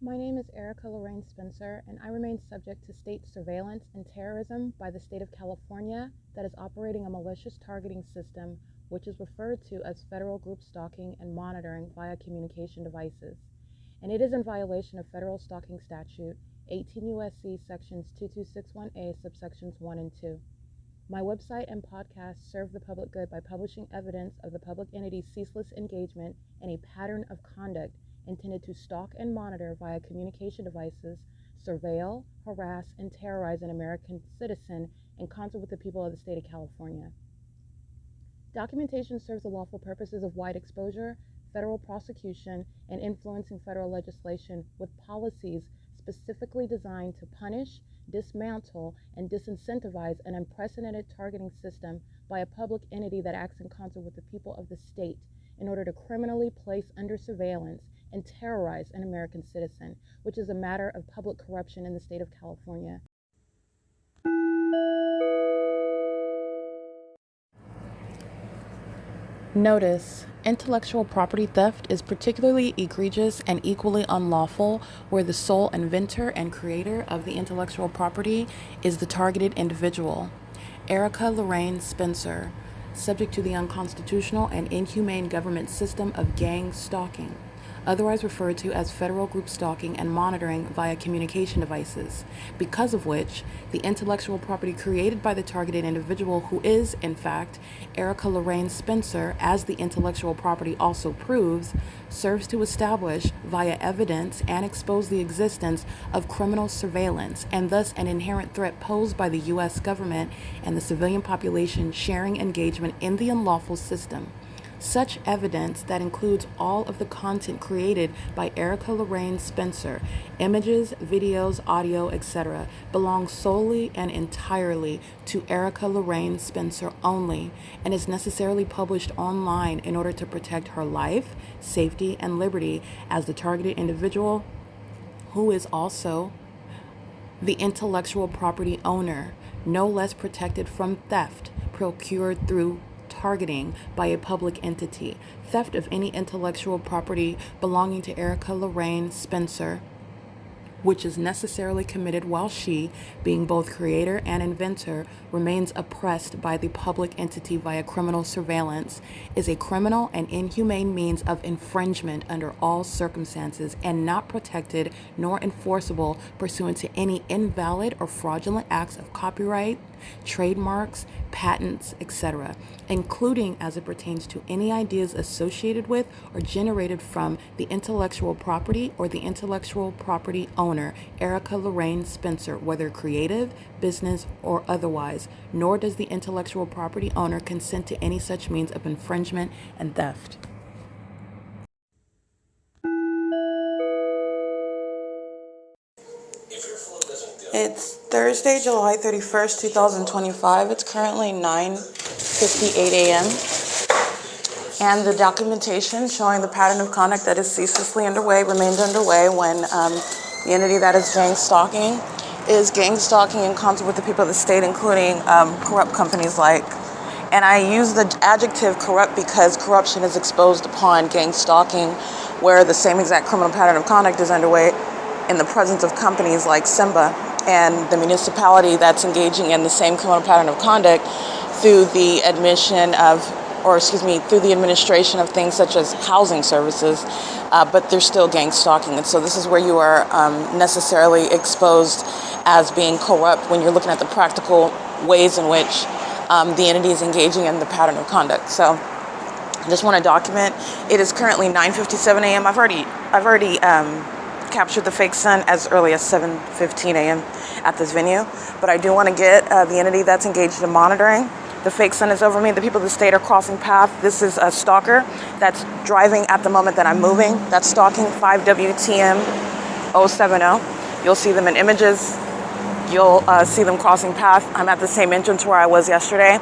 My name is Erica Lorraine Spencer, and I remain subject to state surveillance and terrorism by the state of California that is operating a malicious targeting system, which is referred to as federal group stalking and monitoring via communication devices. And it is in violation of federal stalking statute 18 U.S.C. sections 2261A subsections 1 and 2. My website and podcast serve the public good by publishing evidence of the public entity's ceaseless engagement in a pattern of conduct intended to stalk and monitor via communication devices, surveil, harass, and terrorize an American citizen in concert with the people of the state of California. Documentation serves the lawful purposes of wide exposure, federal prosecution, and influencing federal legislation with policies specifically designed to punish, dismantle, and disincentivize an unprecedented targeting system by a public entity that acts in concert with the people of the state in order to criminally place under surveillance and terrorize an American citizen, which is a matter of public corruption in the state of California. Notice: intellectual property theft is particularly egregious and equally unlawful where the sole inventor and creator of the intellectual property is the targeted individual. Erica Lorraine Spencer, subject to the unconstitutional and inhumane government system of gang stalking, otherwise referred to as federal group stalking and monitoring via communication devices, because of which the intellectual property created by the targeted individual, who is, in fact, Erica Lorraine Spencer, as the intellectual property also proves, serves to establish via evidence and expose the existence of criminal surveillance and thus an inherent threat posed by the U.S. government and the civilian population sharing engagement in the unlawful system. Such evidence that includes all of the content created by Erica Lorraine Spencer, images, videos, audio, etc., belongs solely and entirely to Erica Lorraine Spencer only and is necessarily published online in order to protect her life, safety, and liberty as the targeted individual, who is also the intellectual property owner, no less protected from theft procured through targeting by a public entity. Theft of any intellectual property belonging to Erica Lorraine Spencer, which is necessarily committed while she, being both creator and inventor, remains oppressed by the public entity via criminal surveillance, is a criminal and inhumane means of infringement under all circumstances and not protected nor enforceable pursuant to any invalid or fraudulent acts of copyright, trademarks, patents, etc., including as it pertains to any ideas associated with or generated from the intellectual property or the intellectual property owner, Erica Lorraine Spencer, whether creative, business, or otherwise, nor does the intellectual property owner consent to any such means of infringement and theft. It's Thursday, July 31st, 2025. It's currently 9:58 a.m. And the documentation showing the pattern of conduct that is ceaselessly underway remains underway when the entity that is gang stalking in concert with the people of the state, including corrupt companies like, and I use the adjective corrupt because corruption is exposed upon gang stalking, where the same exact criminal pattern of conduct is underway in the presence of companies like Simba and the municipality that's engaging in the same criminal pattern of conduct through the through the administration of things such as housing services, but they're still gang stalking. And so this is where you are necessarily exposed as being corrupt when you're looking at the practical ways in which the entity is engaging in the pattern of conduct. So I just want to document. It is currently 9:57 a.m. I've already captured the fake sun as early as 7:15 a.m. at this venue, but I do want to get the entity that's engaged in monitoring. The fake sun is over me. The people of the state are crossing path. This is a stalker that's driving at the moment that I'm moving. That's stalking 5WTM 070. You'll see them in images. You'll see them crossing path. I'm at the same entrance where I was yesterday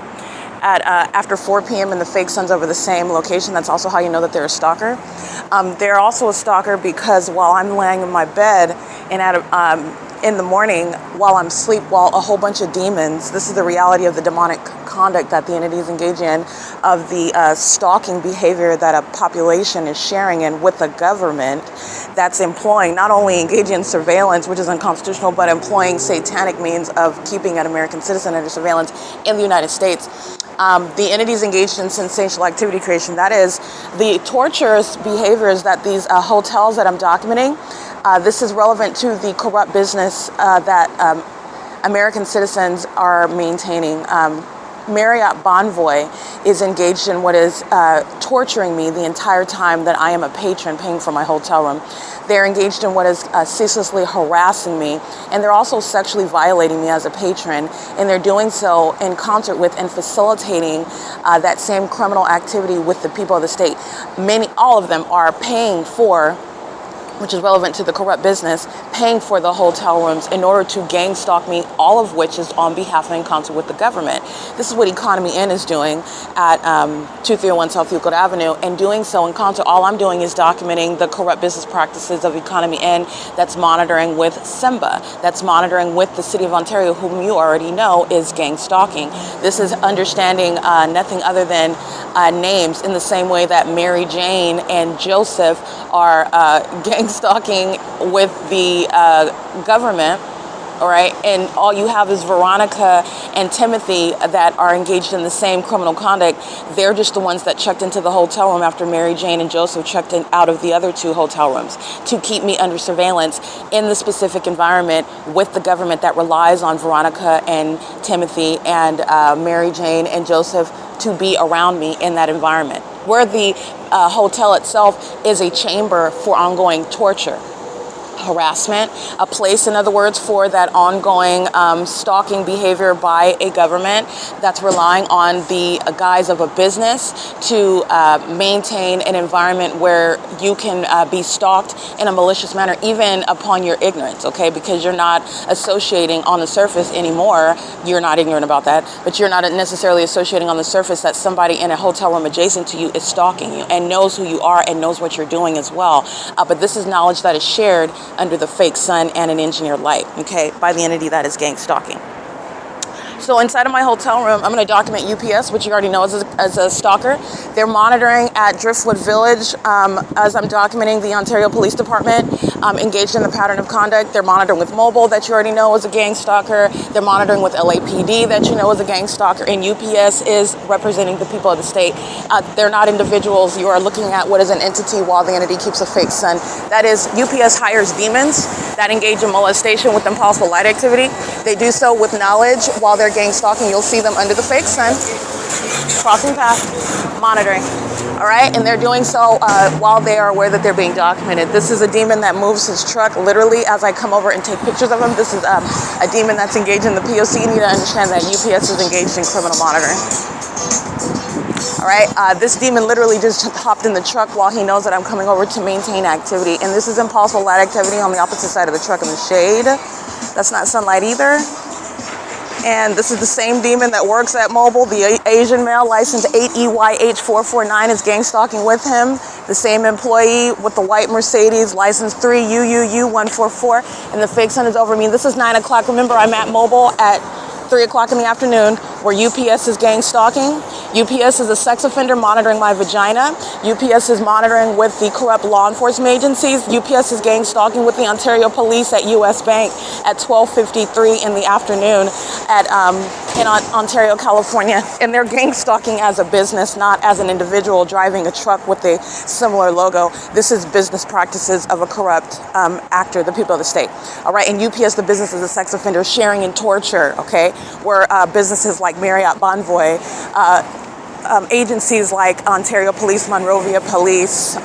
at after 4 p.m. and the fake sun's over the same location. That's also how you know that they're a stalker. They're also a stalker because while I'm laying in my bed and in the morning while I'm asleep, while a whole bunch of demons, this is the reality of the demonic conduct that the entity is engaging in, of the stalking behavior that a population is sharing in with the government. that's employing, not only engaging in surveillance, which is unconstitutional, but employing satanic means of keeping an American citizen under surveillance in the United States. The entities engaged in sensational activity creation, that is, the torturous behaviors that these hotels that I'm documenting, this is relevant to the corrupt business that American citizens are maintaining. Marriott Bonvoy is engaged in what is torturing me the entire time that I am a patron paying for my hotel room. They're engaged in what is ceaselessly harassing me, and they're also sexually violating me as a patron, and they're doing so in concert with and facilitating that same criminal activity with the people of the state. All of them are paying for, which is relevant to the corrupt business, paying for the hotel rooms in order to gang stalk me, all of which is on behalf and in concert with the government. This is what Economy Inn is doing at 2301 South Euclid Avenue, and doing so in concert. All I'm doing is documenting the corrupt business practices of Economy Inn, that's monitoring with Simba, that's monitoring with the City of Ontario, whom you already know is gang stalking. This is understanding nothing other than names, in the same way that Mary Jane and Joseph are gang stalking with the government, all right? And all you have is Veronica and Timothy that are engaged in the same criminal conduct. They're just the ones that checked into the hotel room after Mary Jane and Joseph checked in out of the other two hotel rooms to keep me under surveillance in the specific environment with the government that relies on Veronica and Timothy and Mary Jane and Joseph to be around me in that environment, where the hotel itself is a chamber for ongoing torture, harassment, a place, in other words, for that ongoing stalking behavior by a government that's relying on the guise of a business to maintain an environment where you can be stalked in a malicious manner, even upon your ignorance, okay? Because you're not associating on the surface anymore. You're not ignorant about that, but you're not necessarily associating on the surface that somebody in a hotel room adjacent to you is stalking you and knows who you are and knows what you're doing as well. But this is knowledge that is shared under the fake sun and an engineered light, okay, by the entity that is gang stalking. So inside of my hotel room, I'm going to document UPS, which you already know as a stalker. They're monitoring at Driftwood Village as I'm documenting the Ontario Police Department engaged in the pattern of conduct. They're monitoring with MOBIL, that you already know is a gang stalker. They're monitoring with LAPD, that you know is a gang stalker. And UPS is representing the people of the state. They're not individuals. You are looking at what is an entity while the entity keeps a fake sun. That is, UPS hires demons that engage in molestation with impossible light activity. They do so with knowledge while they're gang stalking. You'll see them under the fake sun, crossing path, monitoring. All right, and they're doing so while they are aware that they're being documented. This is a demon that moves his truck literally as I come over and take pictures of him. This is a demon that's engaged in the P.O.C. You need to understand that UPS is engaged in criminal monitoring. All right, this demon literally just hopped in the truck while he knows that I'm coming over to maintain activity. And this is impossible light activity on the opposite side of the truck in the shade. That's not sunlight either. And this is the same demon that works at MOBIL. The Asian male, license 8EYH449, is gang stalking with him. The same employee with the white Mercedes, license 3UUU144, and the fake sun is over me. This is 9 o'clock. Remember, I'm at MOBIL at 3 o'clock in the afternoon, where UPS is gang stalking. UPS is a sex offender monitoring my vagina. UPS is monitoring with the corrupt law enforcement agencies. UPS is gang stalking with the Ontario Police at U.S. Bank at 12:53 in the afternoon in Ontario, California. And they're gang stalking as a business, not as an individual driving a truck with a similar logo. This is business practices of a corrupt actor, the people of the state. All right, and UPS, the business, is a sex offender sharing in torture, okay, where businesses like Marriott Bonvoy, agencies like Ontario Police, Monrovia Police,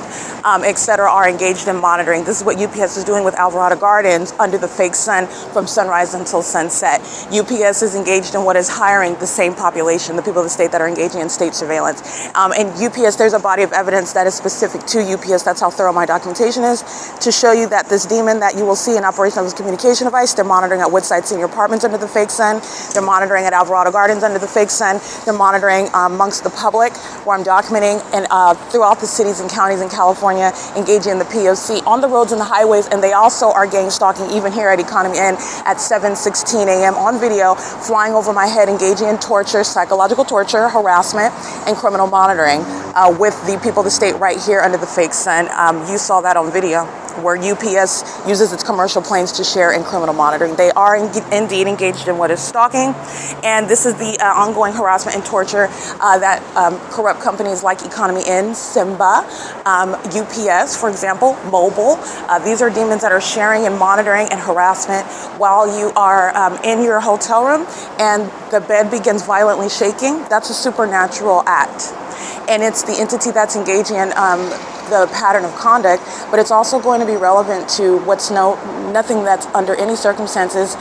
etc., are engaged in monitoring. This is what UPS is doing with Alvarado Gardens under the fake sun from sunrise until sunset. UPS is engaged in what is hiring the same population, the people of the state that are engaging in state surveillance. And UPS, there's a body of evidence that is specific to UPS. That's how thorough my documentation is, to show you that this demon that you will see in operation of this communication device, they're monitoring at Woodside Senior Apartments under the fake sun. They're monitoring at Alvarado Gardens under the fake sun. They're monitoring amongst the public, where I'm documenting, and throughout the cities and counties in California, engaging in the P.O.C. on the roads and the highways. And they also are gang stalking even here at Economy Inn at 7:16 a.m. on video, flying over my head, engaging in torture, psychological torture, harassment, and criminal monitoring. with the people of the state right here under the fake sun. You saw that on video, where UPS uses its commercial planes to share in criminal monitoring. They are indeed engaged in what is stalking, and this is the ongoing harassment and torture that corrupt companies like Economy Inn, Simba, UPS, for example, MOBIL. These are demons that are sharing and monitoring and harassment while you are in your hotel room and the bed begins violently shaking. That's a supernatural act. And it's the entity that's engaging in the pattern of conduct, but it's also going to be relevant to nothing that's under any circumstances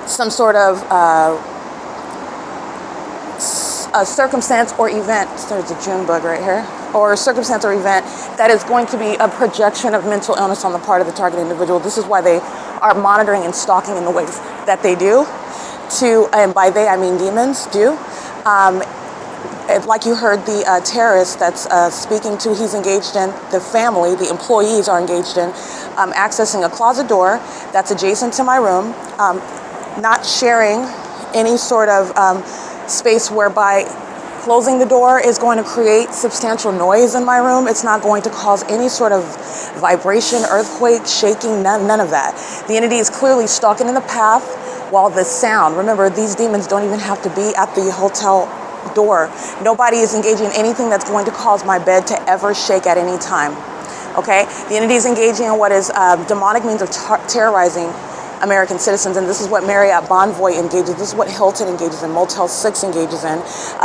some sort of a circumstance or event. There's a June bug right here. Or circumstance or event that is going to be a projection of mental illness on the part of the target individual. This is why they are monitoring and stalking in the ways that they do. And by they I mean demons do. Like you heard the terrorist that's speaking to, he's engaged in, the family, the employees are engaged in accessing a closet door that's adjacent to my room, not sharing any sort of space whereby closing the door is going to create substantial noise in my room. It's not going to cause any sort of vibration, earthquake, shaking, none of that. The entity is clearly stalking in the path while the sound, remember, these demons don't even have to be at the hotel door. Nobody is engaging in anything that's going to cause my bed to ever shake at any time. Okay? The entity is engaging in what is demonic means of terrorizing American citizens, and this is what Marriott Bonvoy engages. This is what Hilton engages in. Motel 6 engages in.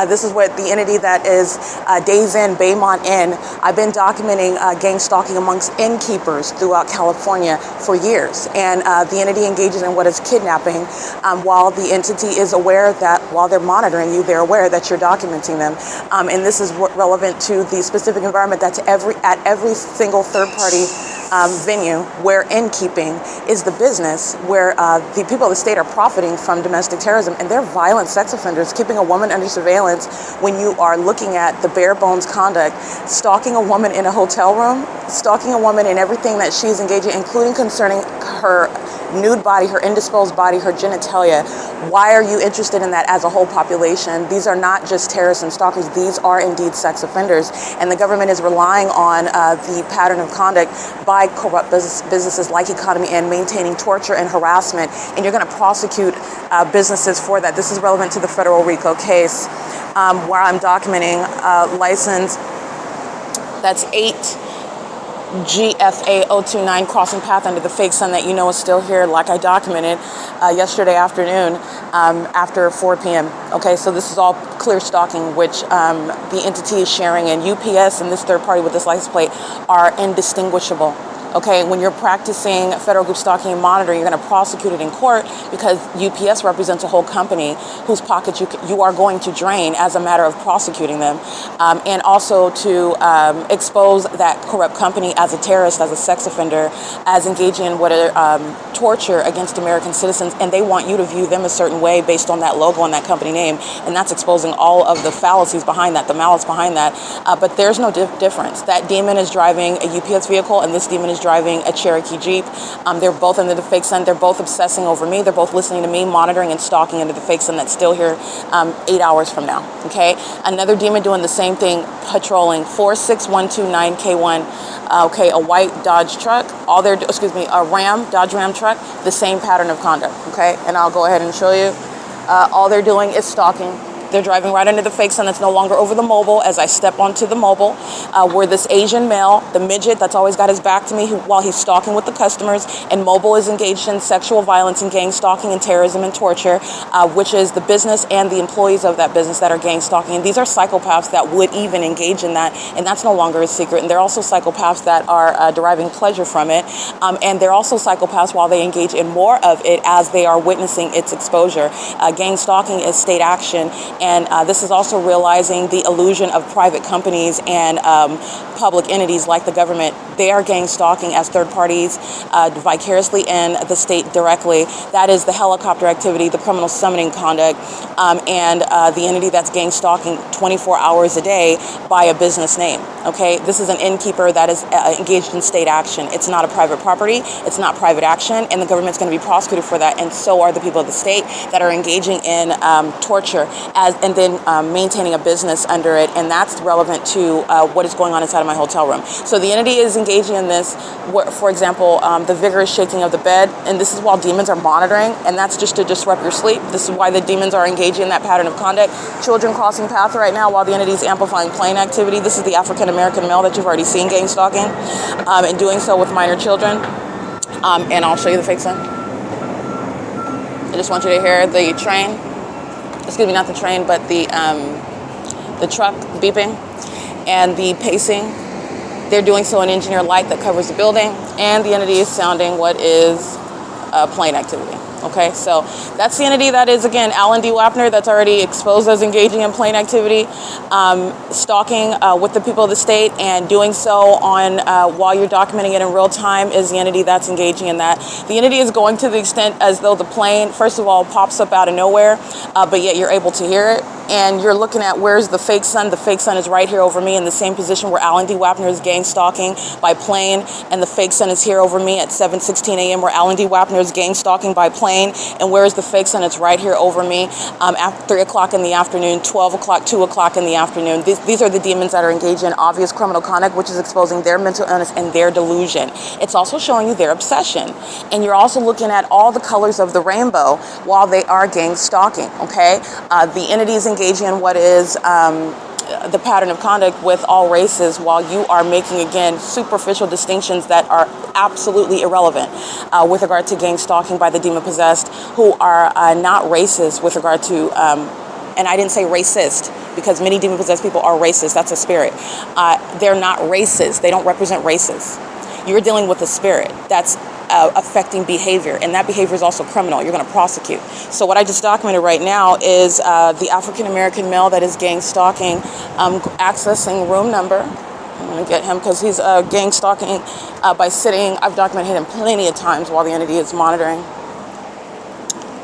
This is what the entity that is Days Inn, Baymont Inn. I've been documenting gang stalking amongst innkeepers throughout California for years, and the entity engages in what is kidnapping, while the entity is aware that while they're monitoring you, they're aware that you're documenting them, and this is relevant to the specific environment that's at every single third-party venue where innkeeping is the business, where the people of the state are profiting from domestic terrorism, and they're violent sex offenders. Keeping a woman under surveillance when you are looking at the bare bones conduct, stalking a woman in a hotel room, stalking a woman in everything that she's engaging, including concerning her nude body, her indisposed body, her genitalia. Why are you interested in that as a whole population? These are not just terrorists and stalkers. These are indeed sex offenders. And the government is relying on the pattern of conduct by corrupt businesses like Economy and maintaining torture and harassment. And you're going to prosecute businesses for that. This is relevant to the federal RICO case, where I'm documenting license that's 8 GFA 029 crossing path under the fake sun that you know is still here, like I documented yesterday afternoon after 4 p.m. Okay, so this is all clear stalking, which the entity is sharing, and UPS and this third party with this license plate are indistinguishable. Okay, when you're practicing federal group stalking and monitoring, you're going to prosecute it in court because UPS represents a whole company whose pockets you are going to drain as a matter of prosecuting them, and also to expose that corrupt company as a terrorist, as a sex offender, as engaging in what torture against American citizens, and they want you to view them a certain way based on that logo and that company name, and that's exposing all of the fallacies behind that, the malice behind that. But there's no difference. That demon is driving a UPS vehicle, and this demon is driving a Cherokee Jeep. They're both under the fake sun. They're both obsessing over me. They're both listening to me, monitoring and stalking under the fake sun that's still here 8 hours from now. Okay, another demon doing the same thing, patrolling 46129K1. Okay, a white Dodge truck. A Ram, Dodge Ram truck. The same pattern of conduct. Okay, and I'll go ahead and show you. All they're doing is stalking. They're driving right under the fake sun that's no longer over the MOBIL as I step onto the MOBIL, where this Asian male, the midget that's always got his back to me while he's stalking with the customers, and MOBIL is engaged in sexual violence and gang stalking and terrorism and torture, which is the business and the employees of that business that are gang stalking. And these are psychopaths that would even engage in that, and that's no longer a secret. And they're also psychopaths that are deriving pleasure from it, and they're also psychopaths while they engage in more of it as they are witnessing its exposure. Gang stalking is state action. And this is also realizing the illusion of private companies and public entities like the government. They are gang stalking as third parties vicariously in the state directly. That is the helicopter activity, the criminal summoning conduct, and the entity that's gang stalking 24 hours a day by a business name. Okay, this is an innkeeper that is engaged in state action. It's not a private property. It's not private action, and the government's going to be prosecuted for that. And so are the people of the state that are engaging in torture and then maintaining a business under it, and that's relevant to what is going on inside of my hotel room. So the entity is engaging in this, for example, the vigorous shaking of the bed, and this is while demons are monitoring, and that's just to disrupt your sleep. This is why the demons are engaging in that pattern of conduct. Children crossing path right now while the entity is amplifying plane activity. This is the African American male that you've already seen gang stalking, and doing so with minor children. And I'll show you the fake sun. I just want you to hear the train. Excuse me, not the train, but the truck beeping and the pacing. They're doing so in engineer light that covers the building, and the entity is sounding what is plane activity. Okay, so that's the entity that is, again, Alan D. Wapner, that's already exposed as engaging in plane activity, stalking with the people of the state, and doing so on while you're documenting it in real time is the entity that's engaging in that. The entity is going to the extent as though the plane, first of all, pops up out of nowhere, but yet you're able to hear it. And you're looking at where's the fake sun. The fake sun is right here over me in the same position where Alan D. Wapner is gang stalking by plane, and the fake sun is here over me at 7:16 a.m. where Alan D. Wapner is gang stalking by plane, and where's the fake sun? It's right here over me after 3 o'clock in the afternoon, 12 o'clock, 2 o'clock in the afternoon. These are the demons that are engaged in obvious criminal conduct, which is exposing their mental illness and their delusion. It's also showing you their obsession. And you're also looking at all the colors of the rainbow while they are gang stalking, okay? The entities engaging in what is the pattern of conduct with all races while you are making, again, superficial distinctions that are absolutely irrelevant with regard to gang stalking by the demon possessed, who are not racist with regard to, and I didn't say racist because many demon possessed people are racist. That's a spirit. They're not racist. They don't represent races. You're dealing with a spirit that's affecting behavior, and that behavior is also criminal. You're going to prosecute. So what I just documented right now is the African American male that is gang stalking, accessing room number. I'm going to get him because he's gang stalking by sitting. I've documented him plenty of times while the entity is monitoring.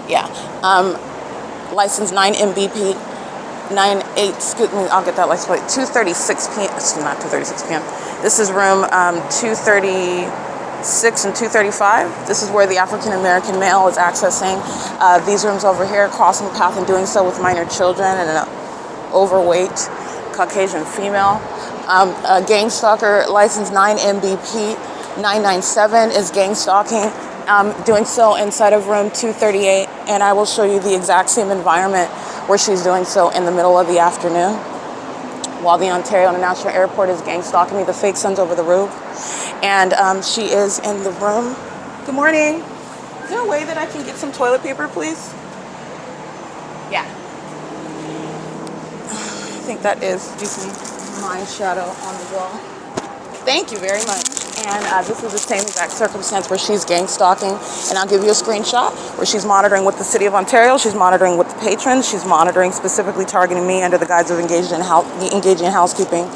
Yeah. License 9MBP 98, excuse me, I'll get that license plate, 236 p.m. It's not 236 p.m. This is room 236 and 235. This is where the African American male is accessing these rooms over here, crossing the path and doing so with minor children and an overweight Caucasian female. Gang stalker license 9MBP 997 is gang stalking, doing so inside of room 238, and I will show you the exact same environment where she's doing so in the middle of the afternoon while the Ontario International Airport is gang stalking me. The fake sun's over the roof, and she is in the room. Good morning. Is there a way that I can get some toilet paper, please? Yeah. I think that is decent mind shadow on the wall. Thank you very much. And this is the same exact circumstance where she's gang stalking, and I'll give you a screenshot where she's monitoring with the City of Ontario, she's monitoring with the patrons, she's monitoring specifically targeting me under the guise of engaging in housekeeping.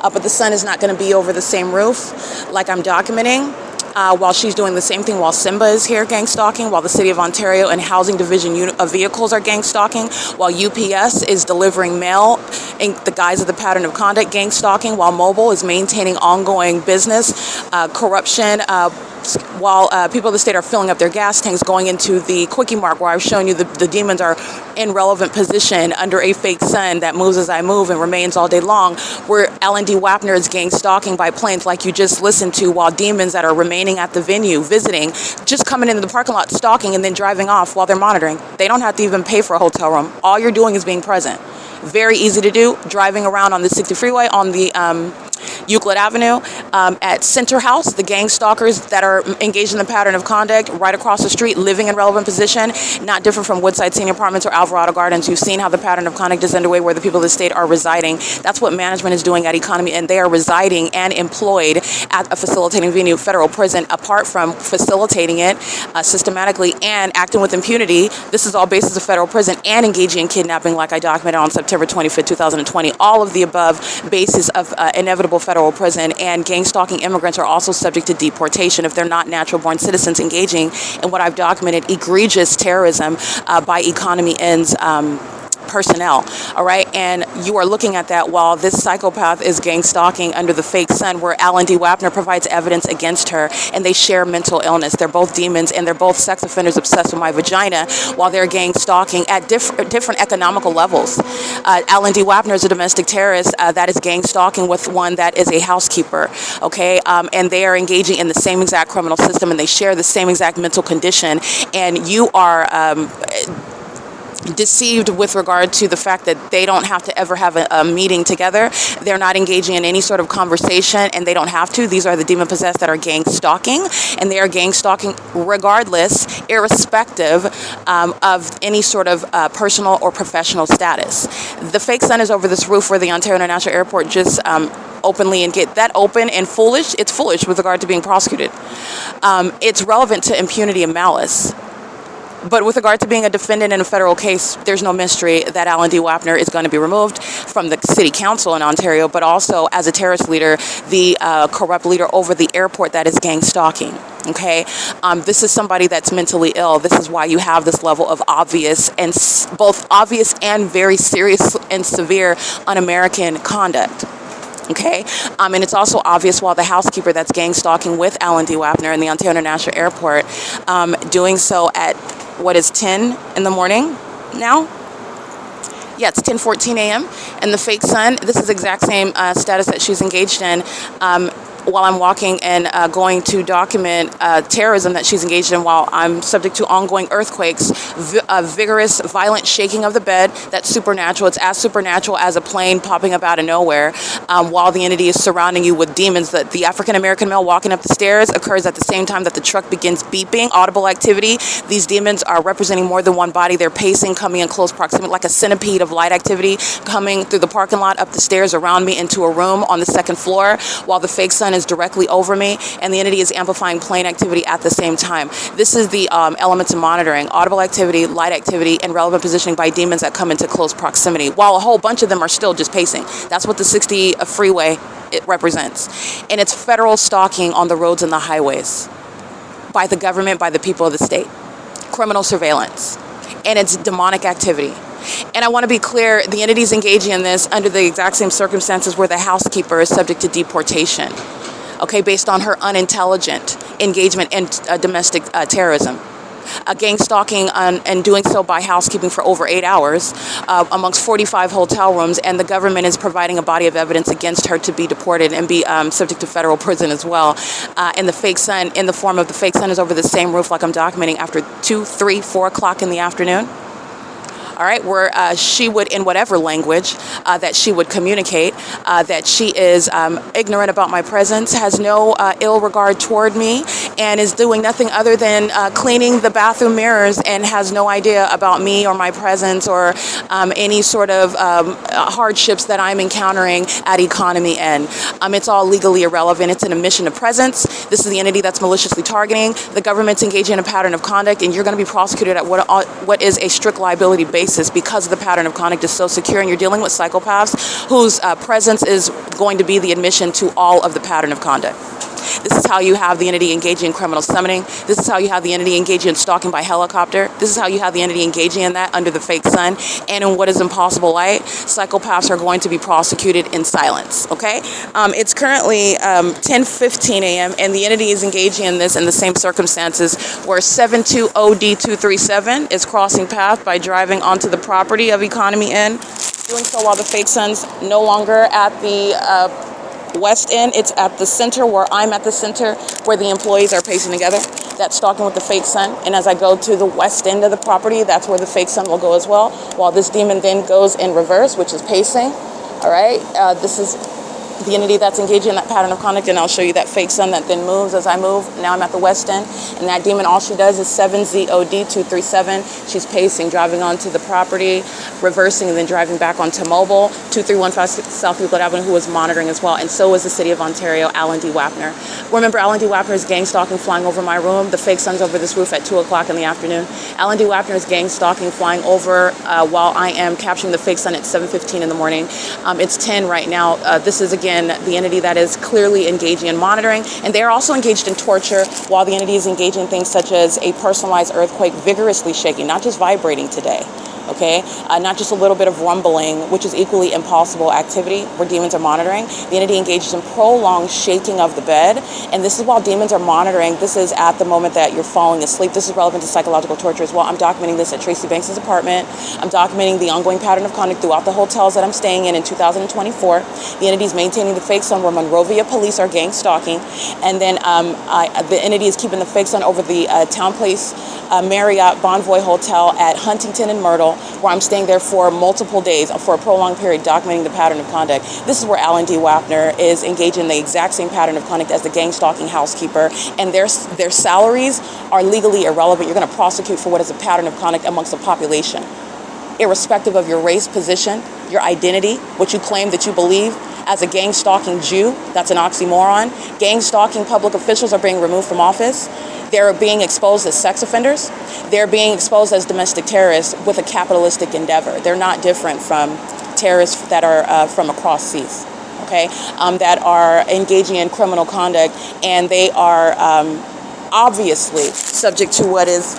But the sun is not going to be over the same roof like I'm documenting. While she's doing the same thing while Simba is here gang stalking, while the City of Ontario and Housing Division vehicles are gang stalking, while UPS is delivering mail in the guise of the pattern of conduct gang stalking, while Mobile is maintaining ongoing business, corruption, while people of the state are filling up their gas tanks going into the Quickie Mart where I've shown you the demons are in relevant position under a fake sun that moves as I move and remains all day long, where Alan D. Wapner is gang stalking by planes like you just listened to, while demons that are remaining at the venue, visiting, just coming into the parking lot, stalking, and then driving off while they're monitoring. They don't have to even pay for a hotel room. All you're doing is being present. Very easy to do, driving around on the 60 freeway on the Euclid Avenue, at Center House, the gang stalkers that are engaged in the pattern of conduct right across the street, living in relevant position, not different from Woodside Senior Apartments or Alvarado Gardens. You've seen how the pattern of conduct is underway where the people of the state are residing. That's what management is doing at Economy, and they are residing and employed at a facilitating venue, federal prison, apart from facilitating it systematically and acting with impunity. This is all basis of federal prison and engaging in kidnapping like I documented on September 25th, 2020. All of the above basis of inevitable federal prison, and gang stalking immigrants are also subject to deportation if they're not natural born citizens engaging in what I've documented egregious terrorism by Economy Ends personnel, all right? And you are looking at that while this psychopath is gang stalking under the fake sun, where Alan D. Wapner provides evidence against her, and they share mental illness. They're both demons, and they're both sex offenders obsessed with my vagina, while they're gang stalking at different economical levels. Alan D. Wapner is a domestic terrorist that is gang stalking with one that is a housekeeper, okay? And they are engaging in the same exact criminal system, and they share the same exact mental condition, and you are deceived with regard to the fact that they don't have to ever have a meeting together. They're not engaging in any sort of conversation, and they don't have to. These are the demon possessed that are gang stalking, and they are gang stalking regardless, irrespective of any sort of personal or professional status. The fake sun is over this roof where the Ontario International Airport just openly and get that open and foolish. It's foolish with regard to being prosecuted. It's relevant to impunity and malice. But with regard to being a defendant in a federal case, there's no mystery that Alan D. Wapner is going to be removed from the city council in Ontario, but also as a terrorist leader, the corrupt leader over the airport that is gang stalking. Okay, this is somebody that's mentally ill. This is why you have this level of obvious and both obvious and very serious and severe un-American conduct. Okay, and it's also obvious while the housekeeper that's gang stalking with Alan D. Wapner in the Ontario International Airport, doing so at what is 10 in the morning now? Yeah, it's 10:14 a.m. And the fake sun, this is the exact same status that she's engaged in while I'm walking and going to document terrorism that she's engaged in while I'm subject to ongoing earthquakes, vigorous, violent shaking of the bed. That's supernatural. It's as supernatural as a plane popping up out of nowhere while the entity is surrounding you with demons. That the African-American male walking up the stairs occurs at the same time that the truck begins beeping, audible activity. These demons are representing more than one body. They're pacing, coming in close proximity, like a centipede of light activity, coming through the parking lot, up the stairs, around me, into a room on the second floor, while the fake sun is directly over me, and the entity is amplifying plane activity at the same time. This is the elements of monitoring: audible activity, light activity, and relevant positioning by demons that come into close proximity, while a whole bunch of them are still just pacing. That's what the 60 freeway it represents. And it's federal stalking on the roads and the highways by the government, by the people of the state. Criminal surveillance. And it's demonic activity. And I want to be clear, the entities engaging in this under the exact same circumstances where the housekeeper is subject to deportation, okay, based on her unintelligent engagement in domestic terrorism. Gang stalking and doing so by housekeeping for over 8 hours amongst 45 hotel rooms, and the government is providing a body of evidence against her to be deported and be subject to federal prison as well. And the fake sun, in the form of the fake sun, is over the same roof like I'm documenting after 2, 3, 4 o'clock in the afternoon. All right, where she would, in whatever language that she would communicate, that she is ignorant about my presence, has no ill regard toward me, and is doing nothing other than cleaning the bathroom mirrors, and has no idea about me or my presence or any sort of hardships that I'm encountering at Economy N. It's all legally irrelevant. It's an admission of presence. This is the entity that's maliciously targeting. The government's engaging in a pattern of conduct, and you're going to be prosecuted at what is a strict liability basis, because the pattern of conduct is so secure, and you're dealing with psychopaths whose presence is going to be the admission to all of the pattern of conduct. This is how you have the entity engaging in criminal summoning. This is how you have the entity engaging in stalking by helicopter. This is how you have the entity engaging in that under the fake sun. And in what is impossible light, psychopaths are going to be prosecuted in silence, okay? It's currently 10:15 a.m. and the entity is engaging in this in the same circumstances where 720D237 is crossing path by driving onto the property of Economy Inn, doing so while the fake sun's no longer at the West End. It's at the center where I'm at the center where the employees are pacing together. That's stalking with the fake sun. And as I go to the west end of the property, that's where the fake sun will go as well, while this demon then goes in reverse, which is pacing. All right, this is the entity that's engaging in that pattern of conduct, and I'll show you that fake sun that then moves as I move. Now I'm at the west end, and that demon, all she does is 7ZOD237. She's pacing, driving onto the property, reversing, and then driving back onto MOBIL, 2315 South Euclid Avenue, who is monitoring as well, and so is the City of Ontario, Alan D. Wapner. Remember, Alan D. Wapner is gang stalking, flying over my room. The fake sun's over this roof at 2 o'clock in the afternoon. Alan D. Wapner is gang stalking, flying over while I am capturing the fake sun at 7:15 in the morning. It's 10 right now. This is, again, the entity that is clearly engaging in monitoring, and they are also engaged in torture while the entity is engaging in things such as a personalized earthquake vigorously shaking, not just vibrating today. okay? Not just a little bit of rumbling, which is equally impossible activity where demons are monitoring. The entity engages in prolonged shaking of the bed, and this is while demons are monitoring. This is at the moment that you're falling asleep. This is relevant to psychological torture as well. I'm documenting this at Tracy Banks' apartment. I'm documenting the ongoing pattern of conduct throughout the hotels that I'm staying in 2024. The entity is maintaining the fake sun where Monrovia police are gang stalking, and then the entity is keeping the fake sun over the Town Place Marriott Bonvoy Hotel at Huntington and Myrtle, where I'm staying there for multiple days for a prolonged period, documenting the pattern of conduct. This is where Alan D. Wapner is engaged in the exact same pattern of conduct as the gang stalking housekeeper, and their salaries are legally irrelevant. You're going to prosecute for what is a pattern of conduct amongst the population, irrespective of your race, position, your identity, what you claim that you believe. As a gang stalking Jew, that's an oxymoron. Gang stalking public officials are being removed from office. They're being exposed as sex offenders. They're being exposed as domestic terrorists with a capitalistic endeavor. They're not different from terrorists that are from across seas, okay, that are engaging in criminal conduct, and they are obviously subject to what is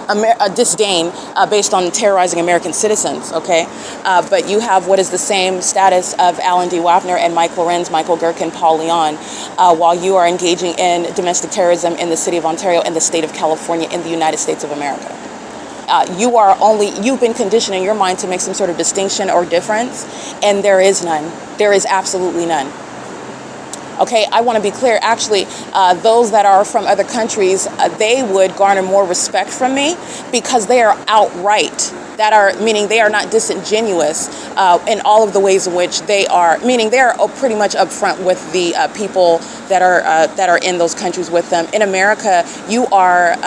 a disdain based on terrorizing American citizens, okay? But you have what is the same status of Alan D. Wapner and Mike Lorenz, Michael Gerken, Paul Leon, while you are engaging in domestic terrorism in the city of Ontario and the state of California in the United States of America. You've been conditioning your mind to make some sort of distinction or difference, and there is none. There is absolutely none. Okay, I want to be clear. Actually, those that are from other countries, they would garner more respect from me because they are outright. Meaning they are not disingenuous in all of the ways in which they are. Meaning they are pretty much upfront with the people that are in those countries with them. In America, you are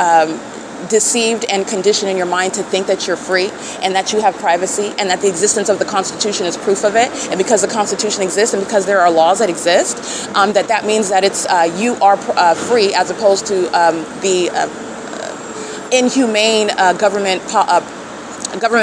deceived and conditioned in your mind to think that you're free and that you have privacy and that the existence of the Constitution is proof of it. And because the Constitution exists and because there are laws that exist, that means that it's you are free, as opposed to the inhumane government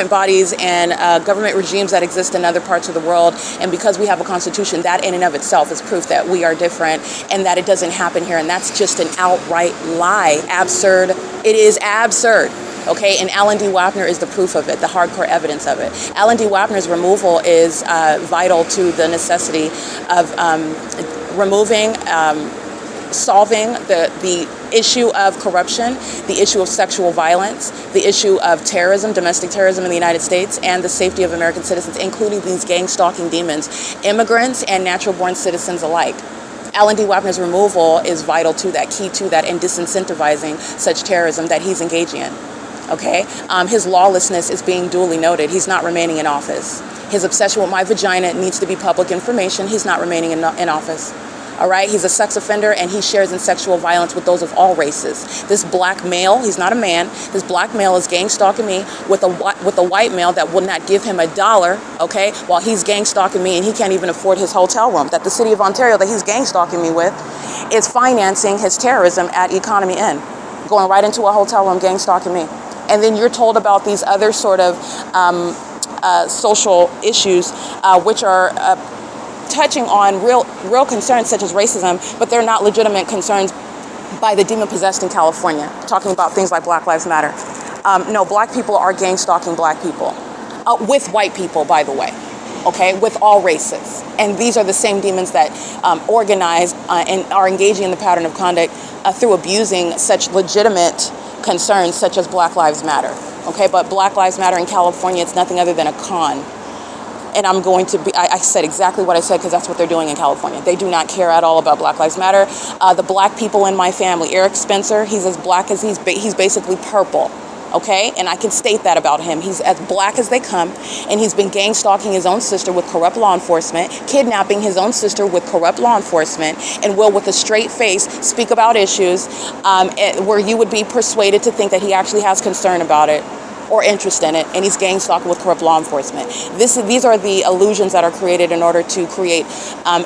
bodies and government regimes that exist in other parts of the world. And because we have a constitution, that in and of itself is proof that we are different and that it doesn't happen here. And that's just an outright lie. Absurd. It is absurd. Okay, and Alan D. Wapner is the proof of it, the hardcore evidence of it. Alan D. Wapner's removal is vital to the necessity of removing, solving the issue of corruption, the issue of sexual violence, the issue of terrorism, domestic terrorism in the United States, and the safety of American citizens, including these gang stalking demons, immigrants and natural-born citizens alike. Alan D. Wapner's removal is vital to that, key to that, and disincentivizing such terrorism that he's engaging in. Okay? His lawlessness is being duly noted. He's not remaining in office. His obsession with my vagina needs to be public information. He's not remaining in office. All right, he's a sex offender and he shares in sexual violence with those of all races. This black male, he's not a man, this black male is gang stalking me with a white male that will not give him $1, okay, while he's gang stalking me and he can't even afford his hotel room that the city of Ontario that he's gang stalking me with is financing his terrorism at Economy Inn, going right into a hotel room gang stalking me. And then you're told about these other sort of social issues which are touching on real concerns such as racism, but they're not legitimate concerns by the demon possessed in California, talking about things like Black Lives Matter. No, black people are gang stalking black people, with white people, by the way, okay, with all races. And these are the same demons that organize and are engaging in the pattern of conduct through abusing such legitimate concerns such as Black Lives Matter, okay? But Black Lives Matter in California, it's nothing other than a con. And I'm going to be, I said exactly what I said because that's what they're doing in California. They do not care at all about Black Lives Matter. The black people in my family, Eric Spencer, he's as black as he's basically purple, okay? And I can state that about him. He's as black as they come, and he's been gang stalking his own sister with corrupt law enforcement, kidnapping his own sister with corrupt law enforcement, and will, with a straight face, speak about issues where you would be persuaded to think that he actually has concern about it or interest in it, and he's gang stalking with corrupt law enforcement. These are the illusions that are created in order to create,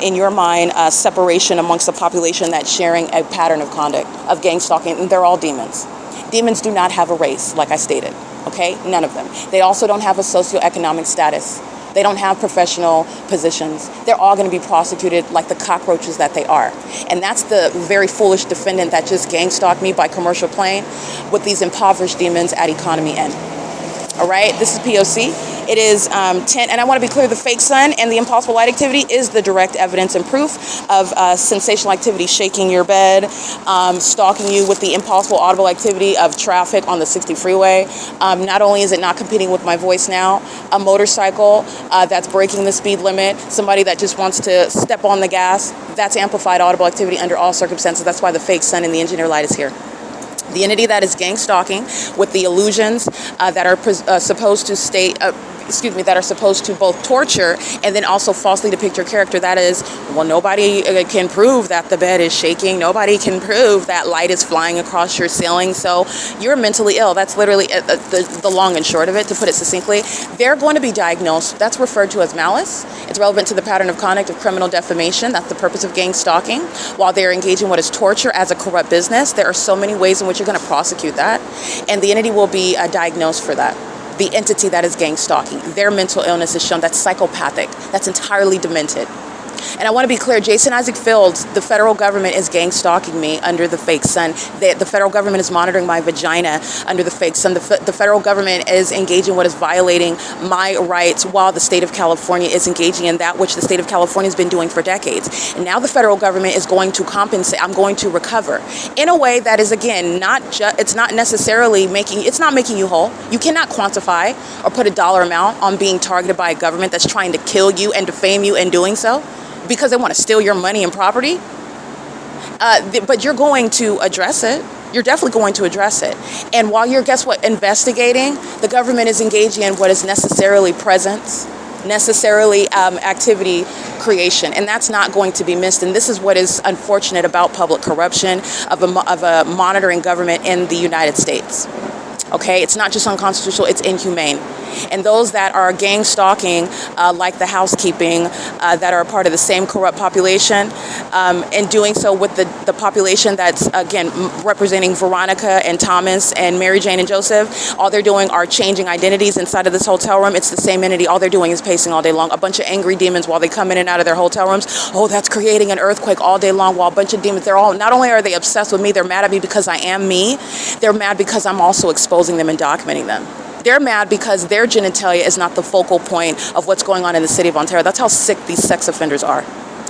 in your mind, separation amongst the population that's sharing a pattern of conduct of gang stalking, and they're all demons. Demons do not have a race, like I stated, okay? None of them. They also don't have a socioeconomic status. They don't have professional positions. They're all going to be prosecuted like the cockroaches that they are. And that's the very foolish defendant that just gang stalked me by commercial plane with these impoverished demons at Economy Inn. All right, this is P.O.C. It is 10, and I want to be clear, the fake sun and the impossible light activity is the direct evidence and proof of sensational activity, shaking your bed, stalking you with the impossible audible activity of traffic on the 60 freeway. Not only is it not competing with my voice now, a motorcycle that's breaking the speed limit, somebody that just wants to step on the gas, that's amplified audible activity under all circumstances. That's why the fake sun and the engineer light is here. The entity that is gang stalking with the illusions that are supposed to that are supposed to both torture and then also falsely depict your character. That is, well, nobody can prove that the bed is shaking. Nobody can prove that light is flying across your ceiling. So you're mentally ill. That's literally the long and short of it, to put it succinctly. They're going to be diagnosed. That's referred to as malice. It's relevant to the pattern of conduct of criminal defamation. That's the purpose of gang stalking. While they're engaging in what is torture as a corrupt business, there are so many ways in which you're going to prosecute that. And the entity will be diagnosed for that. The entity that is gang stalking, their mental illness is shown. That's psychopathic. That's entirely demented. And I want to be clear, Jason Isaac Fields, the federal government is gang stalking me under the fake sun. The federal government is monitoring my vagina under the fake sun. The federal government is engaging in what is violating my rights, while the state of California is engaging in that which the state of California has been doing for decades. And now the federal government is going to compensate. I'm going to recover in a way that is, again, it's not necessarily making you whole. You cannot quantify or put a dollar amount on being targeted by a government that's trying to kill you and defame you in doing so, because they want to steal your money and property. But you're going to address it. You're definitely going to address it. And while you're, investigating, the government is engaging in what is necessarily presence, necessarily activity creation. And that's not going to be missed. And this is what is unfortunate about public corruption of a monitoring government in the United States. Okay, it's not just unconstitutional, it's inhumane. And those that are gang stalking, like the housekeeping, that are a part of the same corrupt population, and doing so with the population that's, again, representing Veronica and Thomas and Mary Jane and Joseph, all they're doing are changing identities inside of this hotel room. It's the same entity. All they're doing is pacing all day long. A bunch of angry demons while they come in and out of their hotel rooms. Oh, that's creating an earthquake all day long, while a bunch of demons, not only are they obsessed with me, they're mad at me because I am me. They're mad because I'm also exposing them and documenting them. They're mad because their genitalia is not the focal point of what's going on in the city of Ontario. That's how sick these sex offenders are.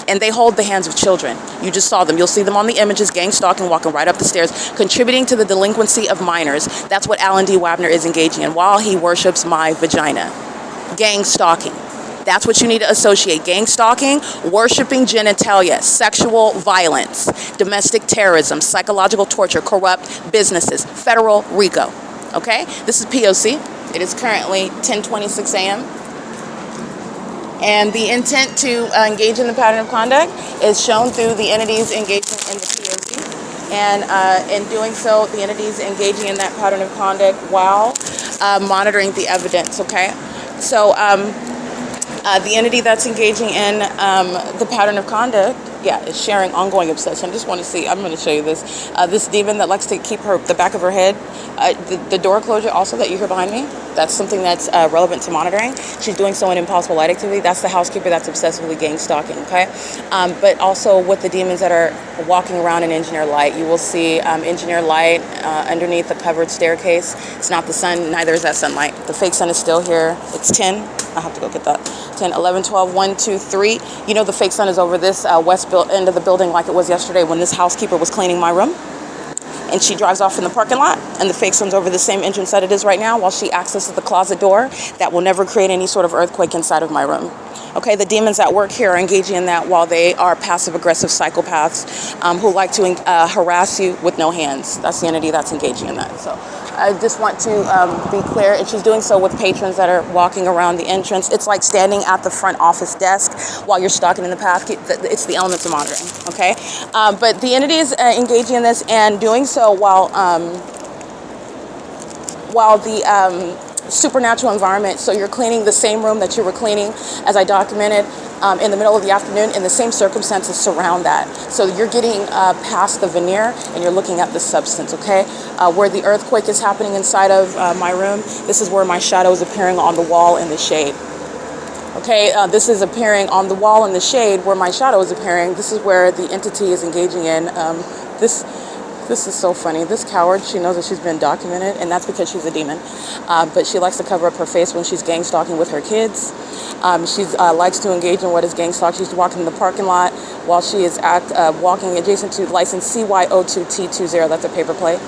And they hold the hands of children. You just saw them. You'll see them on the images, gang stalking, walking right up the stairs, contributing to the delinquency of minors. That's what Alan D. Wapner is engaging in while he worships my vagina. Gang stalking. That's what you need to associate. Gang stalking, worshiping genitalia, sexual violence, domestic terrorism, psychological torture, corrupt businesses, federal RICO. Okay, this is P.O.C. It is currently 10:26 a.m. And the intent to engage in the pattern of conduct is shown through the entities engagement in the P.O.C. And in doing so, the entities engaging in that pattern of conduct while monitoring the evidence. Okay, so the entity that's engaging in the pattern of conduct, is sharing ongoing obsession. I just want to see, I'm going to show you this. This demon that likes to keep the back of her head, the door closure also that you hear behind me, that's something that's relevant to monitoring. She's doing so in impossible light activity. That's the housekeeper that's obsessively gang stalking, okay? But also with the demons that are walking around in engineer light, you will see engineer light underneath the covered staircase. It's not the sun, neither is that sunlight. The fake sun is still here. It's 10. I'll have to go get that. 10, 11, 12, 1, 2, 3. You know the fake sun is over this west end of the building like it was yesterday when this housekeeper was cleaning my room. And she drives off in the parking lot, and the fake sun's over the same entrance that it is right now while she accesses the closet door. That will never create any sort of earthquake inside of my room. Okay, the demons at work here are engaging in that while they are passive-aggressive psychopaths who like to harass you with no hands. That's the entity that's engaging in that. So I just want to be clear, and she's doing so with patrons that are walking around the entrance. It's like standing at the front office desk while you're stalking in the path. It's the elements of monitoring, okay? But the entity is engaging in this and doing so while the supernatural environment. So you're cleaning the same room that you were cleaning, as I documented, in the middle of the afternoon, and the same circumstances surround that. So you're getting past the veneer and you're looking at the substance, okay? Where the earthquake is happening inside of my room, this is where my shadow is appearing on the wall in the shade. Okay, this is appearing on the wall in the shade where my shadow is appearing. This is where the entity is engaging in this This is so funny. This coward, she knows that she's been documented, and that's because she's a demon. But she likes to cover up her face when she's gang stalking with her kids. She likes to engage in what is gang stalk. She's walking in the parking lot while she is walking adjacent to license CY02T20. That's a paper plate.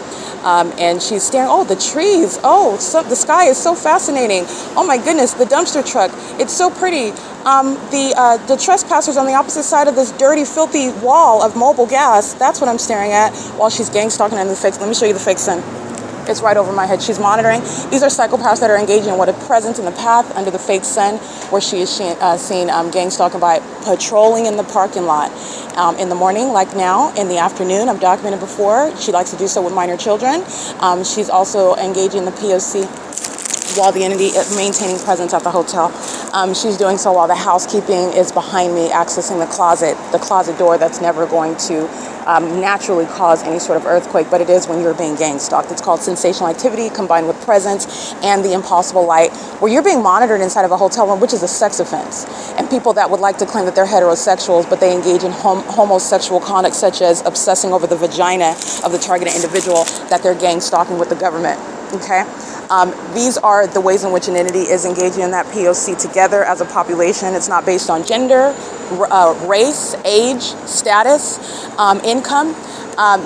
And she's staring. Oh, the trees. Oh, the sky is so fascinating. Oh my goodness, the dumpster truck. It's so pretty. The trespassers on the opposite side of this dirty, filthy wall of Mobil gas. That's what I'm staring at while she's gang stalking under the fake. Let me show you the fake sun. It's right over my head. She's monitoring. These are psychopaths that are engaging in what is present in the path under the fake sun, where she is seen gang stalking by patrolling in the parking lot in the morning, like now, in the afternoon. I've documented before. She likes to do so with minor children. She's also engaging in the P.O.C. while the entity is maintaining presence at the hotel. She's doing so while the housekeeping is behind me, accessing the closet door that's never going to naturally cause any sort of earthquake, but it is when you're being gang stalked. It's called sensational activity combined with presence and the impossible light, where you're being monitored inside of a hotel room, which is a sex offense. And people that would like to claim that they're heterosexuals, but they engage in homosexual conduct, such as obsessing over the vagina of the targeted individual, that they're gang stalking with the government. Okay? These are the ways in which an entity is engaging in that P.O.C. together as a population. It's not based on gender, race, age, status, income.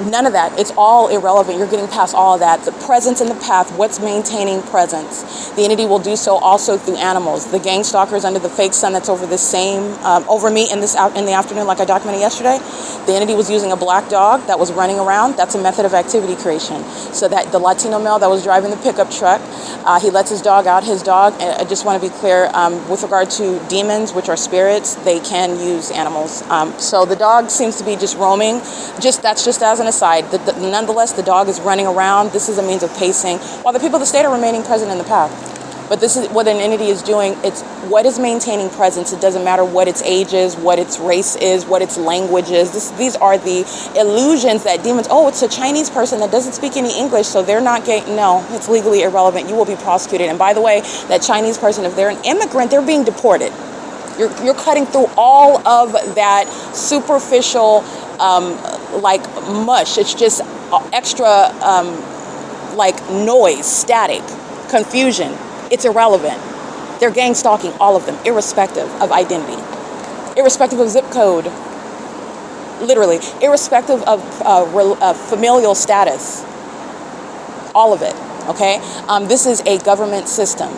None of that. It's all irrelevant. You're getting past all of that. The presence in the path, what's maintaining presence. The entity will do so also through animals. The gang stalkers under the fake sun that's over over me in the afternoon, like I documented yesterday. The entity was using a black dog that was running around. That's a method of activity creation. So that the Latino male that was driving the pickup truck, he lets his dog out. His dog, I just want to be clear, with regard to demons, which are spirits, they can use animals. So the dog seems to be just roaming. That's just as an aside. Nonetheless, the dog is running around. This is a means of pacing, while the people of the state are remaining present in the path. But this is what an entity is doing. It's what is maintaining presence. It doesn't matter what its age is, what its race is, what its language is. These are the illusions that demons, oh, it's a Chinese person that doesn't speak any English, so they're not gay. No, it's legally irrelevant. You will be prosecuted. And by the way, that Chinese person, if they're an immigrant, they're being deported. You're cutting through all of that superficial, like mush. It's just extra, like noise, static, confusion. It's irrelevant. They're gang stalking, all of them, irrespective of identity, irrespective of zip code, literally, irrespective of familial status, all of it, okay? This is a government system.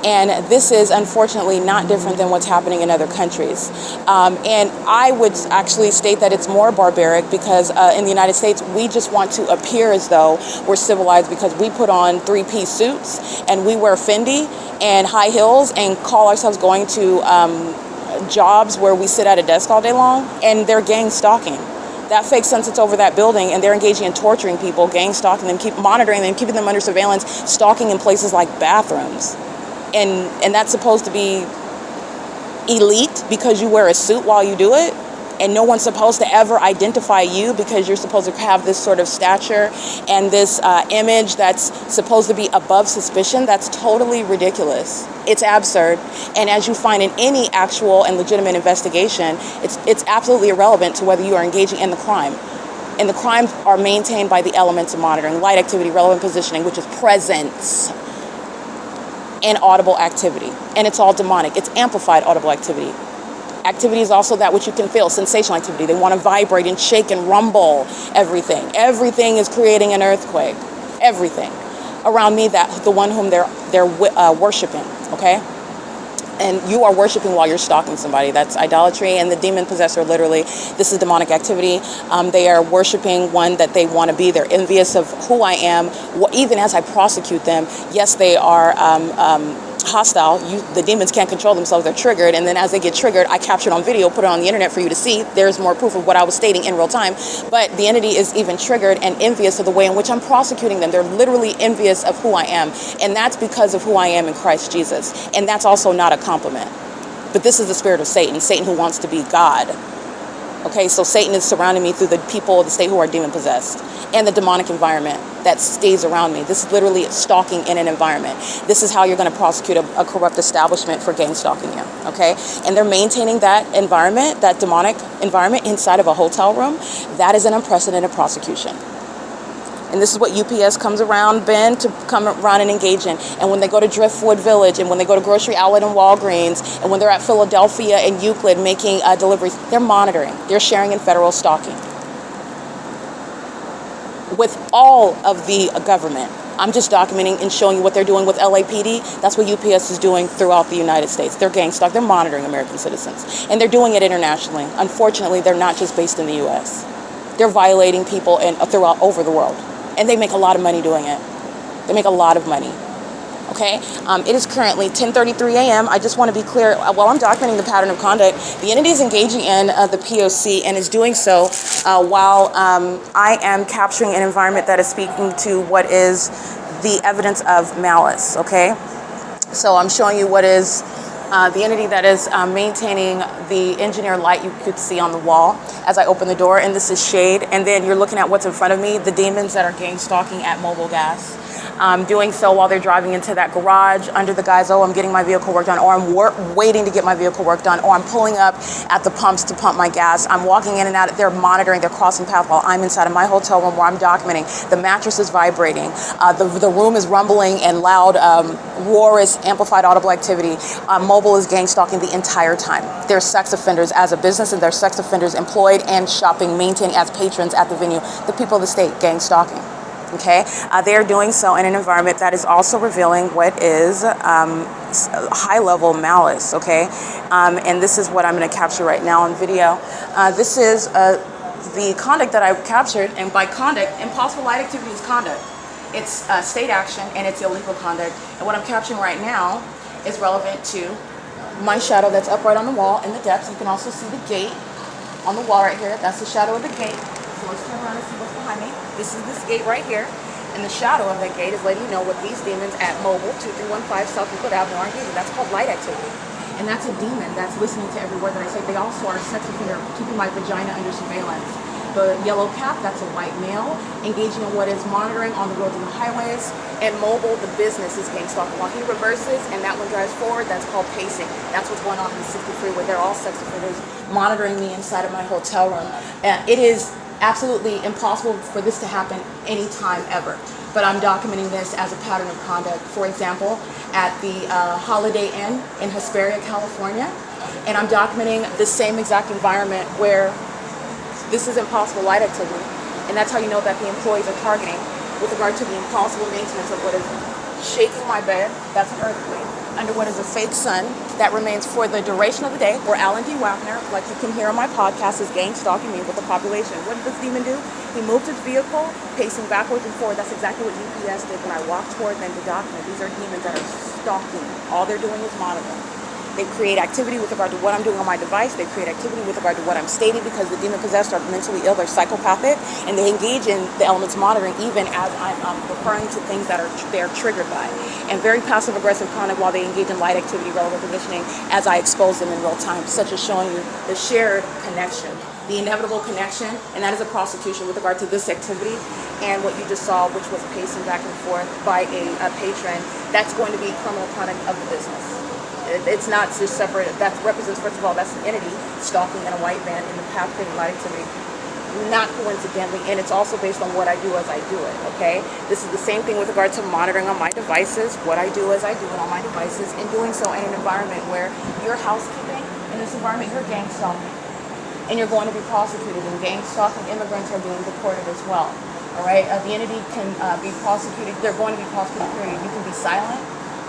And this is unfortunately not different than what's happening in other countries. And I would actually state that it's more barbaric because in the United States, we just want to appear as though we're civilized because we put on three-piece suits and we wear Fendi and high heels and call ourselves going to jobs where we sit at a desk all day long, and they're gang stalking. That fake sun sits over that building, and they're engaging in torturing people, gang stalking them, keep monitoring them, keeping them under surveillance, stalking in places like bathrooms. And that's supposed to be elite because you wear a suit while you do it, and no one's supposed to ever identify you because you're supposed to have this sort of stature and this image that's supposed to be above suspicion. That's totally ridiculous. It's absurd. And as you find in any actual and legitimate investigation, it's absolutely irrelevant to whether you are engaging in the crime. And the crimes are maintained by the elements of monitoring: light activity, relevant positioning, which is presence, and audible activity. And it's all demonic. It's amplified audible activity. Activity is also that which you can feel, sensational activity. They want to vibrate and shake and rumble everything. Everything is creating an earthquake. Everything around me, that the one whom they're worshiping, okay? And you are worshiping while you're stalking somebody. That's idolatry. And the demon possessor, literally, this is demonic activity. They are worshiping one that they want to be. They're envious of who I am. Even as I prosecute them, yes, they are hostile. The demons can't control themselves. They're triggered. And then as they get triggered, I capture it on video, put it on the internet for you to see. There's more proof of what I was stating in real time. But the entity is even triggered and envious of the way in which I'm prosecuting them. They're literally envious of who I am. And that's because of who I am in Christ Jesus. And that's also not a compliment. But this is the spirit of Satan who wants to be God. Okay, so Satan is surrounding me through the people of the state who are demon possessed and the demonic environment that stays around me. This is literally stalking in an environment. This is how you're going to prosecute a corrupt establishment for gang stalking you, okay? And they're maintaining that environment, that demonic environment inside of a hotel room. That is an unprecedented prosecution. And this is what UPS comes around, Ben, to come around and engage in. And when they go to Driftwood Village, and when they go to Grocery Outlet and Walgreens, and when they're at Philadelphia and Euclid making deliveries, they're monitoring. They're sharing in federal stalking with all of the government. I'm just documenting and showing you what they're doing with LAPD. That's what UPS is doing throughout the United States. They're gang stalk. They're monitoring American citizens. And they're doing it internationally. Unfortunately, they're not just based in the U.S. They're violating people throughout over the world. And they make a lot of money doing it. They make a lot of money. Okay? It is currently 10:33 a.m. I just want to be clear, while I'm documenting the pattern of conduct, the entity is engaging in the P.O.C. and is doing so while I am capturing an environment that is speaking to what is the evidence of malice. Okay? So I'm showing you what is the entity that is maintaining the engineer light you could see on the wall as I open the door, and this is shade. And then you're looking at what's in front of me, the demons that are gang stalking at Mobil Gas. Doing so while they're driving into that garage under the guise, oh, I'm getting my vehicle worked on, or I'm waiting to get my vehicle worked on, or I'm pulling up at the pumps to pump my gas. I'm walking in and out. They're monitoring. They're crossing paths while I'm inside of my hotel room where I'm documenting. The mattress is vibrating. The room is rumbling and loud, roarous, amplified audible activity. Mobil is gang stalking the entire time. They're sex offenders as a business, and they're sex offenders employed and shopping, maintained as patrons at the venue. The people of the state, gang stalking. Okay, they are doing so in an environment that is also revealing what is high-level malice. Okay, and this is what I'm going to capture right now on video. This is the conduct that I've captured, and by conduct, impossible light activity is conduct. It's state action and it's illegal conduct. And what I'm capturing right now is relevant to my shadow that's upright on the wall in the depths. You can also see the gate on the wall right here. That's the shadow of the gate. So let's turn around and see what's behind me. This is this gate right here. And the shadow of that gate is letting you know what these demons at Mobil 2315 South Euclid Avenue are engaging. That's called light activity. And that's a demon that's listening to every word that I say. They also are a sex offender, keeping my vagina under surveillance. The yellow cap, that's a white male, engaging in what is monitoring on the roads and the highways. And Mobil, the business, is gang stalking. While he reverses and that one drives forward, that's called pacing. That's what's going on in the 60 freeway. They're all sex offenders monitoring me inside of my hotel room. It is absolutely impossible for this to happen anytime ever. But I'm documenting this as a pattern of conduct. For example, at the Holiday Inn in Hesperia, California. And I'm documenting the same exact environment where this is impossible light activity. And that's how you know that the employees are targeting with regard to the impossible maintenance of what is shaking my bed. That's an earthquake. Under what is a fake sun that remains for the duration of the day, where Alan D. WAPNER, like you can hear on my podcast, is gang stalking me with the population. What did this demon do? He moved his vehicle, pacing backwards and forward. That's exactly what UPS did when I walked toward them to document. These are demons that are stalking. All they're doing is monitoring. They create activity with regard to what I'm doing on my device. They create activity with regard to what I'm stating, because the demon-possessed are mentally ill. They're psychopathic, and they engage in the elements monitoring even as I'm referring to things that they're triggered by. And very passive-aggressive conduct while they engage in light activity, relevant positioning, as I expose them in real time, such as showing you the shared connection, the inevitable connection, and that is a prostitution with regard to this activity. And what you just saw, which was pacing back and forth by a patron, that's going to be criminal conduct of the business. It's not just separate. That represents, first of all, that's an entity stalking in a white van in the path creating light activity. Not coincidentally, and it's also based on what I do as I do it, okay? This is the same thing with regard to monitoring on my devices, what I do as I do it on my devices, and doing so in an environment where you're housekeeping. In this environment, you're gang stalking, and you're going to be prosecuted, and gang stalking immigrants are being deported as well, all right? The entity can be prosecuted. They're going to be prosecuted, period. You can be silent,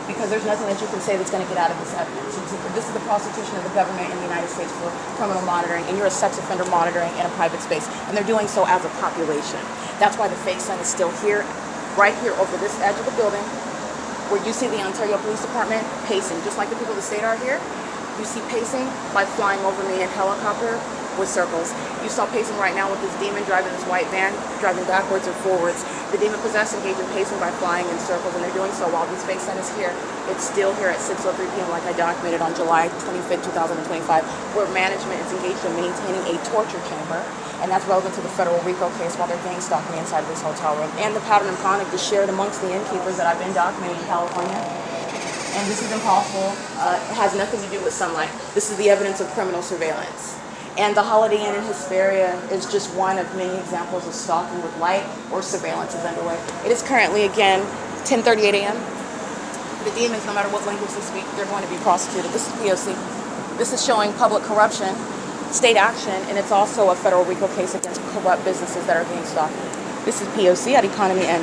because there's nothing that you can say that's going to get out of this evidence. This is the prosecution of the government in the United States for criminal monitoring, and you're a sex offender monitoring in a private space, and they're doing so as a population. That's why the fake sun is still here, right here over this edge of the building, where you see the Ontario Police Department pacing, just like the people of the state are here. You see pacing by flying over me in helicopter with circles. You saw pacing right now with this demon driving this white van, driving backwards and forwards. The demon possessed engage in pacing by flying in circles, and they're doing so while this fake sun is here. It's still here at 6:03 p.m. like I documented on July 25th, 2025, where management is engaged in maintaining a torture chamber, and that's relevant to the federal RICO case while they're gang stalking inside of this hotel room. And the pattern of conduct is shared amongst the innkeepers that I've been documenting in California. And this is impossible. It has nothing to do with sunlight. This is the evidence of criminal surveillance. And the Holiday Inn in Hesperia is just one of many examples of stalking with light or surveillance is underway. It is currently, again, 10:38 a.m. The demons, no matter what language they speak, they're going to be prosecuted. This is P.O.C. This is showing public corruption, state action, and it's also a federal RICO case against corrupt businesses that are being stalked. This is P.O.C. at Economy N.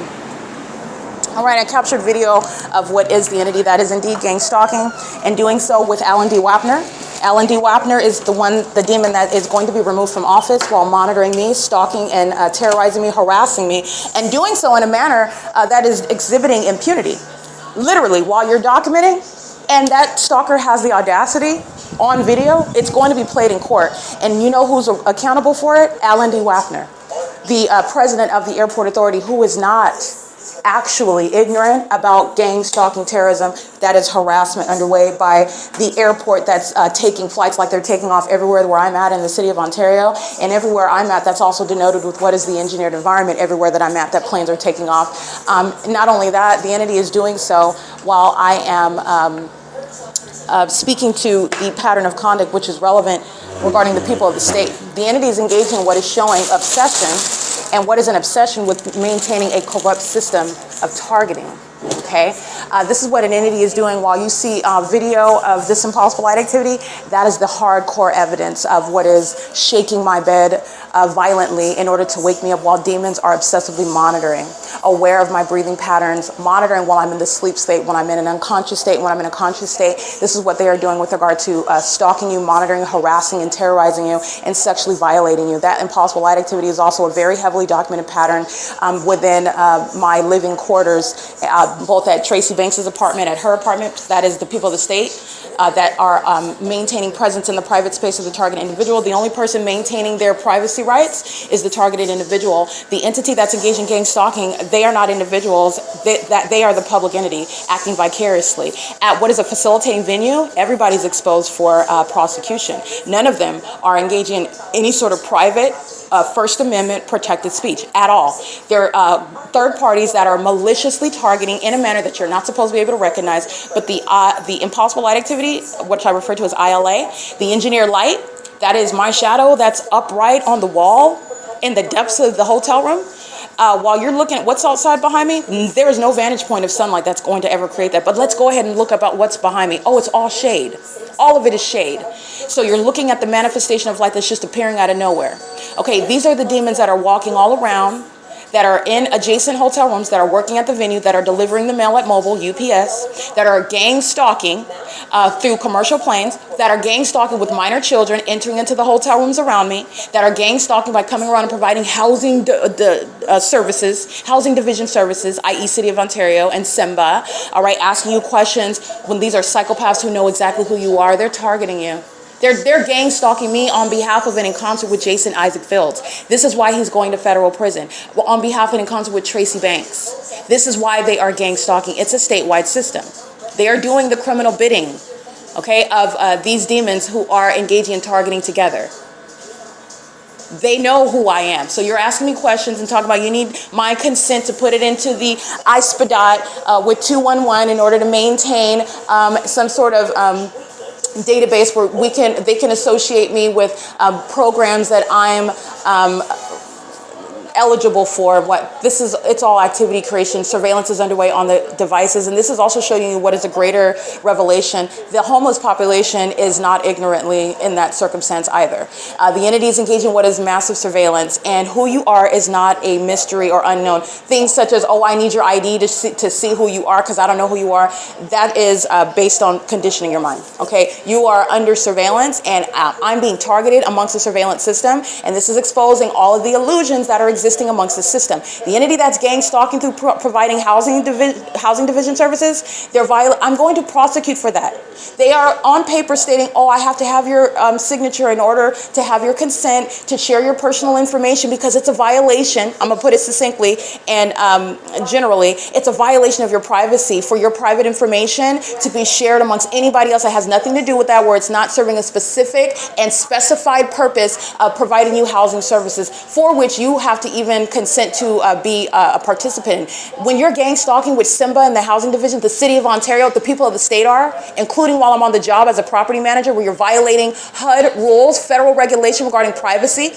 All right, I captured video of what is the entity that is indeed gang stalking, and doing so with Alan D. WAPNER. Alan D. WAPNER is the demon that is going to be removed from office while monitoring me, stalking and terrorizing me, harassing me, and doing so in a manner that is exhibiting impunity. Literally, while you're documenting, and that stalker has the audacity on video, it's going to be played in court. And you know who's accountable for it? Alan D. WAPNER, the president of the airport authority, who is not actually ignorant about gang stalking terrorism. That is harassment underway by the airport that's taking flights like they're taking off everywhere where I'm at in the city of Ontario, and everywhere I'm at that's also denoted with what is the engineered environment everywhere that I'm at that planes are taking off. Not only that, the entity is doing so while I am speaking to the pattern of conduct which is relevant regarding the people of the state. The entity is engaging in what is showing obsession, and what is an obsession with maintaining a corrupt system of targeting, okay? This is what an entity is doing. While you see video of this impossible light activity, that is the hardcore evidence of what is shaking my bed violently in order to wake me up, while demons are obsessively monitoring, aware of my breathing patterns, monitoring while I'm in the sleep state, when I'm in an unconscious state, when I'm in a conscious state. This is what they are doing with regard to stalking you, monitoring, harassing, and terrorizing you, and sexually violating you. That impossible light activity is also a very heavily documented pattern within my living quarters, both at Tracy Banks's apartment, at her apartment. That is the people of the state that are maintaining presence in the private space of the target individual. The only person maintaining their privacy rights is the targeted individual. The entity that's engaged in gang stalking, they are not individuals, they are the public entity acting vicariously. At what is a facilitating venue, everybody's exposed for prosecution. None of them are engaging in any sort of private First Amendment protected speech at all. They're third parties that are maliciously targeting in a manner that you're not supposed to be able to recognize. But the impossible light activity, which I refer to as ILA, the engineered light, that is my shadow that's upright on the wall in the depths of the hotel room. While you're looking at what's outside behind me, there is no vantage point of sunlight that's going to ever create that. But let's go ahead and look about what's behind me. Oh, it's all shade. All of it is shade. So you're looking at the manifestation of light that's just appearing out of nowhere. Okay, these are the demons that are walking all around, that are in adjacent hotel rooms, that are working at the venue, that are delivering the mail at MOBIL, UPS, that are gang stalking through commercial planes, that are gang stalking with minor children entering into the hotel rooms around me, that are gang stalking by coming around and providing housing services, housing division services, i.e. City of Ontario and SEMBA, all right, asking you questions. When these are psychopaths who know exactly who you are, they're targeting you. They're gang stalking me on behalf of and in concert with Jason Isaac Fields. This is why he's going to federal prison. Well, on behalf and in concert with Tracy Banks. This is why they are gang stalking. It's a statewide system. They are doing the criminal bidding, okay, of these demons who are engaging in targeting together. They know who I am. So you're asking me questions and talking about you need my consent to put it into the I.I.S with 211 in order to maintain some sort of database where they can associate me with programs that I'm eligible for. It's all activity creation. Surveillance is underway on the devices, and this is also showing you what is a greater revelation. The homeless population is not ignorantly in that circumstance either. The entity is engaging in what is massive surveillance, and who you are is not a mystery or unknown. Things such as, oh, I need your ID to see who you are because I don't know who you are. That is based on conditioning your mind. Okay, you are under surveillance, and I'm being targeted amongst the surveillance system, and this is exposing all of the illusions that are existing amongst the system. The entity that's gang stalking through providing housing division services, I'm going to prosecute for that. They are on paper stating, oh, I have to have your signature in order to have your consent to share your personal information because it's a violation. I'm going to put it succinctly and generally, it's a violation of your privacy for your private information to be shared amongst anybody else that has nothing to do with that, where it's not serving a specific and specified purpose of providing you housing services for which you have to even consent to be a participant. When you're gang stalking, which Simba and the housing division, the city of Ontario, the people of the state are, including while I'm on the job as a property manager, where you're violating HUD rules, federal regulation regarding privacy,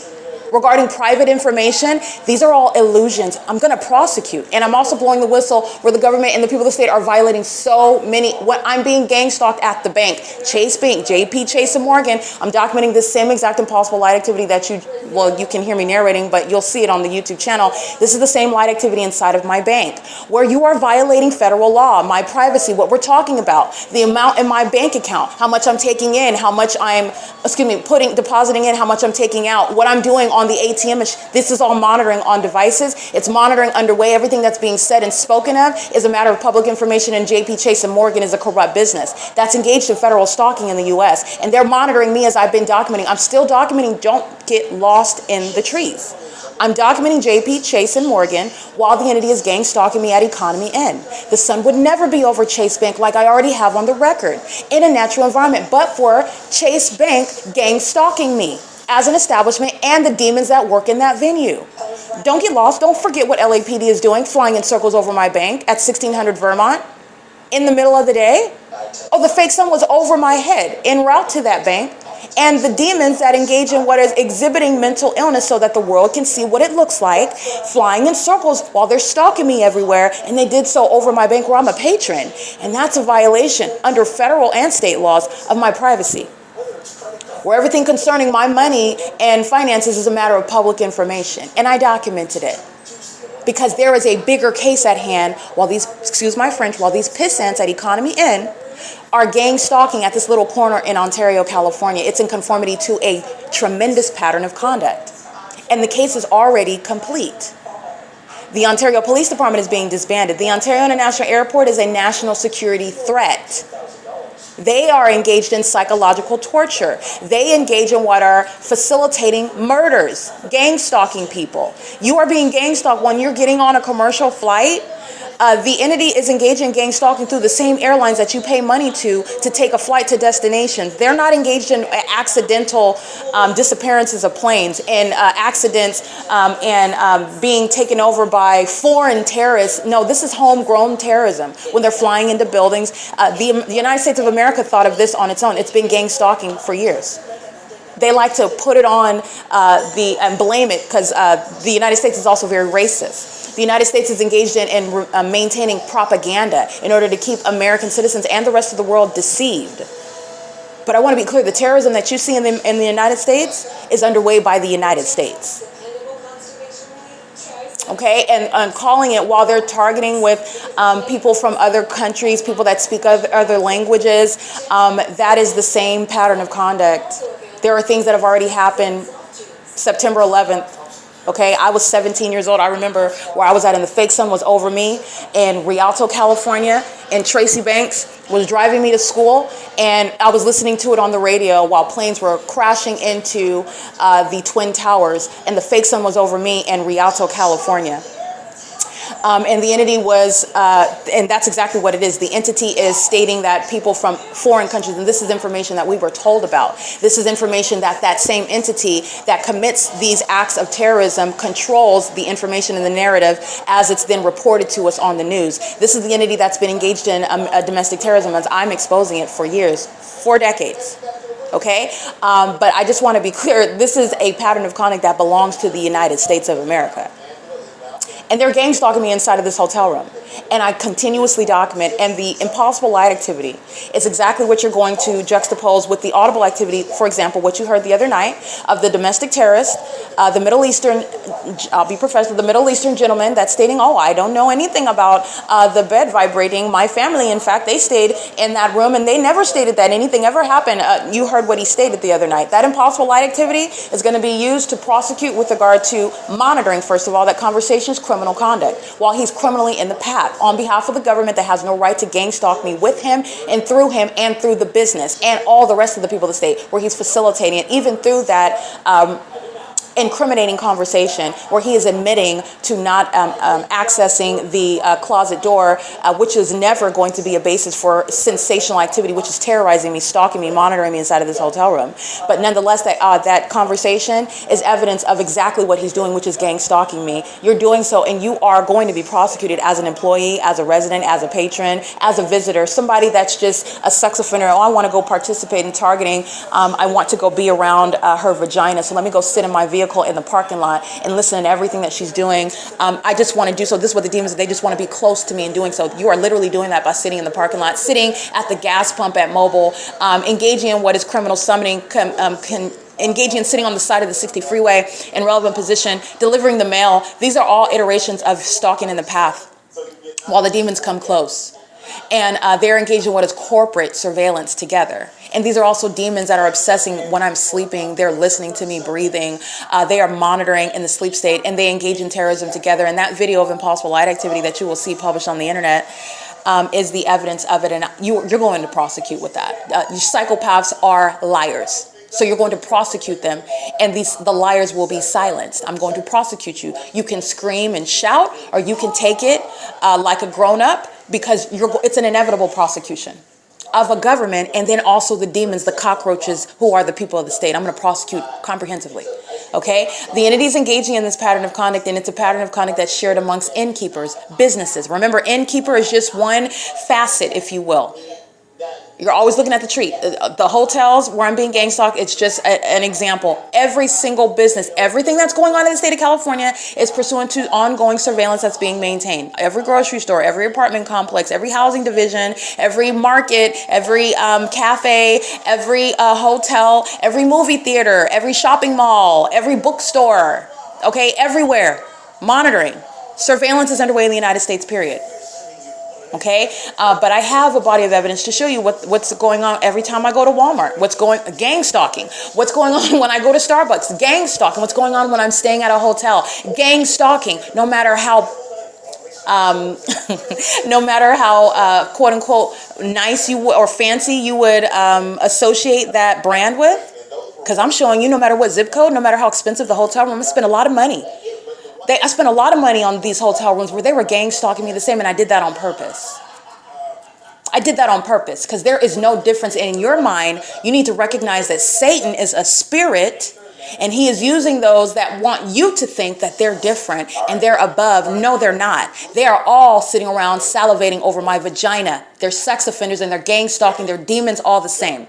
regarding private information, these are all illusions. I'm going to prosecute. And I'm also blowing the whistle where the government and the people of the state are violating so many. When I'm being gang stalked at the bank, Chase Bank, JP, Chase and Morgan, I'm documenting this same exact impossible light activity that you can hear me narrating, but you'll see it on the YouTube channel. This is the same light activity inside of my bank, where you are violating federal law, my privacy, what we're talking about, the amount in my bank account, how much I'm taking in, how much I'm, depositing in, how much I'm taking out, what I'm doing on the ATM. This is all monitoring on devices. It's monitoring underway. Everything that's being said and spoken of is a matter of public information, and JP, Chase and Morgan is a corrupt business that's engaged in federal stalking in the U.S. And they're monitoring me as I've been documenting. I'm still documenting. Don't get lost in the trees. I'm documenting JP, Chase, and Morgan while the entity is gang stalking me at Economy N. The sun would never be over Chase Bank, like I already have on the record, in a natural environment, but for Chase Bank gang stalking me as an establishment and the demons that work in that venue. Don't get lost. Don't forget what LAPD is doing, flying in circles over my bank at 1600 Vermont in the middle of the day. Oh, the fake sun was over my head en route to that bank. And the demons that engage in what is exhibiting mental illness so that the world can see what it looks like, flying in circles while they're stalking me everywhere. And they did so over my bank where I'm a patron. And that's a violation under federal and state laws of my privacy, where everything concerning my money and finances is a matter of public information. And I documented it because there is a bigger case at hand while these, excuse my French, while these pissants at Economy Inn are gang stalking at this little corner in Ontario, California. It's in conformity to a tremendous pattern of conduct. And the case is already complete. The Ontario Police Department is being disbanded. The Ontario International Airport is a national security threat. They are engaged in psychological torture. They engage in what are facilitating murders, gang stalking people. You are being gang stalked when you're getting on a commercial flight. The entity is engaging in gang stalking through the same airlines that you pay money to take a flight to destinations. They're not engaged in accidental disappearances of planes and accidents and being taken over by foreign terrorists. No, this is homegrown terrorism when they're flying into buildings. The United States of America thought of this on its own. It's been gang stalking for years. They like to put it on and blame it because the United States is also very racist. The United States is engaged in maintaining propaganda in order to keep American citizens and the rest of the world deceived. But I want to be clear, the terrorism that you see in the United States is underway by the United States. Okay, and calling it while they're targeting with people from other countries, people that speak other languages, that is the same pattern of conduct. There are things that have already happened. September 11th, okay, I was 17 years old. I remember where I was at, and the fake sun was over me in Rialto, California, and Tracy Banks was driving me to school, and I was listening to it on the radio while planes were crashing into the Twin Towers, and the fake sun was over me in Rialto, California. And the entity was, and that's exactly what it is. The entity is stating that people from foreign countries, and this is information that we were told about. This is information that that same entity that commits these acts of terrorism controls the information in the narrative as it's then reported to us on the news. This is the entity that's been engaged in domestic terrorism as I'm exposing it for years, 4 decades. Okay, but I just want to be clear, this is a pattern of conduct that belongs to the United States of America. And they're gang stalking me inside of this hotel room. And I continuously document. And the impossible light activity is exactly what you're going to juxtapose with the audible activity, for example, what you heard the other night of the domestic terrorist, the Middle Eastern, I'll be professional, the Middle Eastern gentleman that's stating, oh, I don't know anything about the bed vibrating. My family, in fact, they stayed in that room and they never stated that anything ever happened. You heard what he stated the other night. That impossible light activity is going to be used to prosecute with regard to monitoring, first of all, that conversation is criminal conduct while he's criminally in the path on behalf of the government that has no right to gang stalk me with him and through the business and all the rest of the people of the state where he's facilitating it, even through that incriminating conversation where he is admitting to not accessing the closet door, which is never going to be a basis for sensational activity, which is terrorizing me, stalking me, monitoring me inside of this hotel room. But nonetheless, that conversation is evidence of exactly what he's doing, which is gang stalking me. You're doing so, and you are going to be prosecuted as an employee, as a resident, as a patron, as a visitor, somebody that's just a sex offender. Oh, I want to go participate in targeting. I want to go be around her vagina, so let me go sit in my vehicle in the parking lot and listen to everything that she's doing. I just want to do so. This is what the demons, they just want to be close to me in doing so. You are literally doing that by sitting in the parking lot, sitting at the gas pump at Mobile, engaging in what is criminal summoning, engaging in sitting on the side of the 60 freeway in relevant position, delivering the mail. These are all iterations of stalking in the path while the demons come close. And they're engaged in what is corporate surveillance together. And these are also demons that are obsessing when I'm sleeping. They're listening to me breathing. They are monitoring in the sleep state, and they engage in terrorism together. And that video of impossible light activity that you will see published on the internet is the evidence of it. And you're going to prosecute with that. You psychopaths are liars. So you're going to prosecute them, and the liars will be silenced. I'm going to prosecute you. You can scream and shout, or you can take it like a grown-up, because it's an inevitable prosecution of a government, and then also the demons, the cockroaches, who are the people of the state. I'm going to prosecute comprehensively. Okay? The entity is engaging in this pattern of conduct, and it's a pattern of conduct that's shared amongst innkeepers, businesses. Remember, innkeeper is just one facet, if you will. You're always looking at the tree. The hotels where I'm being gang stalked, it's just an example. Every single business, everything that's going on in the state of California is pursuant to ongoing surveillance that's being maintained. Every grocery store, every apartment complex, every housing division, every market, every cafe, every hotel, every movie theater, every shopping mall, every bookstore, okay, everywhere. Monitoring. Surveillance is underway in the United States, period. Okay, but I have a body of evidence to show you what's going on every time I go to Walmart. Gang stalking. What's going on when I go to Starbucks? Gang stalking. What's going on when I'm staying at a hotel? Gang stalking. No matter how, quote unquote nice or fancy you would associate that brand with, because I'm showing you, no matter what zip code, no matter how expensive the hotel room, I spend a lot of money. I spent a lot of money on these hotel rooms where they were gang stalking me the same, and I did that on purpose. I did that on purpose because there is no difference. In your mind, you need to recognize that Satan is a spirit, and he is using those that want you to think that they're different and they're above. No, they're not. They are all sitting around salivating over my vagina. They're sex offenders and they're gang stalking. They're demons, all the same.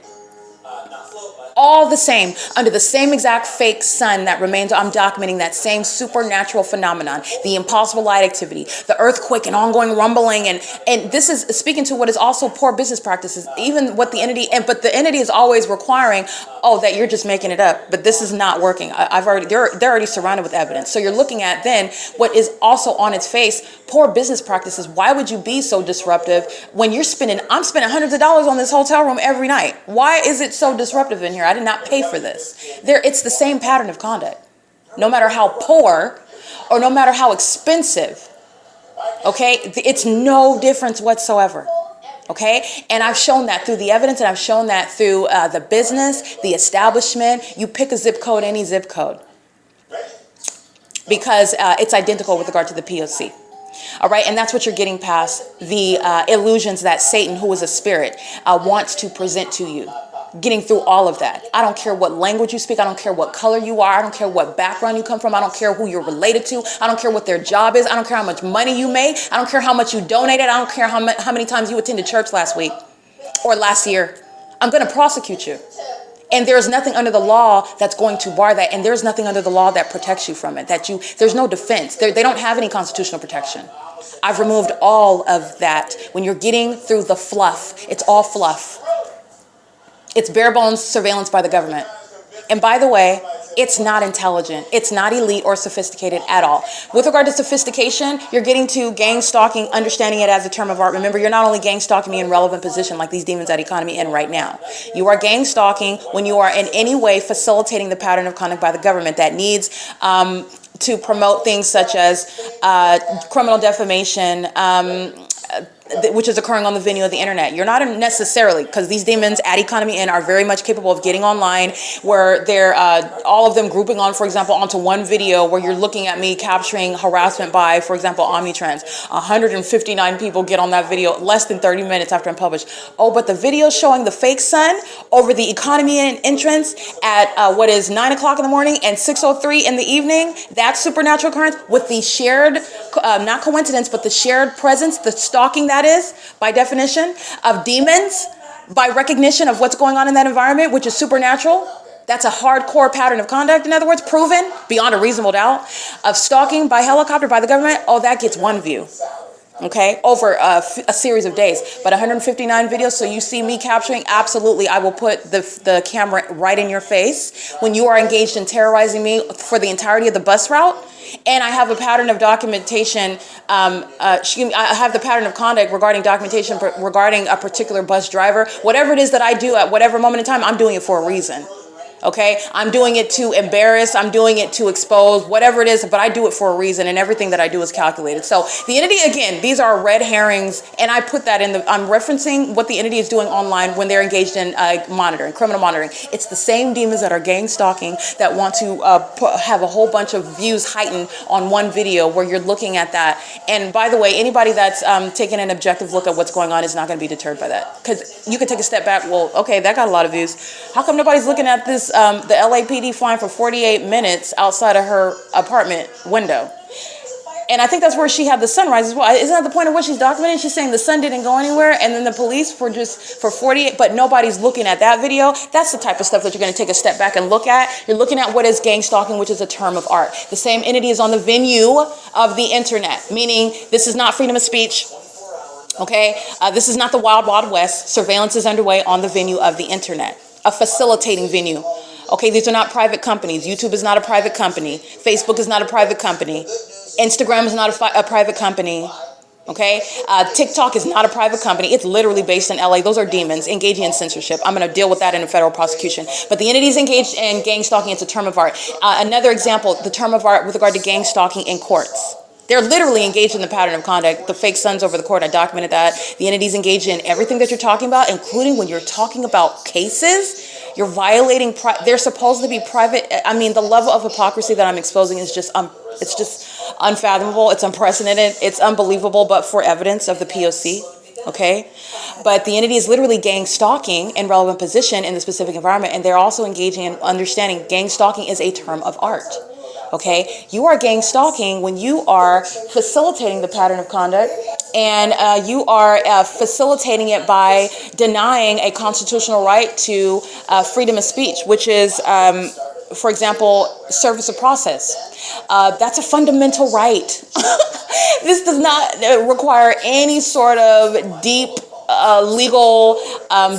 All the same, under the same exact fake sun that remains. I'm documenting that same supernatural phenomenon, the impossible light activity, the earthquake and ongoing rumbling. And this is speaking to what is also poor business practices, even what the entity, but the entity is always requiring, oh, that you're just making it up, but this is not working. They're already surrounded with evidence. So you're looking at then what is also on its face, poor business practices. Why would you be so disruptive when I'm spending hundreds of dollars on this hotel room every night? Why is it so disruptive in here? I did not pay for this. It's the same pattern of conduct, no matter how poor or no matter how expensive. Okay, it's no difference whatsoever. Okay, and I've shown that through the evidence, and I've shown that through the business, the establishment. You pick a zip code, any zip code, because it's identical with regard to the P.O.C. All right, and that's what you're getting past, the illusions that Satan, who is a spirit, wants to present to you. Getting through all of that. I don't care what language you speak. I don't care what color you are. I don't care what background you come from. I don't care who you're related to. I don't care what their job is. I don't care how much money you make. I don't care how much you donated. I don't care how many times you attended church last week or last year. I'm going to prosecute you. And there's nothing under the law that's going to bar that. And there's nothing under the law that protects you from it. There's no defense. They don't have any constitutional protection. I've removed all of that. When you're getting through the fluff, it's all fluff. It's bare bones surveillance by the government. And by the way, it's not intelligent. It's not elite or sophisticated at all. With regard to sophistication, you're getting to gang stalking, understanding it as a term of art. Remember, you're not only gang stalking me in relevant position like these demons at economy in right now. You are gang stalking when you are in any way facilitating the pattern of conduct by the government that needs to promote things such as criminal defamation, which is occurring on the venue of the internet. You're not necessarily, because these demons at Economy Inn are very much capable of getting online, where they're all of them grouping on, for example, onto one video where you're looking at me capturing harassment by, for example, Omnitrans. 159 people get on that video less than 30 minutes after I'm published. Oh, but the video showing the fake sun over the Economy Inn entrance at what is 9 o'clock in the morning and 6:03 in the evening, that supernatural occurrence with the shared, not coincidence, but the shared presence, the stalking, that is, by definition, of demons, by recognition of what's going on in that environment, which is supernatural. That's a hardcore pattern of conduct, in other words, proven beyond a reasonable doubt, of stalking by helicopter by the government. Oh, that gets one view, okay, over a series of days. But 159 videos, so you see me capturing, absolutely, I will put the camera right in your face when you are engaged in terrorizing me for the entirety of the bus route. And I have a pattern of documentation, I have the pattern of conduct regarding documentation regarding a particular bus driver. Whatever it is that I do at whatever moment in time, I'm doing it for a reason. Okay, I'm doing it to embarrass, I'm doing it to expose, whatever it is, but I do it for a reason, and everything that I do is calculated. So the entity, again, these are red herrings, and I put that in I'm referencing what the entity is doing online when they're engaged in monitoring, criminal monitoring. It's the same demons that are gang stalking that want to have a whole bunch of views heightened on one video where you're looking at that. And by the way, anybody that's taking an objective look at what's going on is not going to be deterred by that. Because you can take a step back, well, okay, that got a lot of views. How come nobody's looking at this? The LAPD flying for 48 minutes outside of her apartment window. And I think that's where she had the sunrise as well. Isn't that the point of what she's documenting? She's saying the sun didn't go anywhere, and then the police for 48, but nobody's looking at that video. That's the type of stuff that you're going to take a step back and look at. You're looking at what is gang stalking, which is a term of art. The same entity is on the venue of the internet, meaning this is not freedom of speech. Okay, this is not the wild, wild west. Surveillance is underway on the venue of the internet, a facilitating venue. Okay, these are not private companies. YouTube is not a private company. Facebook is not a private company. Instagram is not a private company. Okay, TikTok is not a private company. It's literally based in LA. Those are demons engaging in censorship. I'm going to deal with that in a federal prosecution. But the entities engaged in gang stalking, it's a term of art. Another example, the term of art with regard to gang stalking in courts. They're literally engaged in the pattern of conduct. The fake suns over the court, I documented that. The entities engaged in everything that you're talking about, including when you're talking about cases. You're violating, they're supposed to be private. I mean, the level of hypocrisy that I'm exposing is just, it's just unfathomable. It's unprecedented. It's unbelievable, but for evidence of the P.O.C. Okay, but the entity is literally gang stalking in relevant position in the specific environment, and they're also engaging in understanding gang stalking is a term of art. Okay, you are gang stalking when you are facilitating the pattern of conduct, and you are facilitating it by denying a constitutional right to freedom of speech, which is, for example, service of process. That's a fundamental right. This does not require any sort of deep legal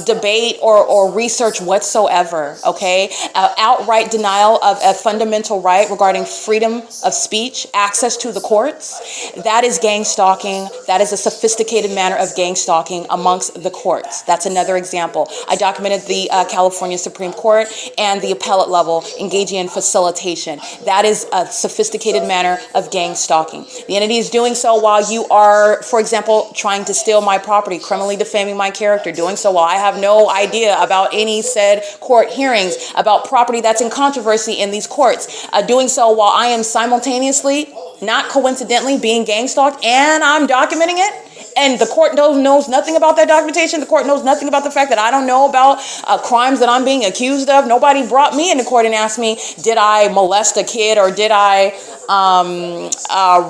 debate or research whatsoever, okay? Outright denial of a fundamental right regarding freedom of speech, access to the courts, that is gang stalking. That is a sophisticated manner of gang stalking amongst the courts. That's another example. I documented the California Supreme Court and the appellate level engaging in facilitation. That is a sophisticated manner of gang stalking. The entity is doing so while you are, for example, trying to steal my property, criminally defaming my character, doing so while I have no idea about any said court hearings, about property that's in controversy in these courts, doing so while I am simultaneously, not coincidentally, being gang stalked, and I'm documenting it. And the court knows nothing about that documentation. The court knows nothing about the fact that I don't know about crimes that I'm being accused of. Nobody brought me into court and asked me, did I molest a kid, or did I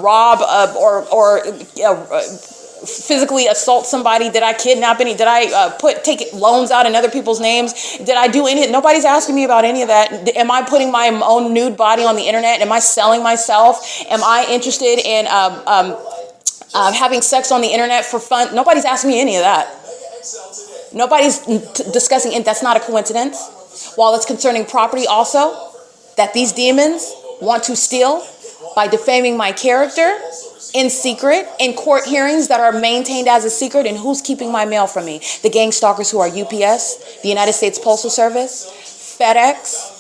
rob or physically assault somebody? Did I kidnap any? Did I take loans out in other people's names? Did I do any? Nobody's asking me about any of that. Am I putting my own nude body on the internet? Am I selling myself? Am I interested in having sex on the internet for fun? Nobody's asking me any of that. Nobody's discussing it. That's not a coincidence. While it's concerning property also, that these demons want to steal by defaming my character in secret, in court hearings that are maintained as a secret. And who's keeping my mail from me? The gang stalkers who are UPS, the United States Postal Service, FedEx,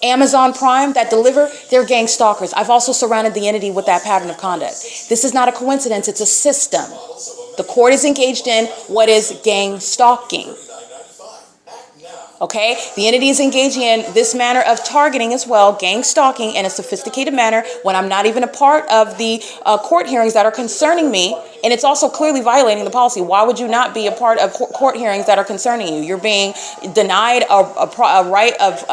Amazon Prime that deliver, they're gang stalkers. I've also surrounded the entity with that pattern of conduct. This is not a coincidence, it's a system. The court is engaged in what is gang stalking. Okay, the entity is engaging in this manner of targeting as well, gang stalking in a sophisticated manner when I'm not even a part of the court hearings that are concerning me. And it's also clearly violating the policy. Why would you not be a part of court hearings that are concerning you? You're being denied a right of,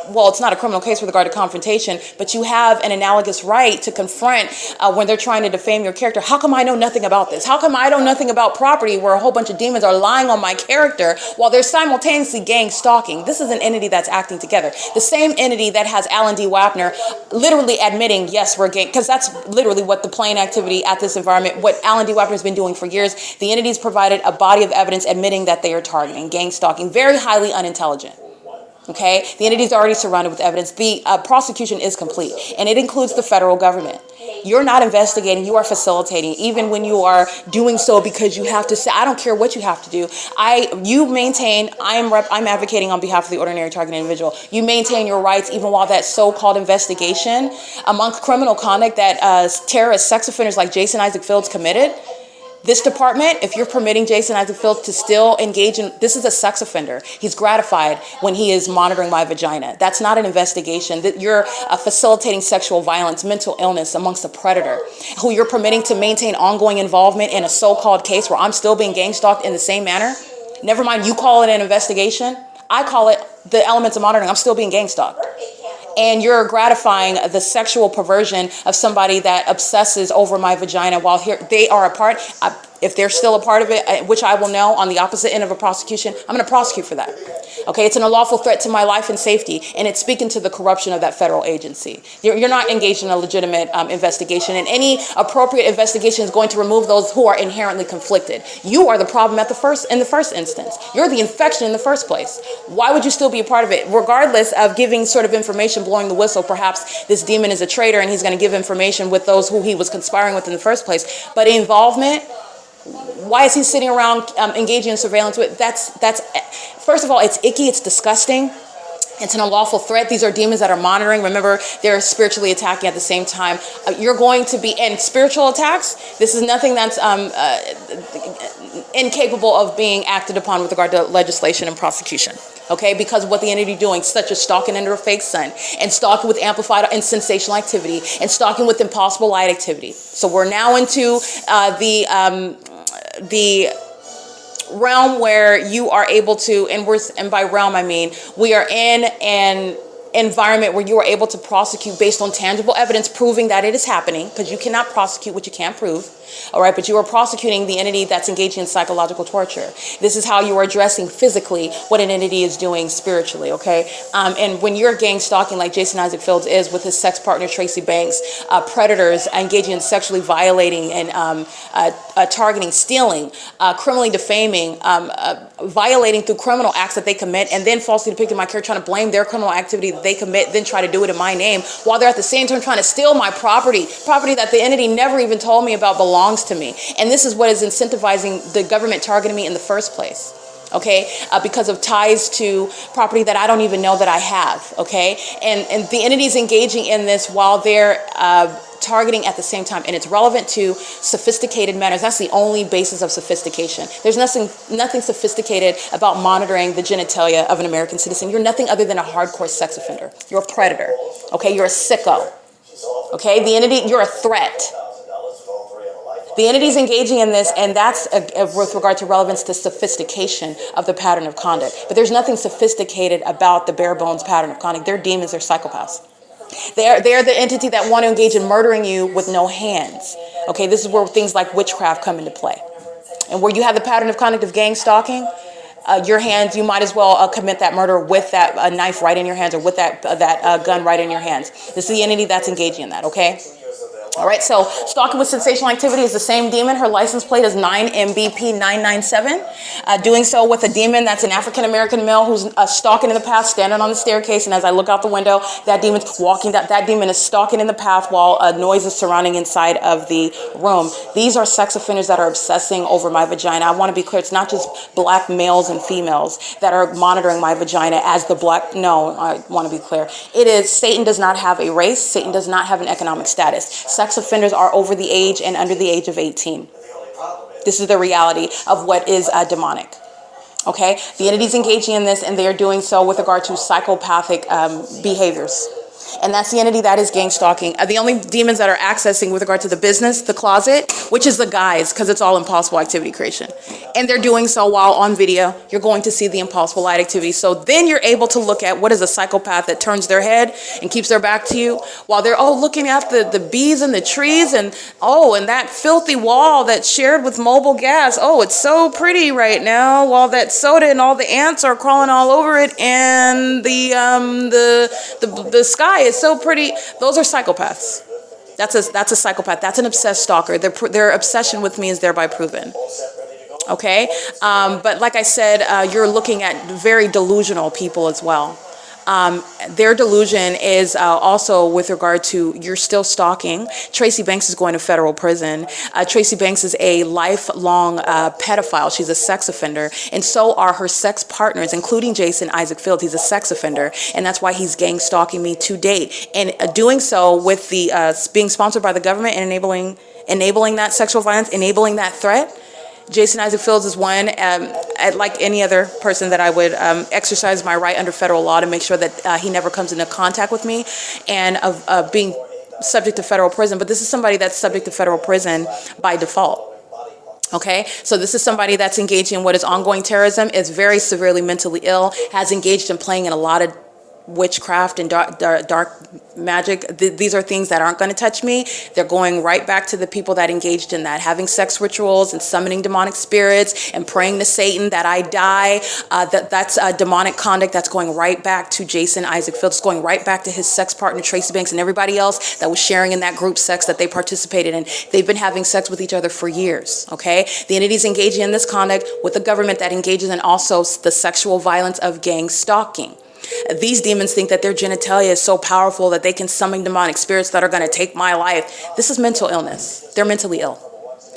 well, it's not a criminal case with regard to confrontation, but you have an analogous right to confront when they're trying to defame your character. How come I know nothing about this? How come I know nothing about property where a whole bunch of demons are lying on my character while they're simultaneously gang stalking? This is an entity that's acting together. The same entity that has Alan D. Wapner literally admitting, yes, we're gang, because that's literally what the plain activity at this environment, what Alan D. Wapner has been doing for years. The entity's provided a body of evidence admitting that they are targeting, gang stalking, very highly unintelligent. Okay, the entity is already surrounded with evidence. The prosecution is complete, and it includes the federal government. You're not investigating, you are facilitating, even when you are doing so because you have to say, I don't care what you have to do. You maintain, I'm advocating on behalf of the ordinary targeted individual. You maintain your rights even while that so-called investigation amongst criminal conduct that terrorist sex offenders like Jason Isaac Fields committed. This department, if you're permitting Jason Isaac Fields to still engage in, this is a sex offender. He's gratified when he is monitoring my vagina. That's not an investigation. That you're facilitating sexual violence, mental illness amongst a predator, who you're permitting to maintain ongoing involvement in a so-called case where I'm still being gang stalked in the same manner. Never mind, you call it an investigation. I call it the elements of monitoring. I'm still being gang stalked. And you're gratifying the sexual perversion of somebody that obsesses over my vagina while here they are a part. If they're still a part of it, which I will know on the opposite end of a prosecution, I'm going to prosecute for that. Okay, it's an unlawful threat to my life and safety, and it's speaking to the corruption of that federal agency. You're not engaged in a legitimate investigation, and any appropriate investigation is going to remove those who are inherently conflicted. You are the problem in the first instance. You're the infection in the first place. Why would you still be a part of it? Regardless of giving sort of information, blowing the whistle, perhaps this demon is a traitor and he's going to give information with those who he was conspiring with in the first place. But involvement, why is he sitting around engaging in surveillance with? That's first of all, it's icky, it's disgusting. It's an unlawful threat. These are demons that are monitoring. Remember, they're spiritually attacking at the same time. You're going to be, and spiritual attacks, this is nothing that's incapable of being acted upon with regard to legislation and prosecution. Okay, because of what the entity doing, such as stalking under a fake sun, and stalking with amplified and sensational activity, and stalking with impossible light activity. So we're now into the realm where you are able to, and by realm I mean we are in an environment where you are able to prosecute based on tangible evidence proving that it is happening, because you cannot prosecute what you can't prove. All right, but you are prosecuting the entity that's engaging in psychological torture. This is how you are addressing physically what an entity is doing spiritually, okay? And when you're gang stalking like Jason Isaac Fields is with his sex partner Tracy Banks, predators engaging in sexually violating and targeting, stealing, criminally defaming, violating through criminal acts that they commit, and then falsely depicting my character, trying to blame their criminal activity that they commit, then try to do it in my name, while they're at the same time trying to steal my property that the entity never even told me about belongs to me. And this is what is incentivizing the government targeting me in the first place. Okay, because of ties to property that I don't even know that I have. Okay, and the entities engaging in this while they're targeting at the same time, and it's relevant to sophisticated manners. That's the only basis of sophistication. There's nothing sophisticated about monitoring the genitalia of an American citizen. You're nothing other than a hardcore sex offender. You're a predator. Okay, you're a sicko. Okay, the entity, you're a threat. The entity's engaging in this, and that's with regard to relevance to sophistication of the pattern of conduct. But there's nothing sophisticated about the bare bones pattern of conduct. They're demons, they're psychopaths. They're the entity that want to engage in murdering you with no hands. Okay, this is where things like witchcraft come into play. And where you have the pattern of conduct of gang stalking, your hands, you might as well commit that murder with that knife right in your hands, or with that gun right in your hands. This is the entity that's engaging in that, okay? All right, so stalking with sensational activity is the same demon. Her license plate is 9MBP997. Doing so with a demon that's an African-American male who's stalking in the path, standing on the staircase, and as I look out the window, that demon's walking, that demon is stalking in the path while noise is surrounding inside of the room. These are sex offenders that are obsessing over my vagina. I want to be clear, it's not just black males and females that are monitoring my vagina as the black, no, I want to be clear. It is, Satan does not have a race, Satan does not have an economic status. Sex offenders are over the age and under the age of 18. This is the reality of what is demonic. Okay, the entity's engaging in this, and they are doing so with regard to psychopathic behaviors. And that's the entity that is gang stalking. The only demons that are accessing with regard to the business, the closet, which is the guise, because it's all impossible activity creation. And they're doing so while on video. You're going to see the impossible light activity. So then you're able to look at what is a psychopath that turns their head and keeps their back to you while they're looking at the bees and the trees and that filthy wall that's shared with mobile gas. Oh, it's so pretty right now, while that soda and all the ants are crawling all over it, and the sky is so pretty. Those are psychopaths. That's a psychopath. That's an obsessed stalker. Their obsession with me is thereby proven. Okay, but like I said, you're looking at very delusional people as well. Their delusion is also with regard to, you're still stalking. Tracy Banks is going to federal prison. Tracy Banks is a lifelong pedophile. She's a sex offender. And so are her sex partners, including Jason Isaac Fields. He's a sex offender. And that's why he's gang stalking me to date. And doing so with the being sponsored by the government and enabling that sexual violence, enabling that threat. Jason Isaac Fields is one, like any other person, that I would exercise my right under federal law to make sure that he never comes into contact with me, and of being subject to federal prison. But this is somebody that's subject to federal prison by default. Okay, so this is somebody that's engaged in what is ongoing terrorism, is very severely mentally ill, has engaged in playing in a lot of witchcraft and dark magic. These are things that aren't going to touch me. They're going right back to the people that engaged in that, having sex rituals and summoning demonic spirits and praying to Satan that I die. That's demonic conduct. That's going right back to Jason Isaac Fields. It's going right back to his sex partner Tracy Banks and everybody else that was sharing in that group sex that they participated in. They've been having sex with each other for years. Okay, the entity's engaging in this conduct with a government that engages in also the sexual violence of gang stalking. These demons think that their genitalia is so powerful that they can summon demonic spirits that are going to take my life. This is mental illness. They're mentally ill.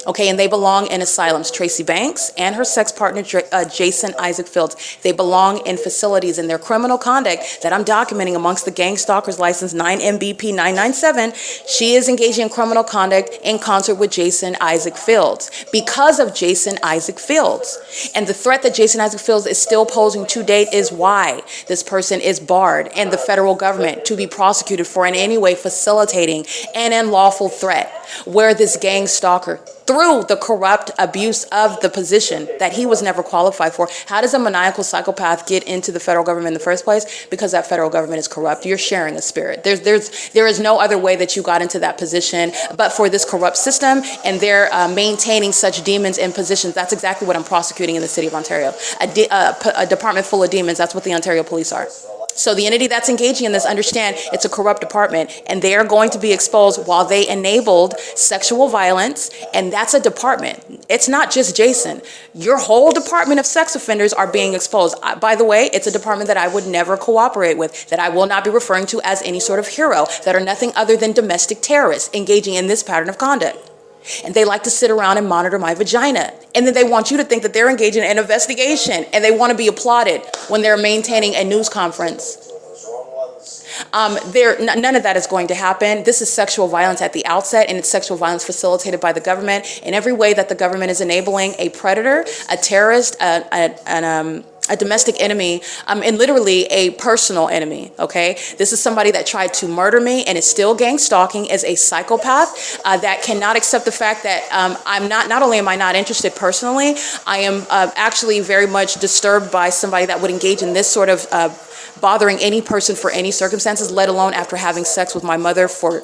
Okay, and they belong in asylums. Tracy Banks and her sex partner, Jason Isaac Fields, they belong in facilities, and their criminal conduct that I'm documenting amongst the gang stalkers license 9MBP 997, she is engaging in criminal conduct in concert with Jason Isaac Fields because of Jason Isaac Fields. And the threat that Jason Isaac Fields is still posing to date is why this person is barred and the federal government to be prosecuted for in any way facilitating an unlawful threat where this gang stalker, through the corrupt abuse of the position that he was never qualified for. How does a maniacal psychopath get into the federal government in the first place? Because that federal government is corrupt. You're sharing a spirit. There is no other way that you got into that position but for this corrupt system, and they're maintaining such demons in positions. That's exactly what I'm prosecuting in the city of Ontario. A department full of demons. That's what the Ontario police are. So the entity that's engaging in this, understand it's a corrupt department, and they are going to be exposed while they enabled sexual violence, and that's a department. It's not just Jason. Your whole department of sex offenders are being exposed. By the way, it's a department that I would never cooperate with, that I will not be referring to as any sort of hero, that are nothing other than domestic terrorists engaging in this pattern of conduct. And they like to sit around and monitor my vagina. And then they want you to think that they're engaging in an investigation, and they want to be applauded when they're maintaining a news conference. None of that is going to happen. This is sexual violence at the outset, and it's sexual violence facilitated by the government in every way that the government is enabling a predator, a terrorist, a domestic enemy, and literally a personal enemy, okay? This is somebody that tried to murder me and is still gang stalking, as a psychopath that cannot accept the fact that not only am I not interested personally, I am actually very much disturbed by somebody that would engage in this sort of bothering any person for any circumstances, let alone after having sex with my mother for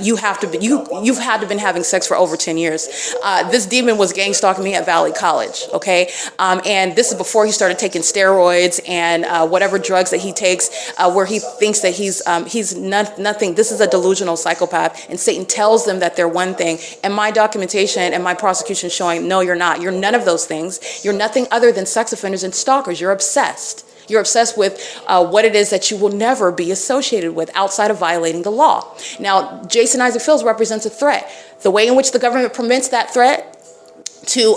you've had to been having sex for over 10 years. This demon was gang stalking me at Valley College, okay? And this is before he started taking steroids and whatever drugs that he takes, where he thinks that he's nothing. This is a delusional psychopath, and Satan tells them that they're one thing. And my documentation and my prosecution showing, no, you're not. You're none of those things. You're nothing other than sex offenders and stalkers. You're obsessed. You're obsessed with what it is that you will never be associated with outside of violating the law. Now, Jason Isaac Fields represents a threat. The way in which the government permits that threat to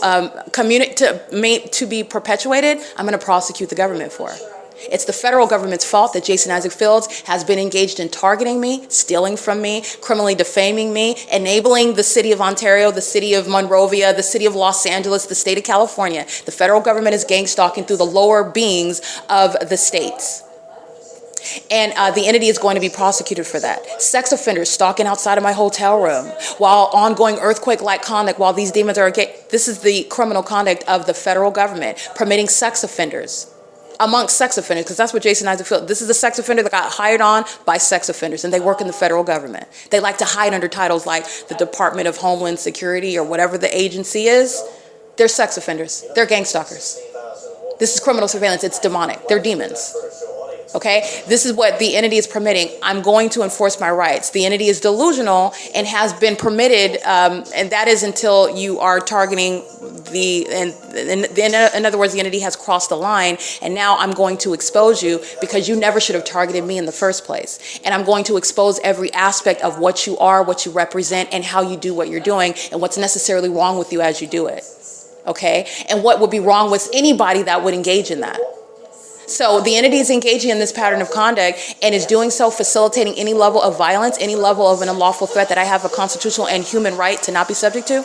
be perpetuated, I'm going to prosecute the government for. It's the federal government's fault that Jason Isaac Fields has been engaged in targeting me, stealing from me, criminally defaming me, enabling the city of Ontario, the city of Monrovia, the city of Los Angeles, the state of California. The federal government is gang stalking through the lower beings of the states. And the entity is going to be prosecuted for that. Sex offenders stalking outside of my hotel room while ongoing earthquake-like conduct while these demons are this is the criminal conduct of the federal government, permitting sex offenders amongst sex offenders, because that's what Jason Isaac Fields, this is a sex offender that got hired on by sex offenders, and they work in the federal government. They like to hide under titles like the Department of Homeland Security or whatever the agency is. They're sex offenders. They're gang stalkers. This is criminal surveillance. It's demonic. They're demons. Okay, this is what the entity is permitting. I'm going to enforce my rights. The entity is delusional and has been permitted, and that is until you are targeting in other words, the entity has crossed the line, and now I'm going to expose you because you never should have targeted me in the first place. And I'm going to expose every aspect of what you are, what you represent, and how you do what you're doing, and what's necessarily wrong with you as you do it. Okay, and what would be wrong with anybody that would engage in that. So the entity is engaging in this pattern of conduct and is doing so facilitating any level of violence, any level of an unlawful threat that I have a constitutional and human right to not be subject to,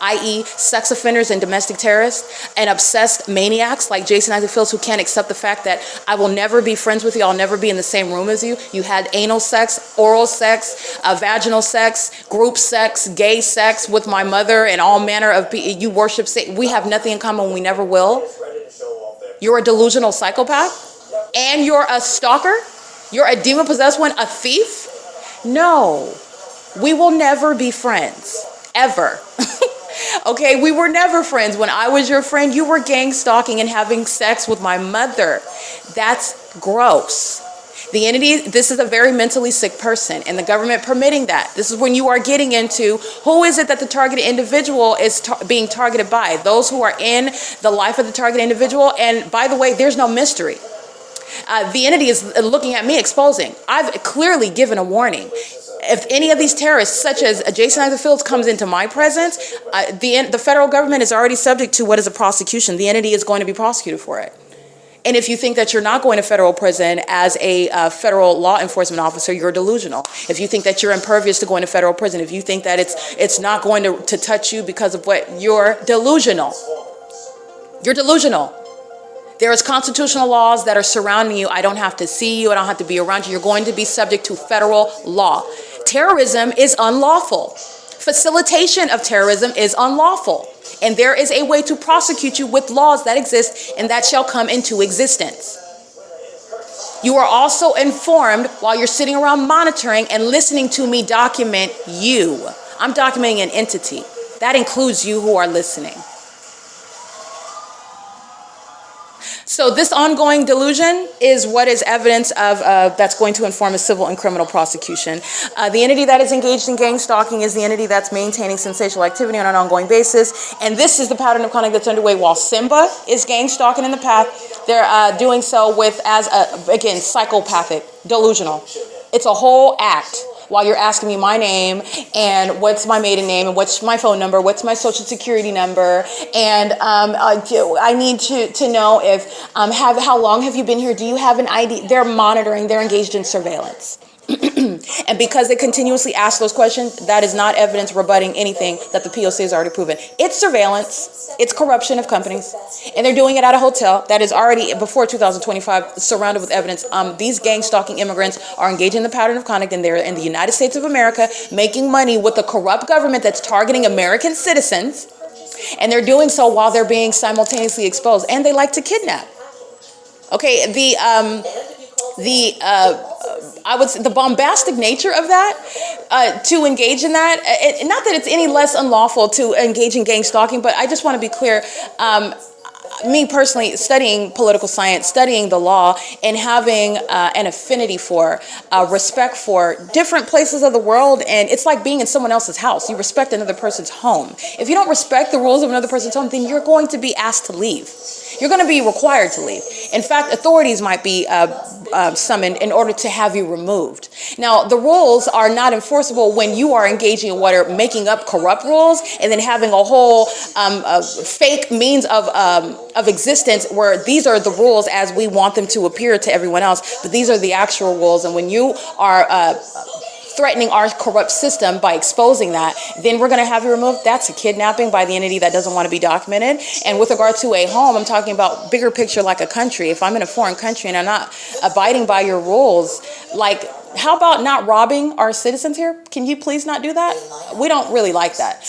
i.e. sex offenders and domestic terrorists and obsessed maniacs like Jason Isaac Fields who can't accept the fact that I will never be friends with you, I'll never be in the same room as you. You had anal sex, oral sex, vaginal sex, group sex, gay sex with my mother and all manner of you worship Satan. We have nothing in common, we never will. You're a delusional psychopath? And you're a stalker? You're a demon-possessed one, a thief? No, we will never be friends, ever. Okay, we were never friends. When I was your friend, you were gang stalking and having sex with my mother. That's gross. The entity, this is a very mentally sick person, and the government permitting that. This is when you are getting into who is it that the targeted individual is being targeted by. Those who are in the life of the targeted individual, and by the way, there's no mystery. The entity is looking at me, exposing. I've clearly given a warning. If any of these terrorists, such as Jason Isaac Fields, comes into my presence, the federal government is already subject to what is a prosecution. The entity is going to be prosecuted for it. And if you think that you're not going to federal prison as a federal law enforcement officer, you're delusional. If you think that you're impervious to going to federal prison, if you think that it's not going to touch you because of what, you're delusional. You're delusional. There is constitutional laws that are surrounding you. I don't have to see you. I don't have to be around you. You're going to be subject to federal law. Terrorism is unlawful. Facilitation of terrorism is unlawful. And there is a way to prosecute you with laws that exist and that shall come into existence. You are also informed while you're sitting around monitoring and listening to me document you. I'm documenting an entity. That includes you who are listening. So this ongoing delusion is what is evidence of that's going to inform a civil and criminal prosecution. The entity that is engaged in gang stalking is the entity that's maintaining sensational activity on an ongoing basis. And this is the pattern of conduct that's underway while Simba is gang stalking in the path. They're doing so with, again, psychopathic, delusional. It's a whole act. While you're asking me my name and what's my maiden name and what's my phone number, what's my social security number, and I need to know if how long have you been here? Do you have an ID? They're monitoring. They're engaged in surveillance. And because they continuously ask those questions, that is not evidence rebutting anything that the P.O.C. has already proven. It's surveillance. It's corruption of companies. And they're doing it at a hotel that is already, before 2025, surrounded with evidence. These gang stalking immigrants are engaging in the pattern of conduct, and they're in the United States of America making money with a corrupt government that's targeting American citizens. And they're doing so while they're being simultaneously exposed. And they like to kidnap. Okay, I would say the bombastic nature of that, to engage in that, not that it's any less unlawful to engage in gang stalking, but I just want to be clear, me personally, studying political science, studying the law, and having an affinity for, respect for different places of the world, and it's like being in someone else's house. You respect another person's home. If you don't respect the rules of another person's home, then you're going to be asked to leave. You're going to be required to leave. In fact, authorities might be summoned in order to have you removed. Now, the rules are not enforceable when you are engaging in what are making up corrupt rules and then having a whole fake means of existence where these are the rules as we want them to appear to everyone else, but these are the actual rules. And when you are threatening our corrupt system by exposing that, then we're going to have you removed. That's a kidnapping by the entity that doesn't want to be documented. And with regard to a home, I'm talking about bigger picture like a country. If I'm in a foreign country and I'm not abiding by your rules, like, how about not robbing our citizens here? Can you please not do that? We don't really like that.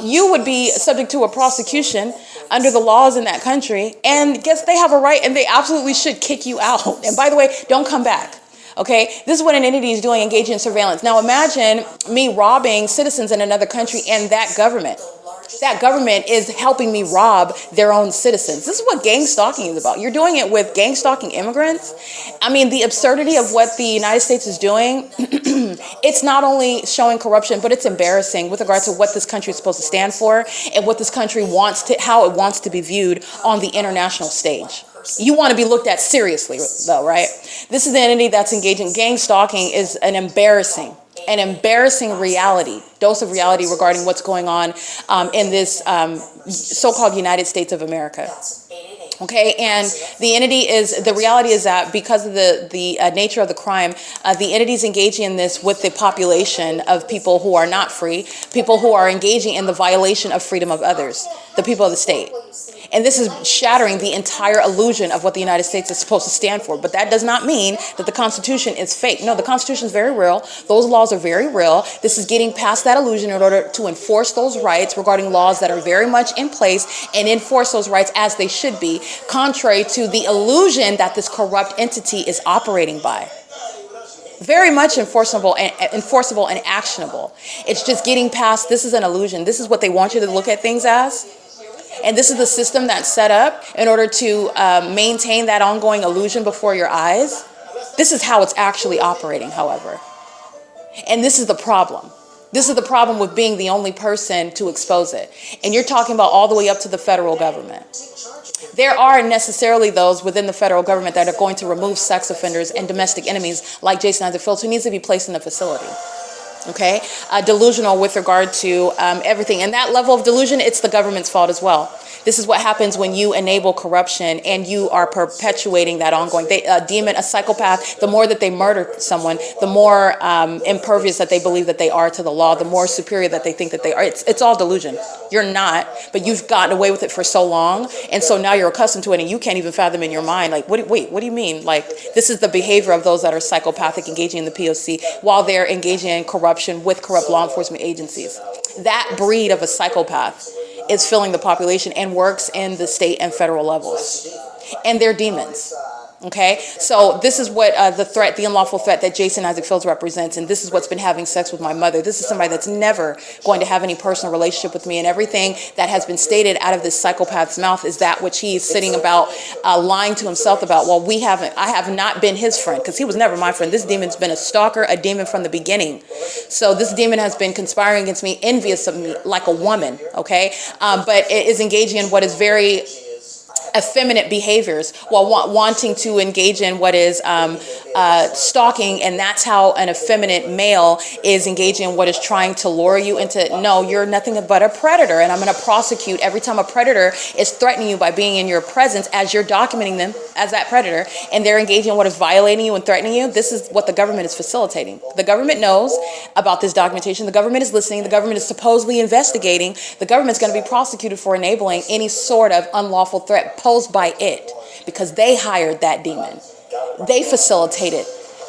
You would be subject to a prosecution under the laws in that country, and guess they have a right and they absolutely should kick you out. And by the way, don't come back. Okay, this is what an entity is doing, engaging in surveillance. Now imagine me robbing citizens in another country and that government. That government is helping me rob their own citizens. This is what gang stalking is about. You're doing it with gang stalking immigrants. I mean, the absurdity of what the United States is doing, it's not only showing corruption, but it's embarrassing with regard to what this country is supposed to stand for and what this country wants to, how it wants to be viewed on the international stage. You want to be looked at seriously, though, right? This is the entity that's engaging. Gang stalking is an embarrassing reality, dose of reality regarding what's going on in this so-called United States of America. Okay, and the reality is that because of the nature of the crime, the entity is engaging in this with the population of people who are not free, people who are engaging in the violation of freedom of others, the people of the state. And this is shattering the entire illusion of what the United States is supposed to stand for. But that does not mean that the Constitution is fake. No, the Constitution is very real. Those laws are very real. This is getting past that illusion in order to enforce those rights regarding laws that are very much in place and enforce those rights as they should be, contrary to the illusion that this corrupt entity is operating by. Very much enforceable and actionable. It's just getting past, this is an illusion. This is what they want you to look at things as. And this is the system that's set up in order to maintain that ongoing illusion before your eyes. This is how it's actually operating, however. And this is the problem. This is the problem with being the only person to expose it. And you're talking about all the way up to the federal government. There are necessarily those within the federal government that are going to remove sex offenders and domestic enemies like Jason Isaac Phillips, who needs to be placed in a facility. Okay, delusional with regard to everything. And that level of delusion, it's the government's fault as well. This is what happens when you enable corruption and you are perpetuating that ongoing. A demon, a psychopath, the more that they murder someone, the more impervious that they believe that they are to the law, the more superior that they think that they are. It's all delusion. You're not, but you've gotten away with it for so long. And so now you're accustomed to it and you can't even fathom in your mind, like, what do you mean? Like, this is the behavior of those that are psychopathic, engaging in the P.O.C. while they're engaging in corruption with corrupt law enforcement agencies. That breed of a psychopath is filling the population and works in the state and federal levels. And they're demons. Okay, so this is what the unlawful threat that Jason Isaac Phillips represents, and this is what's been having sex with my mother. This is somebody that's never going to have any personal relationship with me, and everything that has been stated out of this psychopath's mouth is that which he's sitting about lying to himself about. Well, I have not been his friend, because he was never my friend. This demon's been a stalker, a demon from the beginning. So this demon has been conspiring against me, envious of me, like a woman, okay? But it is engaging in what is very effeminate behaviors while wanting to engage in what is stalking, and that's how an effeminate male is engaging in what is trying to lure you into, no, you're nothing but a predator, and I'm going to prosecute every time a predator is threatening you by being in your presence as you're documenting them as that predator, and they're engaging in what is violating you and threatening you. This is what the government is facilitating. The government knows about this documentation. The government is listening. The government is supposedly investigating. The government's going to be prosecuted for enabling any sort of unlawful threat posed by it, because they hired that demon. They facilitated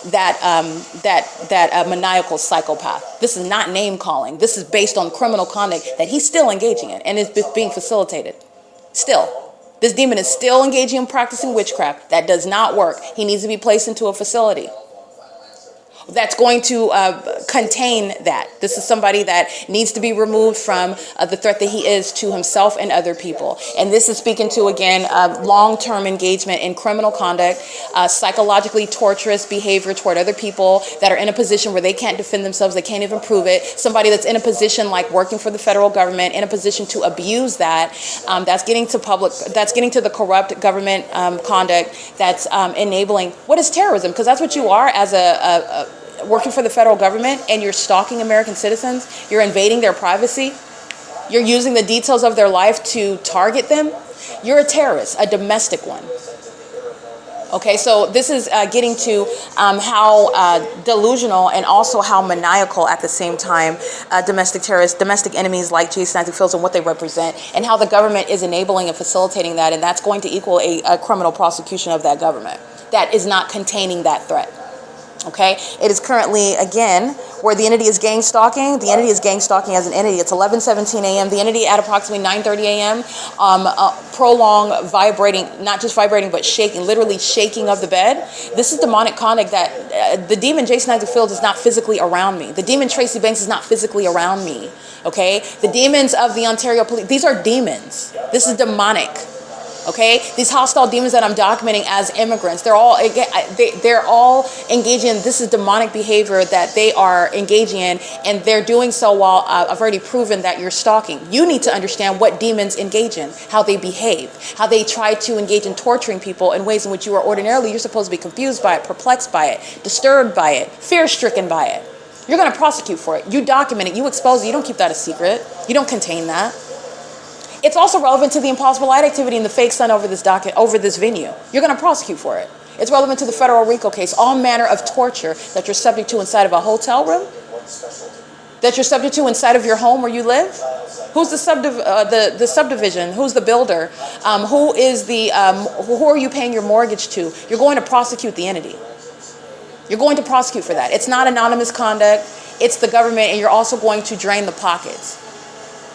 that maniacal psychopath. This is not name calling. This is based on criminal conduct that he's still engaging in and is being facilitated. Still, this demon is still engaging in practicing witchcraft. That does not work. He needs to be placed into a facility. that's going to contain that. This is somebody that needs to be removed from the threat that he is to himself and other people. And this is speaking to, again, long-term engagement in criminal conduct, psychologically torturous behavior toward other people that are in a position where they can't defend themselves, they can't even prove it. Somebody that's in a position like working for the federal government, in a position to abuse that, that's getting to the corrupt government conduct that's enabling what is terrorism, because that's what you are as a working for the federal government, and you're stalking American citizens, you're invading their privacy, you're using the details of their life to target them. You're a terrorist, a domestic one. Okay, so this is getting to how delusional and also how maniacal at the same time domestic terrorists, domestic enemies like Jason Isaac Fields and what they represent, and how the government is enabling and facilitating that, and that's going to equal a criminal prosecution of that government that is not containing that threat. Okay, it is currently, again, where the entity is gang stalking. The entity is gang stalking as an entity. It's 11:17 a.m. The entity at approximately 9:30 a.m. Prolonged vibrating, not just vibrating, but shaking, literally shaking of the bed. This is demonic conduct that the demon Jason Isaac Fields is not physically around me. The demon Tracy Banks is not physically around me. Okay, the demons of the Ontario Police, these are demons. This is demonic. Okay, these hostile demons that I'm documenting as immigrants, they're all engaging in, this is demonic behavior that they are engaging in, and they're doing so while I've already proven that you're stalking. You need to understand what demons engage in, how they behave, how they try to engage in torturing people in ways in which you are ordinarily, you're supposed to be confused by it, perplexed by it, disturbed by it, fear-stricken by it. You're going to prosecute for it. You document it, you expose it, you don't keep that a secret. You don't contain that. It's also relevant to the impossible light activity in the fake sun over this venue. You're going to prosecute for it. It's relevant to the federal RICO case, all manner of torture that you're subject to inside of a hotel room, that you're subject to inside of your home where you live. Who's the subdivision? Who's the builder? Who are you paying your mortgage to? You're going to prosecute the entity. You're going to prosecute for that. It's not anonymous conduct. It's the government, and you're also going to drain the pockets.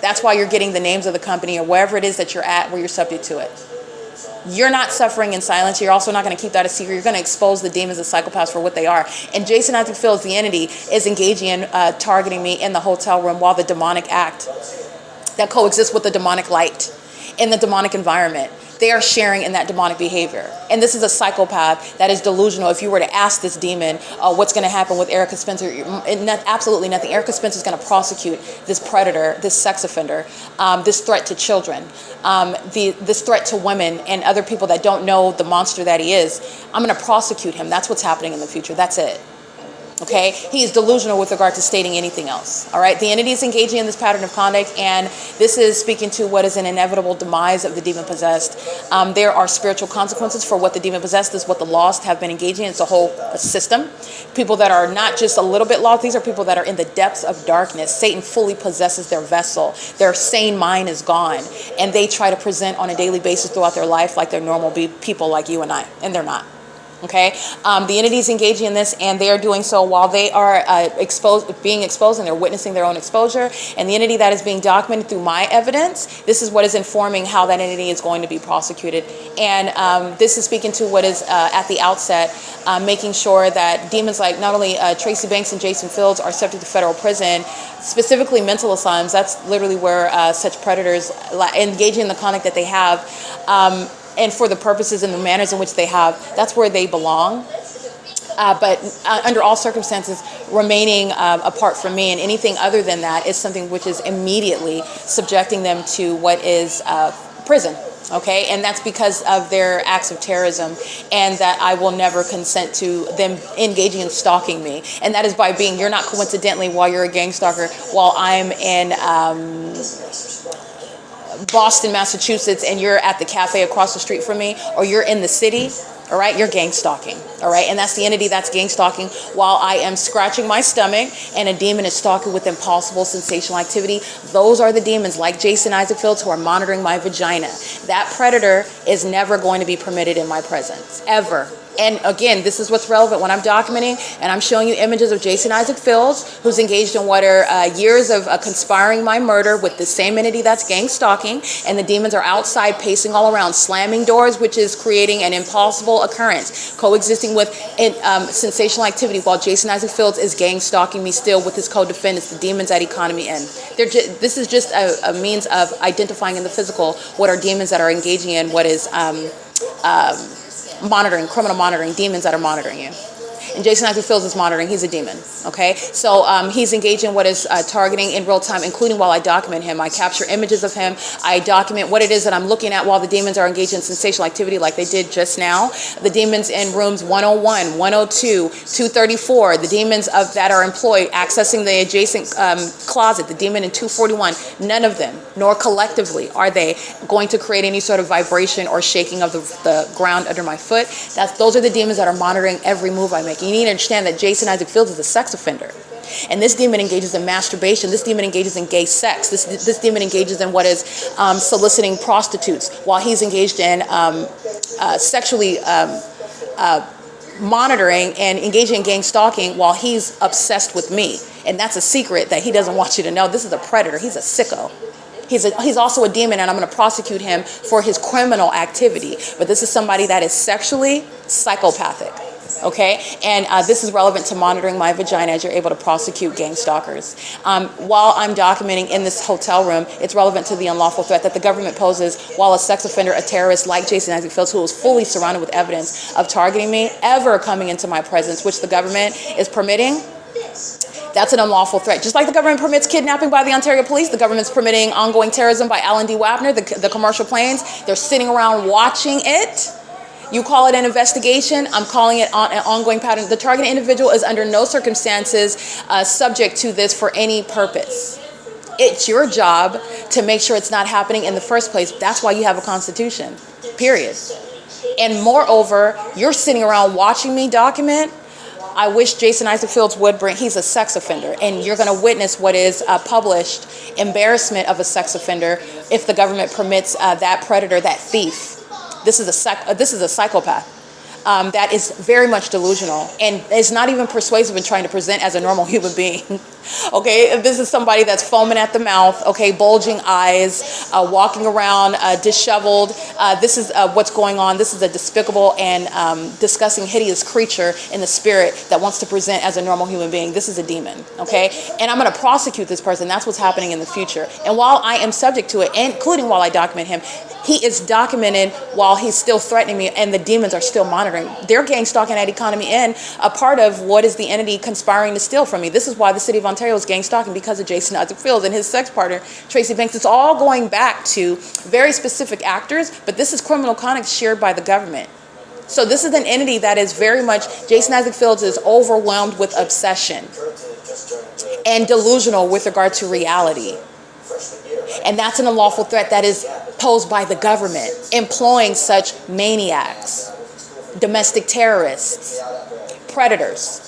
That's why you're getting the names of the company or wherever it is that you're at where you're subject to it. You're not suffering in silence. You're also not going to keep that a secret. You're going to expose the demons and psychopaths for what they are. And Jason Isaac Fields, the entity, is engaging in targeting me in the hotel room while the demonic act that coexists with the demonic light in the demonic environment, they are sharing in that demonic behavior. And this is a psychopath that is delusional. If you were to ask this demon what's going to happen with Erica Spencer, absolutely nothing. Erica Spencer is going to prosecute this predator, this sex offender, this threat to children, this threat to women and other people that don't know the monster that he is. I'm going to prosecute him. That's what's happening in the future. That's it. Okay, he is delusional with regard to stating anything else. All right, the entity is engaging in this pattern of conduct, and this is speaking to what is an inevitable demise of the demon possessed. There are spiritual consequences for what the demon possessed. This is what the lost have been engaging in. It's a whole system. People that are not just a little bit lost, these are people that are in the depths of darkness. Satan fully possesses their vessel. Their sane mind is gone, and they try to present on a daily basis throughout their life like they're normal people like you and I, and they're not. Okay, the entity is engaging in this, and they are doing so while they are being exposed, and they're witnessing their own exposure. And the entity that is being documented through my evidence, this is what is informing how that entity is going to be prosecuted. And this is speaking to what is at the outset, making sure that demons like not only Tracy Banks and Jason Fields are subject to federal prison, specifically mental asylums. That's literally where such predators engaging in the conduct that they have. And for the purposes and the manners in which they have, that's where they belong. But under all circumstances, remaining apart from me, and anything other than that is something which is immediately subjecting them to what is prison. Okay, and that's because of their acts of terrorism, and that I will never consent to them engaging in stalking me. And that is by being, you're not coincidentally, while you're a gang stalker, while I'm in Boston, Massachusetts, and you're at the cafe across the street from me, or you're in the city, all right, you're gang stalking, all right? And that's the entity that's gang stalking while I am scratching my stomach and a demon is stalking with impossible sensational activity. Those are the demons like Jason Isaac Fields who are monitoring my vagina. That predator is never going to be permitted in my presence, ever. And again, this is what's relevant when I'm documenting, and I'm showing you images of Jason Isaac Fields, who's engaged in what are years of conspiring my murder with the same entity that's gang stalking, and the demons are outside pacing all around, slamming doors, which is creating an impossible occurrence, coexisting with sensational activity while Jason Isaac Fields is gang stalking me still with his co-defendants, the demons at Economy Inn. This is just a means of identifying in the physical what are demons that are engaging in what is monitoring, criminal monitoring, demons that are monitoring you. And Jason Isaac Fields is monitoring. He's a demon, okay? So he's engaging in what is targeting in real time, including while I document him. I capture images of him. I document what it is that I'm looking at while the demons are engaged in sensational activity like they did just now. The demons in rooms 101, 102, 234, the demons that are employed accessing the adjacent closet, the demon in 241, none of them, nor collectively, are they going to create any sort of vibration or shaking of the ground under my foot. Those are the demons that are monitoring every move I make. You need to understand that Jason Isaac Fields is a sex offender. And this demon engages in masturbation. This demon engages in gay sex. This demon engages in what is soliciting prostitutes while he's engaged in sexually monitoring and engaging in gang stalking while he's obsessed with me. And that's a secret that he doesn't want you to know. This is a predator. He's a sicko. He's also a demon, and I'm going to prosecute him for his criminal activity. But this is somebody that is sexually psychopathic. Okay, and this is relevant to monitoring my vagina as you're able to prosecute gang stalkers. While I'm documenting in this hotel room, it's relevant to the unlawful threat that the government poses while a sex offender, a terrorist like Jason Isaac Fields, who is fully surrounded with evidence of targeting me, ever coming into my presence, which the government is permitting. That's an unlawful threat. Just like the government permits kidnapping by the Ontario Police, the government's permitting ongoing terrorism by Alan D. WAPNER, the commercial planes. They're sitting around watching it. You call it an investigation, I'm calling it an ongoing pattern. The targeted individual is under no circumstances subject to this for any purpose. It's your job to make sure it's not happening in the first place. That's why you have a constitution, period. And moreover, you're sitting around watching me document. I wish Jason Isaac Fields would he's a sex offender, and you're going to witness what is published embarrassment of a sex offender if the government permits that predator, that thief. This is a psychopath that is very much delusional and is not even persuasive in trying to present as a normal human being. Okay, this is somebody that's foaming at the mouth, okay, bulging eyes, walking around disheveled. This is what's going on. This is a despicable and disgusting, hideous creature in the spirit that wants to present as a normal human being. This is a demon, okay? And I'm going to prosecute this person. That's what's happening in the future. And while I am subject to it, including while I document him, he is documented while he's still threatening me, and the demons are still monitoring. They're gang stalking at Economy Inn, a part of what is the entity conspiring to steal from me. This is why the city of Ontario is gang stalking, because of Jason Isaac Fields and his sex partner, Tracy Banks. It's all going back to very specific actors, but this is criminal conduct shared by the government. So this is an entity that is very much, Jason Isaac Fields is overwhelmed with obsession and delusional with regard to reality. And that's an unlawful threat that is posed by the government, employing such maniacs, domestic terrorists, predators.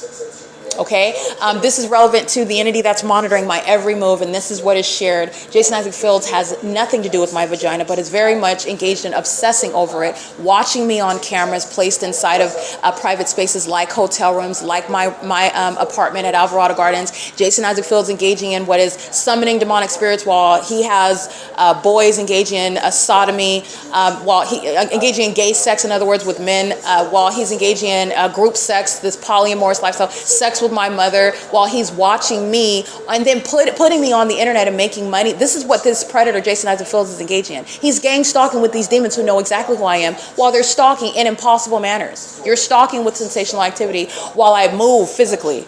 Okay, this is relevant to the entity that's monitoring my every move, and this is what is shared. Jason Isaac Fields has nothing to do with my vagina, but is very much engaged in obsessing over it, watching me on cameras placed inside of private spaces like hotel rooms, like my apartment at Alvarado Gardens. Jason Isaac Fields engaging in what is summoning demonic spirits while he has boys engaging in sodomy, while he engaging in gay sex, in other words, with men, while he's engaging in group sex, this polyamorous lifestyle, sex with my mother, while he's watching me and then putting me on the internet and making money. This is what this predator, Jason Isaac Fields, is engaging in. He's gang stalking with these demons who know exactly who I am, while they're stalking in impossible manners. You're stalking with sensational activity while I move physically.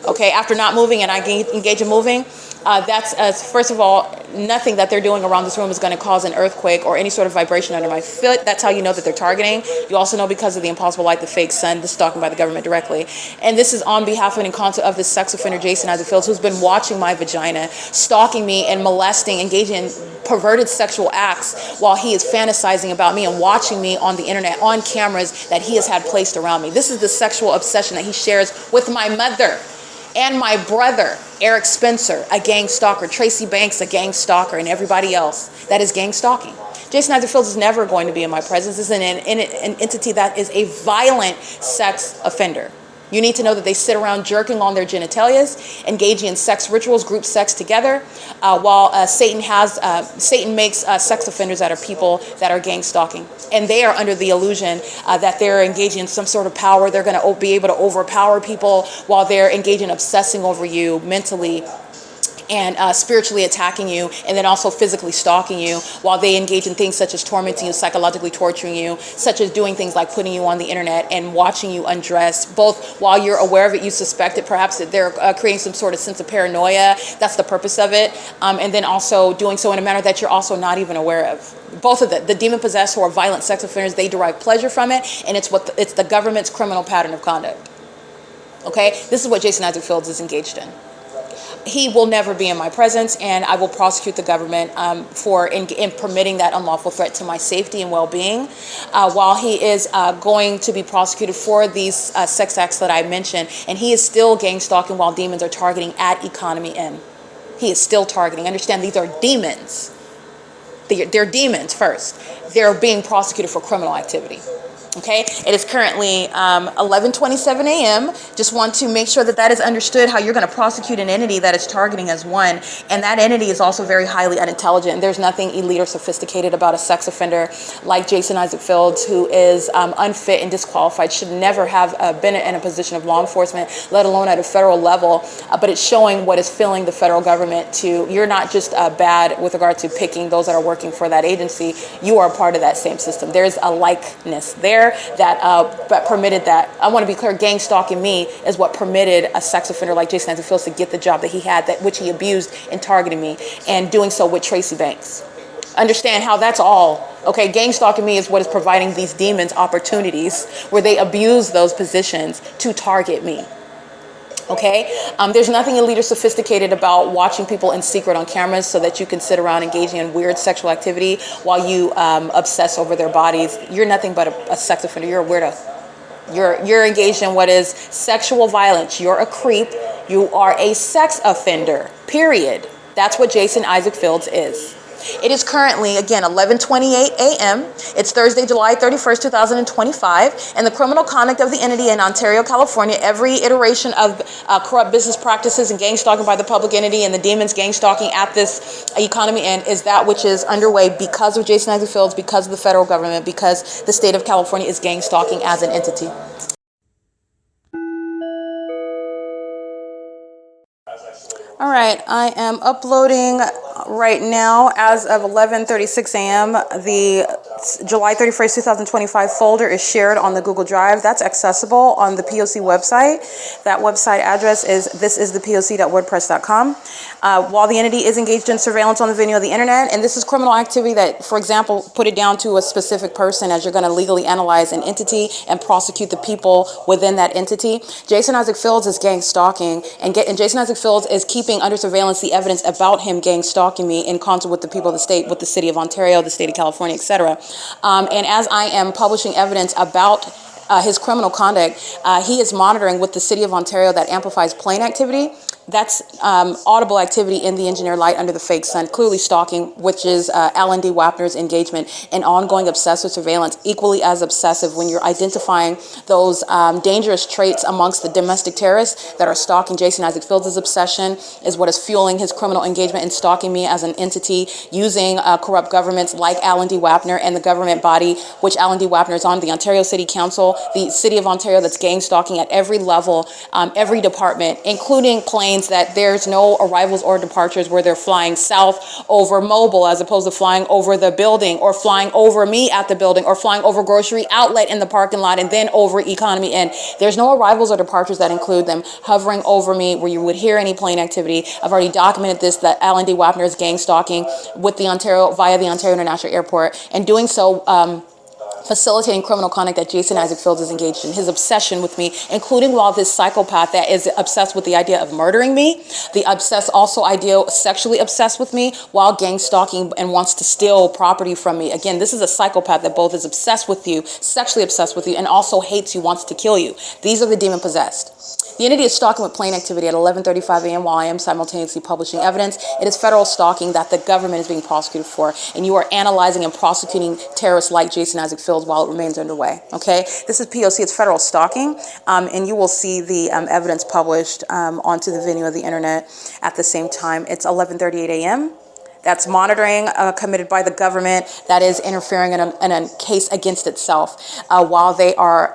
Okay, after not moving and I engage in moving, that's, first of all, nothing that they're doing around this room is going to cause an earthquake or any sort of vibration under my foot. That's how you know that they're targeting. You also know because of the impossible light, the fake sun, the stalking by the government directly. And this is on behalf and in concert of this sex offender, Jason Isaac Fields, who's been watching my vagina, stalking me and molesting, engaging in perverted sexual acts while he is fantasizing about me and watching me on the internet, on cameras that he has had placed around me. This is the sexual obsession that he shares with my mother and my brother, Eric Spencer, a gang stalker, Tracy Banks, a gang stalker, and everybody else that is gang stalking. Jason Isaac Fields is never going to be in my presence. This is an entity that is a violent sex offender. You need to know that they sit around jerking on their genitalias, engaging in sex rituals, group sex together, while Satan makes sex offenders out of people that are gang stalking. And they are under the illusion that they're engaging in some sort of power. They're going to be able to overpower people while they're engaging in obsessing over you mentally and spiritually attacking you, and then also physically stalking you while they engage in things such as tormenting you, psychologically torturing you, such as doing things like putting you on the internet and watching you undress, both while you're aware of it, you suspect it, perhaps that they're creating some sort of sense of paranoia. That's the purpose of it. And then also doing so in a manner that you're also not even aware of. Both of the demon-possessed who are violent sex offenders, they derive pleasure from it, and it's the government's criminal pattern of conduct. Okay? This is what Jason Isaac Fields is engaged in. He will never be in my presence, and I will prosecute the government for permitting that unlawful threat to my safety and well-being, while he is going to be prosecuted for these sex acts that I mentioned, and he is still gang stalking while demons are targeting at Economy Inn. He is still targeting. Understand, these are demons. They're demons first. They're being prosecuted for criminal activity. Okay, it is currently 11:27 a.m. Just want to make sure that is understood, how you're going to prosecute an entity that is targeting as one, and that entity is also very highly unintelligent. There's nothing elite or sophisticated about a sex offender like Jason Isaac Fields, who is unfit and disqualified, should never have been in a position of law enforcement, let alone at a federal level. But it's showing what is filling the federal government to, you're not just bad with regard to picking those that are working for that agency, you are a part of that same system. There's a likeness there that permitted that. I want to be clear, gang stalking me is what permitted a sex offender like Jason Isaac Fields to get the job that he had, which he abused in targeting me, and doing so with Tracy Banks. Understand how that's all. Okay, gang stalking me is what is providing these demons opportunities where they abuse those positions to target me. Okay, there's nothing elite or sophisticated about watching people in secret on cameras so that you can sit around engaging in weird sexual activity while you obsess over their bodies. You're nothing but a sex offender. You're a weirdo. You're engaged in what is sexual violence. You're a creep. You are a sex offender, period. That's what Jason Isaac Fields is. It is currently, again, 11:28 a.m. It's Thursday, July 31st, 2025, and the criminal conduct of the entity in Ontario, California, every iteration of corrupt business practices and gang stalking by the public entity and the demons gang stalking at this Economy Inn is that which is underway because of Jason Isaac Fields, because of the federal government, because the state of California is gang stalking as an entity. All right, I am uploading right now as of 11:36 a.m. The July 31st, 2025 folder is shared on the Google Drive. That's accessible on the P.O.C. website. That website address is thisisthepoc.wordpress.com. While the entity is engaged in surveillance on the venue of the internet, and this is criminal activity that, for example, put it down to a specific person as you're going to legally analyze an entity and prosecute the people within that entity. Jason Isaac Fields is gang stalking, and Jason Isaac Fields is keeping under surveillance the evidence about him gang stalking me in concert with the people of the state, with the city of Ontario, the state of California, etc. And as I am publishing evidence about his criminal conduct, he is monitoring with the city of Ontario that amplifies plane activity. That's audible activity in the engineer light under the fake sun, clearly stalking, which is Alan D. Wapner's engagement in ongoing obsessive surveillance, equally as obsessive when you're identifying those dangerous traits amongst the domestic terrorists that are stalking. Jason Isaac Fields' obsession is what is fueling his criminal engagement in stalking me as an entity, using corrupt governments like Alan D. Wapner and the government body, which Alan D. Wapner is on, the Ontario City Council, the city of Ontario, that's gang stalking at every level, every department, including planes that there's no arrivals or departures where they're flying south over Mobile as opposed to flying over the building, or flying over me at the building, or flying over grocery outlet in the parking lot and then over Economy Inn. There's no arrivals or departures that include them hovering over me where you would hear any plane activity. I've already documented this, that Alan D. Wapner is gang stalking with the Ontario via the Ontario International Airport, and doing so facilitating criminal conduct that Jason Isaac Fields is engaged in. His obsession with me, including while this psychopath that is obsessed with the idea of murdering me, sexually obsessed with me while gang stalking and wants to steal property from me. Again, this is a psychopath that both is obsessed with you, sexually obsessed with you, and also hates you, wants to kill you. These are the demon possessed. The entity is stalking with plain activity at 11:35 a.m. while I am simultaneously publishing evidence. It is federal stalking that the government is being prosecuted for, and you are analyzing and prosecuting terrorists like Jason Isaac Fields while it remains underway. Okay, this is P.O.C. It's federal stalking, and you will see the evidence published onto the venue of the internet at the same time. It's 11:38 a.m. That's monitoring committed by the government that is interfering in a case against itself while they are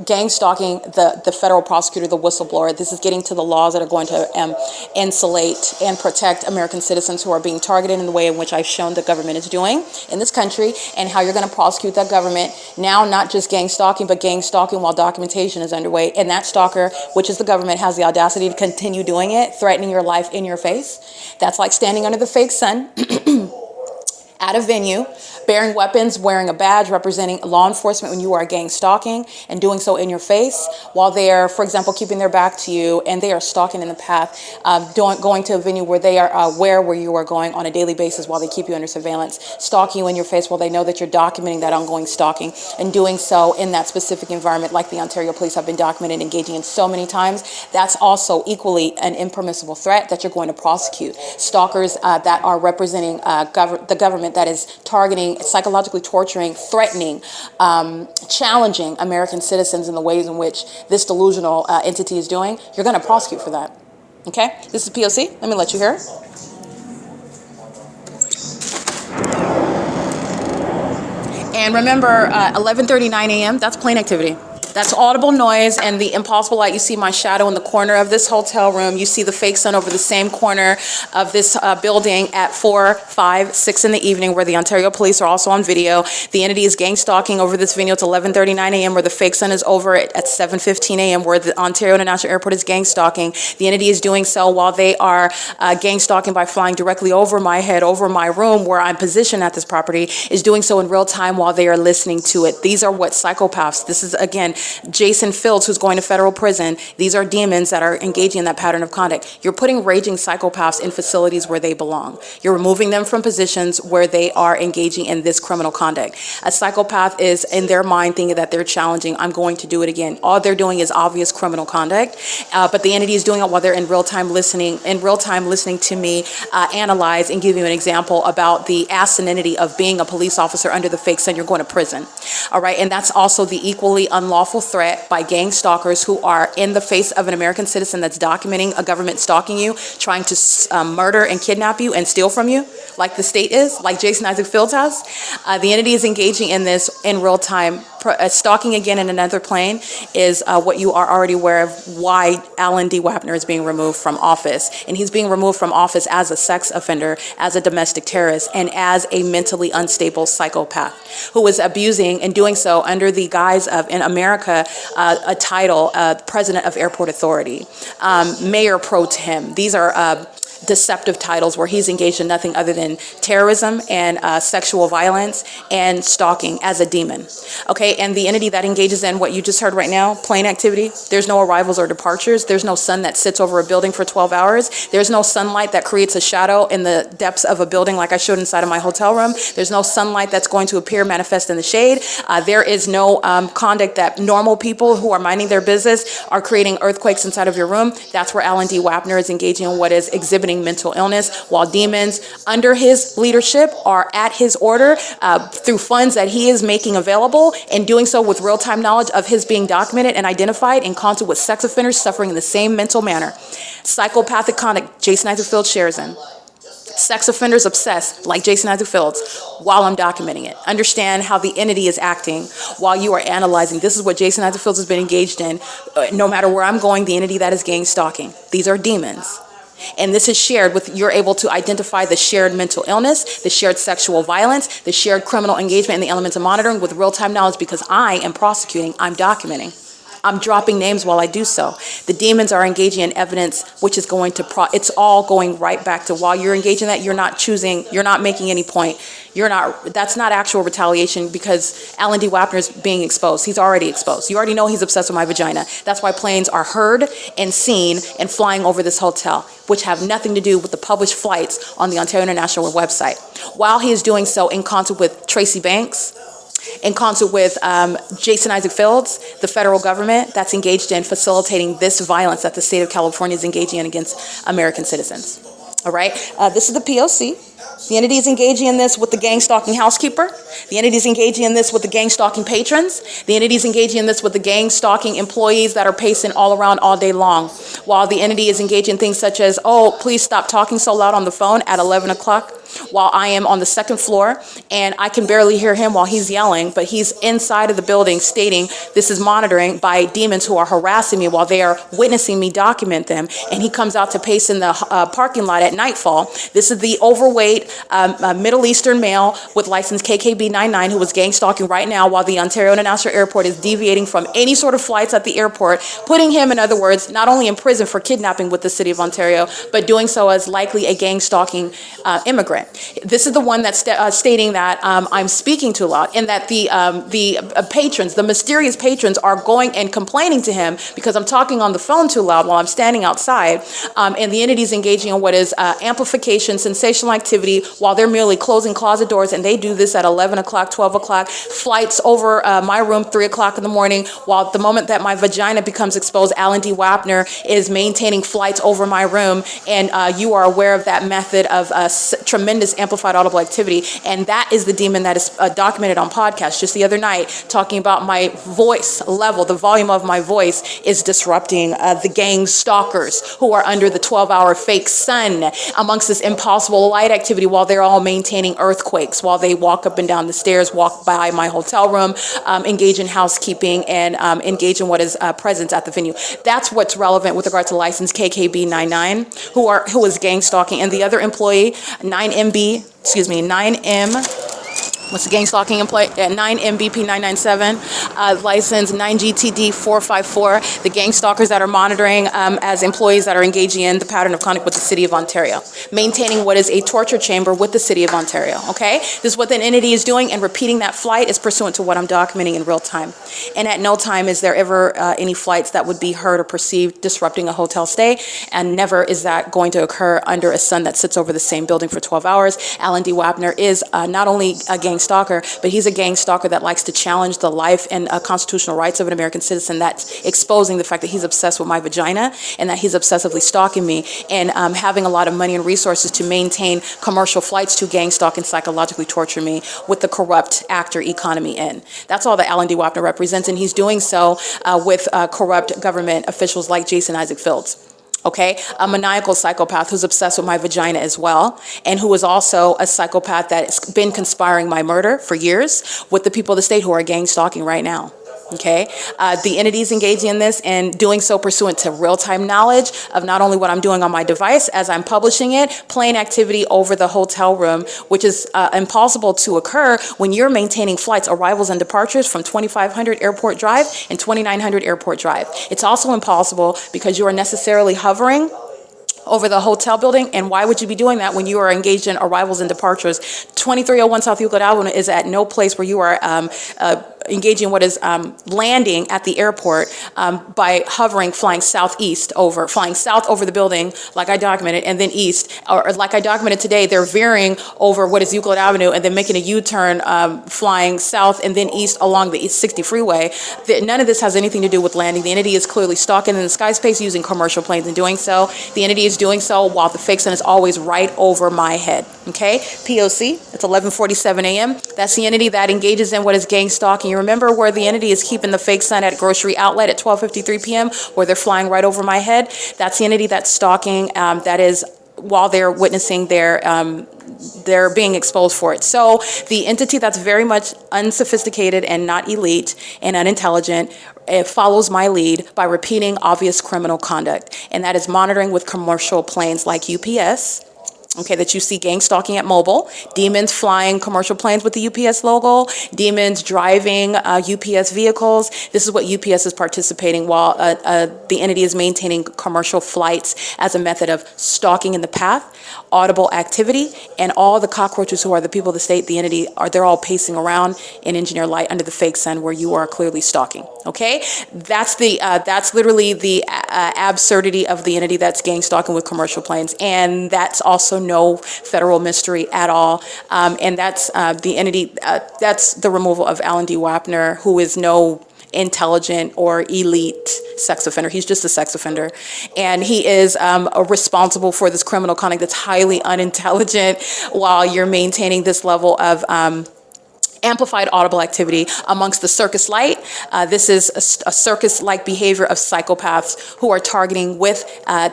gang stalking the federal prosecutor, the whistleblower. This is getting to the laws that are going to insulate and protect American citizens who are being targeted in the way in which I've shown the government is doing in this country, and how you're going to prosecute that government. Now, not just gang stalking, but gang stalking while documentation is underway. And that stalker, which is the government, has the audacity to continue doing it, threatening your life in your face. That's like standing under the fake sun at a venue, bearing weapons, wearing a badge representing law enforcement when you are gang stalking, and doing so in your face while they are, for example, keeping their back to you and they are stalking in the path, going to a venue where they are aware where you are going on a daily basis while they keep you under surveillance, stalking you in your face while they know that you're documenting that ongoing stalking, and doing so in that specific environment like the Ontario police have been documented engaging in so many times. That's also equally an impermissible threat that you're going to prosecute. Stalkers that are representing the government that is targeting, psychologically torturing, threatening, challenging American citizens in the ways in which this delusional entity is doing, you're going to prosecute for that. Okay? This is P.O.C. Let me let you hear it. And remember, 11:39 a.m., that's plane activity. That's audible noise and the impossible light. You see my shadow in the corner of this hotel room. You see the fake sun over the same corner of this building at 4, 5, 6 in the evening, where the Ontario police are also on video. The entity is gang stalking over this video to 11:39 a.m. where the fake sun is over at 7:15 a.m. where the Ontario International Airport is gang stalking. The entity is doing so while they are gang stalking by flying directly over my head, over my room where I'm positioned at this property, is doing so in real time while they are listening to it. These are what psychopaths, this is again, Jason Fields, who's going to federal prison. These are demons that are engaging in that pattern of conduct. You're putting raging psychopaths in facilities where they belong. You're removing them from positions where they are engaging in this criminal conduct. A psychopath is in their mind thinking that they're challenging, I'm going to do it again. All they're doing is obvious criminal conduct, but the entity is doing it while they're in real time listening to me analyze and give you an example about the asininity of being a police officer under the fake sun. You're going to prison. All right, and that's also the equally unlawful threat by gang stalkers who are in the face of an American citizen that's documenting a government stalking you, trying to murder and kidnap you and steal from you, like the state is, like Jason Isaac Fields has. The entity is engaging in this in real time. Stalking again in another plane is what you are already aware of, why Alan D. WAPNER is being removed from office. And he's being removed from office as a sex offender, as a domestic terrorist, and as a mentally unstable psychopath who is abusing and doing so under the guise of, in America, a title, President of Airport Authority, Mayor Pro Tem. These are deceptive titles where he's engaged in nothing other than terrorism and sexual violence and stalking as a demon. Okay, and the entity that engages in what you just heard right now, plane activity, there's no arrivals or departures. There's no sun that sits over a building for 12 hours. There's no sunlight that creates a shadow in the depths of a building like I showed inside of my hotel room. There's no sunlight that's going to appear manifest in the shade. There is no conduct that normal people who are minding their business are creating earthquakes inside of your room. That's where Alan D. WAPNER is engaging in what is exhibiting mental illness, while demons under his leadership are at his order through funds that he is making available, and doing so with real-time knowledge of his being documented and identified in concert with sex offenders suffering in the same mental manner. Psychopathic conduct Jason Isaac Fields shares in. Sex offenders obsessed like Jason Isaac Fields while I'm documenting it. Understand how the entity is acting while you are analyzing. This is what Jason Isaac Fields has been engaged in. No matter where I'm going, the entity that is gang stalking. These are demons. And this is shared with, you're able to identify the shared mental illness, the shared sexual violence, the shared criminal engagement, and the elements of monitoring with real-time knowledge, because I am prosecuting, I'm documenting. I'm dropping names while I do so. The demons are engaging in evidence, which is going to, it's all going right back to while you're engaging that, you're not choosing, you're not making any point. That's not actual retaliation, because Alan D. WAPNER is being exposed. He's already exposed. You already know he's obsessed with my vagina. That's why planes are heard and seen and flying over this hotel, which have nothing to do with the published flights on the Ontario International website. While he is doing so in concert with Tracy Banks, in concert with Jason Isaac Fields, the federal government that's engaged in facilitating this violence that the state of California is engaging in against American citizens. All right, this is the P.O.C. The entity is engaging in this with the gang stalking housekeeper. The entity is engaging in this with the gang stalking patrons. The entity is engaging in this with the gang stalking employees that are pacing all around all day long. While the entity is engaging in things such as, oh, please stop talking so loud on the phone at 11 o'clock. While I am on the second floor and I can barely hear him while he's yelling, but he's inside of the building stating this is monitoring by demons who are harassing me while they are witnessing me document them. And he comes out to pace in the parking lot at nightfall. This is the overweight Middle Eastern male with license KKB 99 who was gang stalking right now while the Ontario International Airport is deviating from any sort of flights at the airport, putting him, in other words, not only in prison for kidnapping with the city of Ontario, but doing so as likely a gang stalking immigrant. This is the one that's stating that I'm speaking too loud, and that the patrons, the mysterious patrons, are going and complaining to him because I'm talking on the phone too loud while I'm standing outside, and the entity's engaging in what is amplification, sensational activity, while they're merely closing closet doors, and they do this at 11 o'clock, 12 o'clock, flights over my room 3 o'clock in the morning, while the moment that my vagina becomes exposed, Alan D. Wapner is maintaining flights over my room, and you are aware of that method of tremendous amplified audible activity, and that is the demon that is documented on podcast just the other night, talking about my voice level, the volume of my voice is disrupting the gang stalkers who are under the 12-hour fake sun amongst this impossible light activity while they're all maintaining earthquakes, while they walk up and down the stairs, walk by my hotel room, engage in housekeeping, and engage in what is presence at the venue. That's what's relevant with regard to license KKB 99, who is gang stalking, and the other employee, 9M, what's the gang stalking employee? 9MBP997, license 9GTD454, the gang stalkers that are monitoring as employees that are engaging in the pattern of conduct with the City of Ontario, maintaining what is a torture chamber with the City of Ontario, okay? This is what the entity is doing, and repeating that flight is pursuant to what I'm documenting in real time. And at no time is there ever any flights that would be heard or perceived disrupting a hotel stay, and never is that going to occur under a sun that sits over the same building for 12 hours. Alan D. Wapner is not only a gang stalker, but he's a gang stalker that likes to challenge the life and constitutional rights of an American citizen, that's exposing the fact that he's obsessed with my vagina and that he's obsessively stalking me, and having a lot of money and resources to maintain commercial flights to gang stalk and psychologically torture me with the corrupt actor economy in. That's all that Alan D. Wapner represents, and he's doing so with corrupt government officials like Jason Isaac Fields. Okay, a maniacal psychopath who's obsessed with my vagina as well, and who is also a psychopath that's been conspiring my murder for years with the people of the state who are gang stalking right now. Okay, the entities engaging in this and doing so pursuant to real-time knowledge of not only what I'm doing on my device as I'm publishing it, playing activity over the hotel room, which is impossible to occur when you're maintaining flights, arrivals, and departures from 2500 Airport Drive and 2900 Airport Drive. It's also impossible because you are necessarily hovering over the hotel building, and why would you be doing that when you are engaged in arrivals and departures? 2301 South Euclid Avenue is at no place where you are engaging what is landing at the airport by hovering, flying south over the building like I documented, and then east, or like I documented today, they're veering over what is Euclid Avenue and then making a U-turn flying south and then east along the East 60 freeway. None of this has anything to do with landing. The entity is clearly stalking in the sky space using commercial planes and doing so. The entity is doing so while the fake sun is always right over my head. Okay, P.O.C. It's 11:47 a.m. That's the entity that engages in what is gang stalking. You remember where the entity is keeping the fake sun at grocery outlet at 12:53 p.m. where they're flying right over my head? That's the entity that's stalking. That is while they're witnessing they're being exposed for it. So the entity that's very much unsophisticated and not elite and unintelligent, it follows my lead by repeating obvious criminal conduct, and that is monitoring with commercial planes like UPS. Okay, that you see gang stalking at MOBIL, demons flying commercial planes with the UPS logo, demons driving UPS vehicles. This is what UPS is participating while the entity is maintaining commercial flights as a method of stalking in the path, audible activity, and all the cockroaches who are the people of the state, the entity, they're all pacing around in engineer light under the fake sun where you are clearly stalking. Okay, that's literally the absurdity of the entity that's gang stalking with commercial planes, and that's also no federal mystery at all. And that's the entity. That's the removal of Alan D. Wapner, who is no intelligent or elite sex offender. He's just a sex offender, and he is responsible for this criminal conduct that's highly unintelligent, while you're maintaining this level of amplified audible activity amongst the circus light. This is a circus-like behavior of psychopaths who are targeting with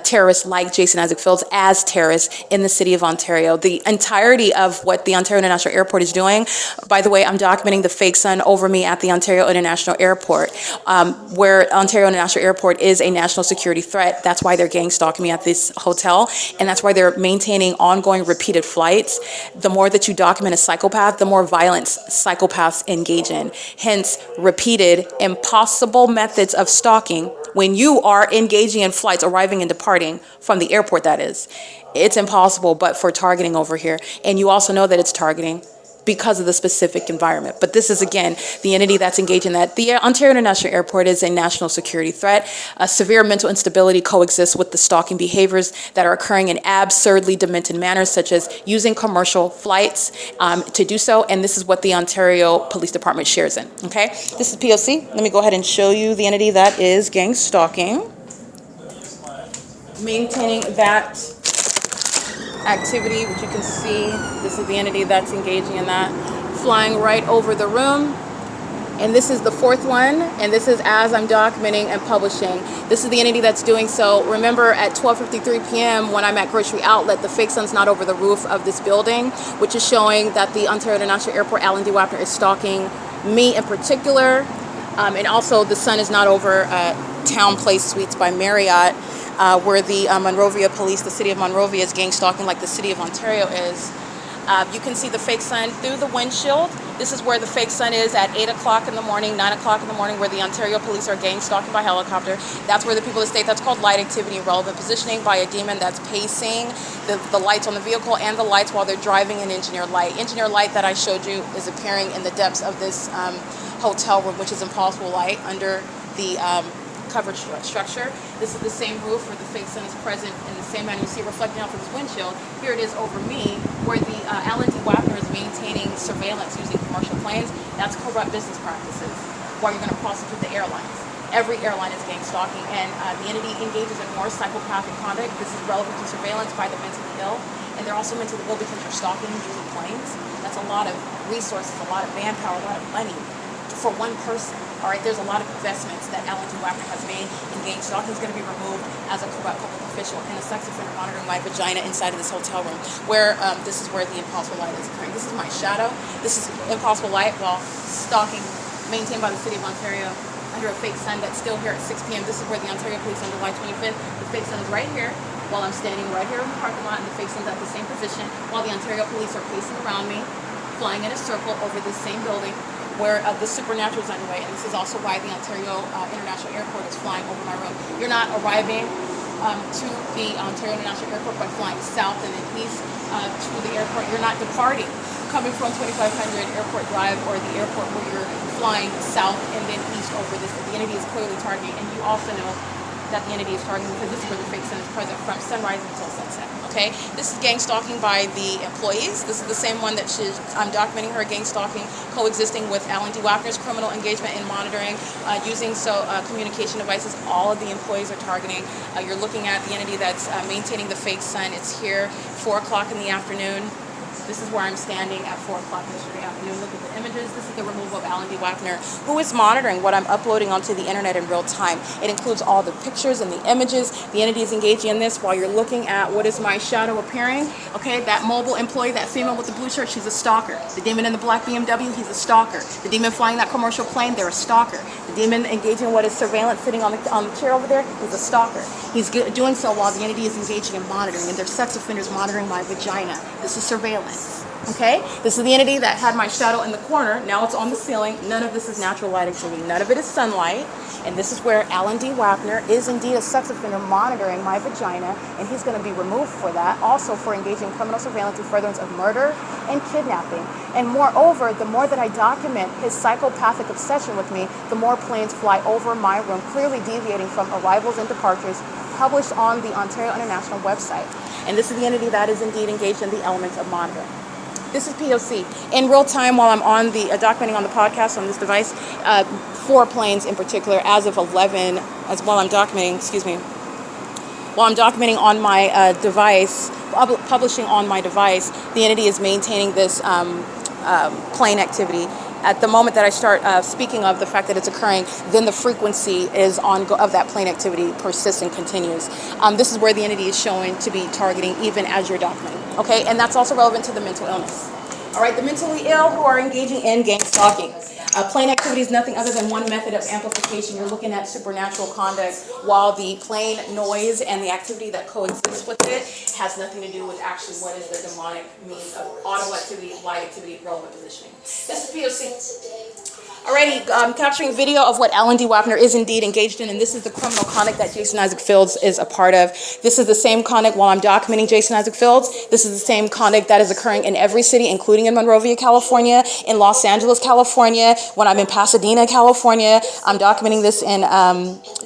terrorists like Jason Isaac Fields as terrorists in the city of Ontario. The entirety of what the Ontario International Airport is doing, by the way, I'm documenting the fake sun over me at the Ontario International Airport, where Ontario International Airport is a national security threat. That's why they're gang stalking me at this hotel, and that's why they're maintaining ongoing repeated flights. The more that you document a psychopath, the more violence psychopaths engage in. Hence, repeated, impossible methods of stalking when you are engaging in flights, arriving and departing from the airport, that is. It's impossible, but for targeting over here. And you also know that it's targeting because of the specific environment. But this is, again, the entity that's engaged in that. The Ontario International Airport is a national security threat. Severe mental instability coexists with the stalking behaviors that are occurring in absurdly demented manners, such as using commercial flights to do so. And this is what the Ontario Police Department shares in. Okay, this is P.O.C. Let me go ahead and show you the entity that is gang stalking. Maintaining that activity, which you can see, this is the entity that's engaging in that, flying right over the room. And this is the fourth one, and this is as I'm documenting and publishing. This is the entity that's doing so. Remember, at 12:53 p.m. when I'm at Grocery Outlet, the fake sun's not over the roof of this building, which is showing that the Ontario International Airport, Alan D. Wapner, is stalking me in particular. And also the sun is not over Town Place Suites by Marriott, where the Monrovia Police, the city of Monrovia, is gang stalking like the city of Ontario is. You can see the fake sun through the windshield. This is where the fake sun is at 8 o'clock in the morning, 9 o'clock in the morning, where the Ontario police are gang stalking by helicopter. That's where the people of the state, that's called light activity and relevant positioning by a demon that's pacing the lights on the vehicle and the lights while they're driving an engineer light. Engineer light that I showed you is appearing in the depths of this hotel room, which is impossible light under the covered structure. This is the same roof where the fake sun is present in the same manner. You see it reflecting off of this windshield. Here it is over me, where the Alan D. Wapner is maintaining surveillance using commercial planes. That's corrupt business practices, while you're going to prosecute the airlines. Every airline is gang stalking, and the entity engages in more psychopathic conduct. This is relevant to surveillance by the mentally ill, and they're also mentally ill because you're stalking using planes. That's a lot of resources, a lot of manpower, a lot of money for one person. All right, there's a lot of investments that Alan D. Wapner has made in gang stalking. Is going to be removed as a corrupt public official and a sex offender monitoring my vagina inside of this hotel room, where this is where the impossible light is occurring. This is my shadow. This is impossible light while stalking, maintained by the city of Ontario under a fake sun that's still here at 6 p.m. This is where the Ontario police on July 25th, the fake sun is right here, while I'm standing right here in the parking lot, and the fake sun's at the same position, while the Ontario police are pacing around me, flying in a circle over this same building, where the supernatural is underway. And this is also why the Ontario International Airport is flying over my room. You're not arriving to the Ontario International Airport by flying south and then east to the airport. You're not departing, coming from 2500 Airport Drive or the airport where you're flying south and then east over this. The entity is clearly targeting, and you also know that the entity is targeting because this is where the fake sun is present from sunrise until sunset. Okay, this is gang stalking by the employees. This is the same one that I'm documenting her gang stalking, coexisting with Alan D. Wapner's criminal engagement in monitoring, using communication devices. All of the employees are targeting. You're looking at the entity that's maintaining the fake sun. It's here, 4 o'clock in the afternoon. This is where I'm standing at 4 o'clock yesterday afternoon. Look at the images. This is the removal of Alan D. Wapner, who is monitoring what I'm uploading onto the internet in real time. It includes all the pictures and the images. The entity is engaging in this while you're looking at what is my shadow appearing. Okay, that mobile employee, that female with the blue shirt, she's a stalker. The demon in the black BMW, he's a stalker. The demon flying that commercial plane, they're a stalker. The demon engaging in what is surveillance sitting on the chair over there, he's a stalker. He's doing so while the entity is engaging in monitoring, and they're sex offenders monitoring my vagina. This is surveillance. Okay, this is the entity that had my shadow in the corner. Now it's on the ceiling. None of this is natural light activity. None of it is sunlight. And this is where Alan D. Wapner is indeed a sex offender monitoring my vagina, and he's going to be removed for that. Also for engaging in criminal surveillance and furtherance of murder and kidnapping. And moreover, the more that I document his psychopathic obsession with me, the more planes fly over my room, clearly deviating from arrivals and departures published on the Ontario International website. And this is the entity that is indeed engaged in the elements of monitoring. This is P.O.C. In real time, while I'm on the documenting on the podcast on this device, 4 planes in particular, as of 11, as while I'm documenting, while I'm documenting on my device, publishing on my device, the entity is maintaining this plane activity. At the moment that I start speaking of the fact that it's occurring, then the frequency is of that plane activity persists and continues. This is where the entity is showing to be targeting even as you're documenting. Okay, and that's also relevant to the mental illness. All right, the mentally ill who are engaging in gang stalking. Plane activity is nothing other than one method of amplification. You're looking at supernatural conduct, while the plain noise and the activity that coexists with it has nothing to do with actually what is the demonic means of audible activity, light activity, relevant positioning. This is P.O.C. Alrighty, capturing video of what Alan D. Wapner is indeed engaged in, and this is the criminal conduct that Jason Isaac Fields is a part of. This is the same conduct while I'm documenting Jason Isaac Fields. This is the same conduct that is occurring in every city, including in Monrovia, California, in Los Angeles, California, when I'm in Pasadena, California. I'm documenting this in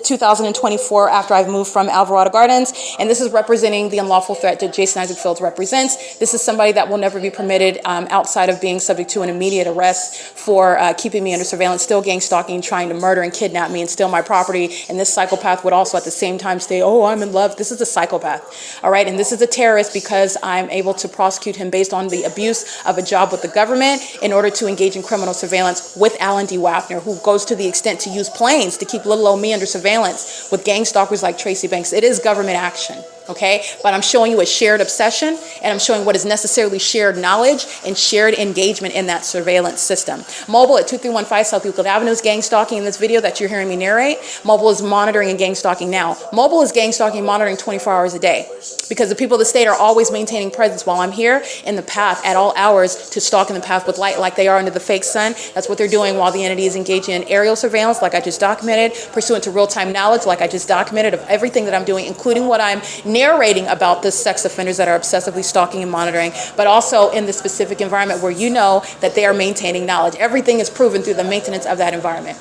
2024 after I've moved from Alvarado Gardens, and this is representing the unlawful threat that Jason Isaac Fields represents. This is somebody that will never be permitted outside of being subject to an immediate arrest for keeping me under surveillance, still gang stalking, trying to murder and kidnap me and steal my property. And this psychopath would also at the same time say, oh, I'm in love. This is a psychopath. All right. And this is a terrorist because I'm able to prosecute him based on the abuse of a job with the government in order to engage in criminal surveillance with Alan D. Wapner, who goes to the extent to use planes to keep little old me under surveillance with gang stalkers like Tracy Banks. It is government action. Okay, but I'm showing you a shared obsession, and I'm showing what is necessarily shared knowledge and shared engagement in that surveillance system. Mobile at 2315 South Euclid Avenue is gang stalking in this video that you're hearing me narrate. Mobile is monitoring and gang stalking now. Mobile is gang stalking and monitoring 24 hours a day because the people of the state are always maintaining presence while I'm here in the path at all hours to stalk in the path with light like they are under the fake sun. That's what they're doing while the entity is engaging in aerial surveillance like I just documented, pursuant to real-time knowledge like I just documented of everything that I'm doing, including what I'm narrating about the sex offenders that are obsessively stalking and monitoring, but also in the specific environment where you know that they are maintaining knowledge. Everything is proven through the maintenance of that environment.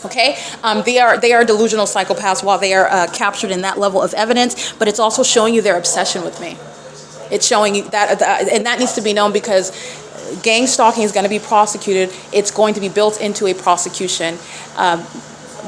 Okay, they are delusional psychopaths while they are captured in that level of evidence, but it's also showing you their obsession with me. It's showing you that, and that needs to be known because gang stalking is going to be prosecuted. It's going to be built into a prosecution.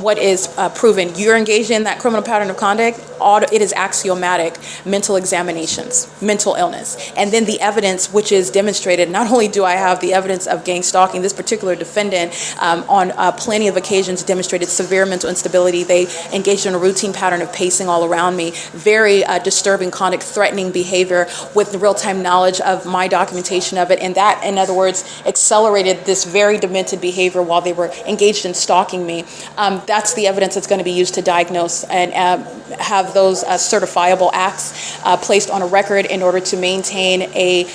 What is proven, you're engaged in that criminal pattern of conduct, it is axiomatic mental examinations, mental illness. And then the evidence which is demonstrated, not only do I have the evidence of gang stalking, this particular defendant on plenty of occasions demonstrated severe mental instability. They engaged in a routine pattern of pacing all around me, very disturbing conduct, threatening behavior with the real-time knowledge of my documentation of it. And that, in other words, accelerated this very demented behavior while they were engaged in stalking me. That's the evidence that's going to be used to diagnose and have those certifiable acts placed on a record in order to maintain a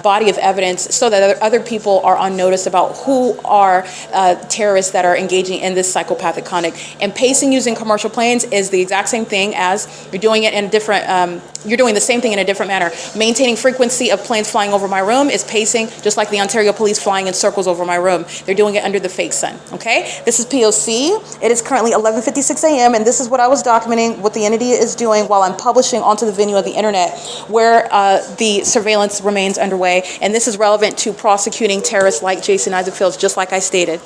body of evidence so that other people are on notice about who are terrorists that are engaging in this psychopathic conduct. And pacing using commercial planes is the exact same thing as you're doing it in a different, you're doing the same thing in a different manner. Maintaining frequency of planes flying over my room is pacing, just like the Ontario police flying in circles over my room. They're doing it under the fake sun, okay? This is P.O.C. It is currently 11:56 a.m. and this is what I was documenting, what the entity is doing while I'm publishing onto the venue of the internet where the surveillance remains underway. And this is relevant to prosecuting terrorists like Jason Isaac Fields, just like I stated.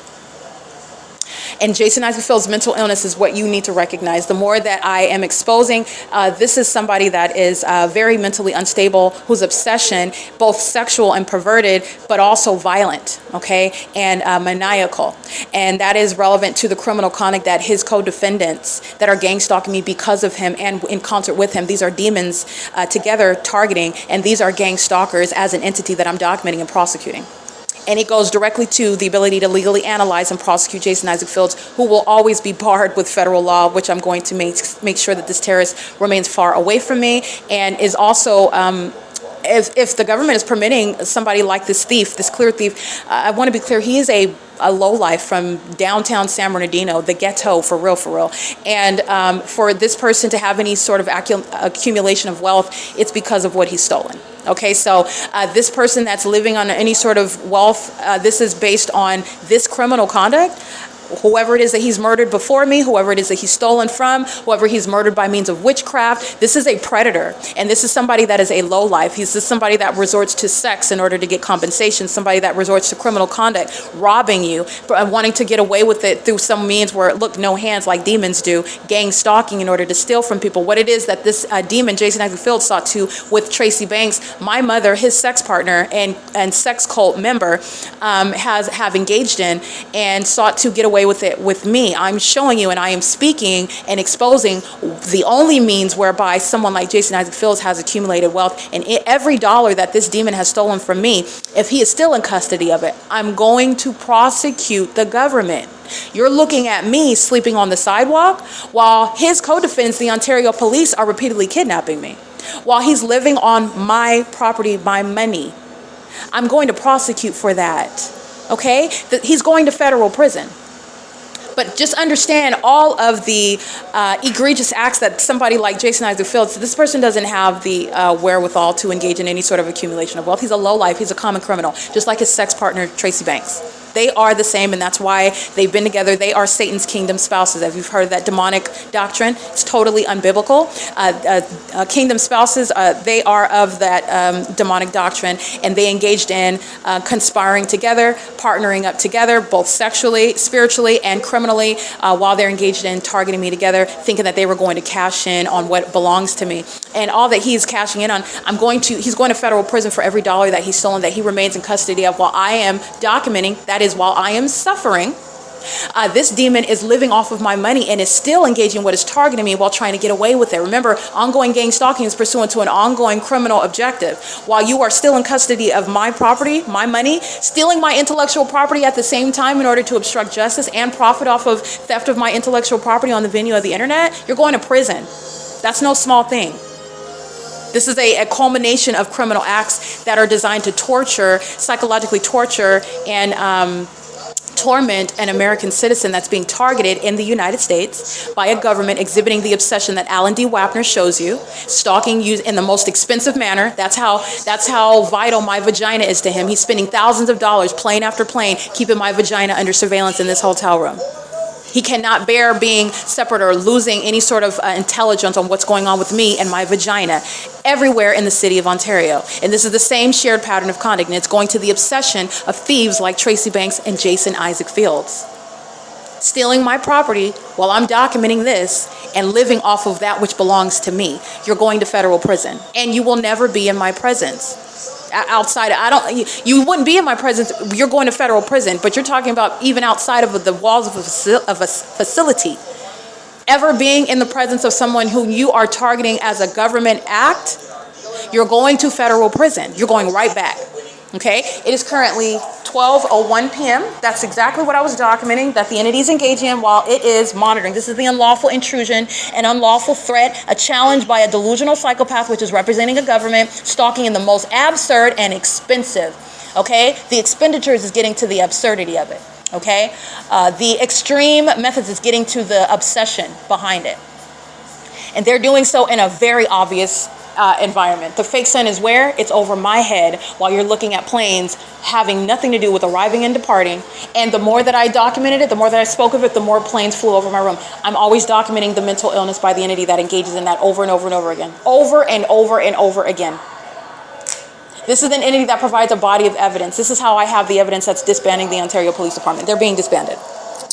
And Jason Isaac Fields' mental illness is what you need to recognize. The more that I am exposing, this is somebody that is very mentally unstable, whose obsession, both sexual and perverted, but also violent, okay, and maniacal. And that is relevant to the criminal conduct that his co-defendants that are gang stalking me because of him and in concert with him. These are demons together targeting, and these are gang stalkers as an entity that I'm documenting and prosecuting. And it goes directly to the ability to legally analyze and prosecute Jason Isaac Fields, who will always be barred with federal law, which I'm going to make sure that this terrorist remains far away from me and is also if the government is permitting somebody like this thief, this clear thief, I want to be clear, he is a lowlife from downtown San Bernardino, the ghetto, for real. And for this person to have any sort of accumulation of wealth, it's because of what he's stolen. Okay, so this person that's living on any sort of wealth, this is based on this criminal conduct. Whoever it is that he's murdered before me, whoever it is that he's stolen from, whoever he's murdered by means of witchcraft, this is a predator. And this is somebody that is a lowlife. He's just somebody that resorts to sex in order to get compensation, somebody that resorts to criminal conduct, robbing you, wanting to get away with it through some means where, look, no hands like demons do, gang stalking in order to steal from people. What it is that this demon, Jason Isaac Fields, sought to with Tracy Banks, my mother, his sex partner and sex cult member, have engaged in and sought to get away with it with me. I'm showing you and I am speaking and exposing the only means whereby someone like Jason Isaac Fields has accumulated wealth, and every dollar that this demon has stolen from me, if he is still in custody of it, I'm going to prosecute the government. You're looking at me sleeping on the sidewalk while his co-defendants, the Ontario police, are repeatedly kidnapping me, while he's living on my property, my money. I'm going to prosecute for that. Okay? He's going to federal prison. But just understand all of the egregious acts that somebody like Jason Isaac Fields, this person doesn't have the wherewithal to engage in any sort of accumulation of wealth. He's a lowlife. He's a common criminal, just like his sex partner, Tracy Banks. They are the same, and that's why they've been together. They are Satan's kingdom spouses. If you've heard of that demonic doctrine, it's totally unbiblical. Kingdom spouses, they are of that demonic doctrine, and they engaged in conspiring together, partnering up together, both sexually, spiritually, and criminally, while they're engaged in targeting me together, thinking that they were going to cash in on what belongs to me. And all that he's cashing in on, he's going to federal prison for every dollar that he's stolen, that he remains in custody of, while I am documenting, that is, while I am suffering, this demon is living off of my money and is still engaging what is targeting me while trying to get away with it. Remember, ongoing gang stalking is pursuant to an ongoing criminal objective. While you are still in custody of my property, my money, stealing my intellectual property at the same time in order to obstruct justice and profit off of theft of my intellectual property on the venue of the internet, you're going to prison. That's no small thing. This is a culmination of criminal acts that are designed to torture, psychologically torture, and torment an American citizen that's being targeted in the United States by a government exhibiting the obsession that Alan D. Wapner shows you, stalking you in the most expensive manner. That's how vital my vagina is to him. He's spending thousands of dollars, plane after plane, keeping my vagina under surveillance in this hotel room. He cannot bear being separate or losing any sort of intelligence on what's going on with me and my vagina everywhere in the city of Ontario. And this is the same shared pattern of conduct, and it's going to the obsession of thieves like Tracy Banks and Jason Isaac Fields. Stealing my property while I'm documenting this and living off of that which belongs to me. You're going to federal prison, and you will never be in my presence. Outside, you wouldn't be in my presence. You're going to federal prison, but you're talking about even outside of the walls of a facility. Ever being in the presence of someone whom you are targeting as a government act, you're going to federal prison. You're going right back. Okay? It is currently 12:01 p.m. That's exactly what I was documenting that the entity is engaging in while it is monitoring. This is the unlawful intrusion, an unlawful threat, a challenge by a delusional psychopath, which is representing a government, stalking in the most absurd and expensive. Okay? The expenditures is getting to the absurdity of it. Okay? The extreme methods is getting to the obsession behind it. And they're doing so in a very obvious environment. The fake sun is where? It's over my head while you're looking at planes having nothing to do with arriving and departing. And the more that I documented it, the more that I spoke of it, the more planes flew over my room. I'm always documenting the mental illness by the entity that engages in that over and over and over again. Over and over and over again. This is an entity that provides a body of evidence. This is how I have the evidence that's disbanding the Ontario Police Department. They're being disbanded.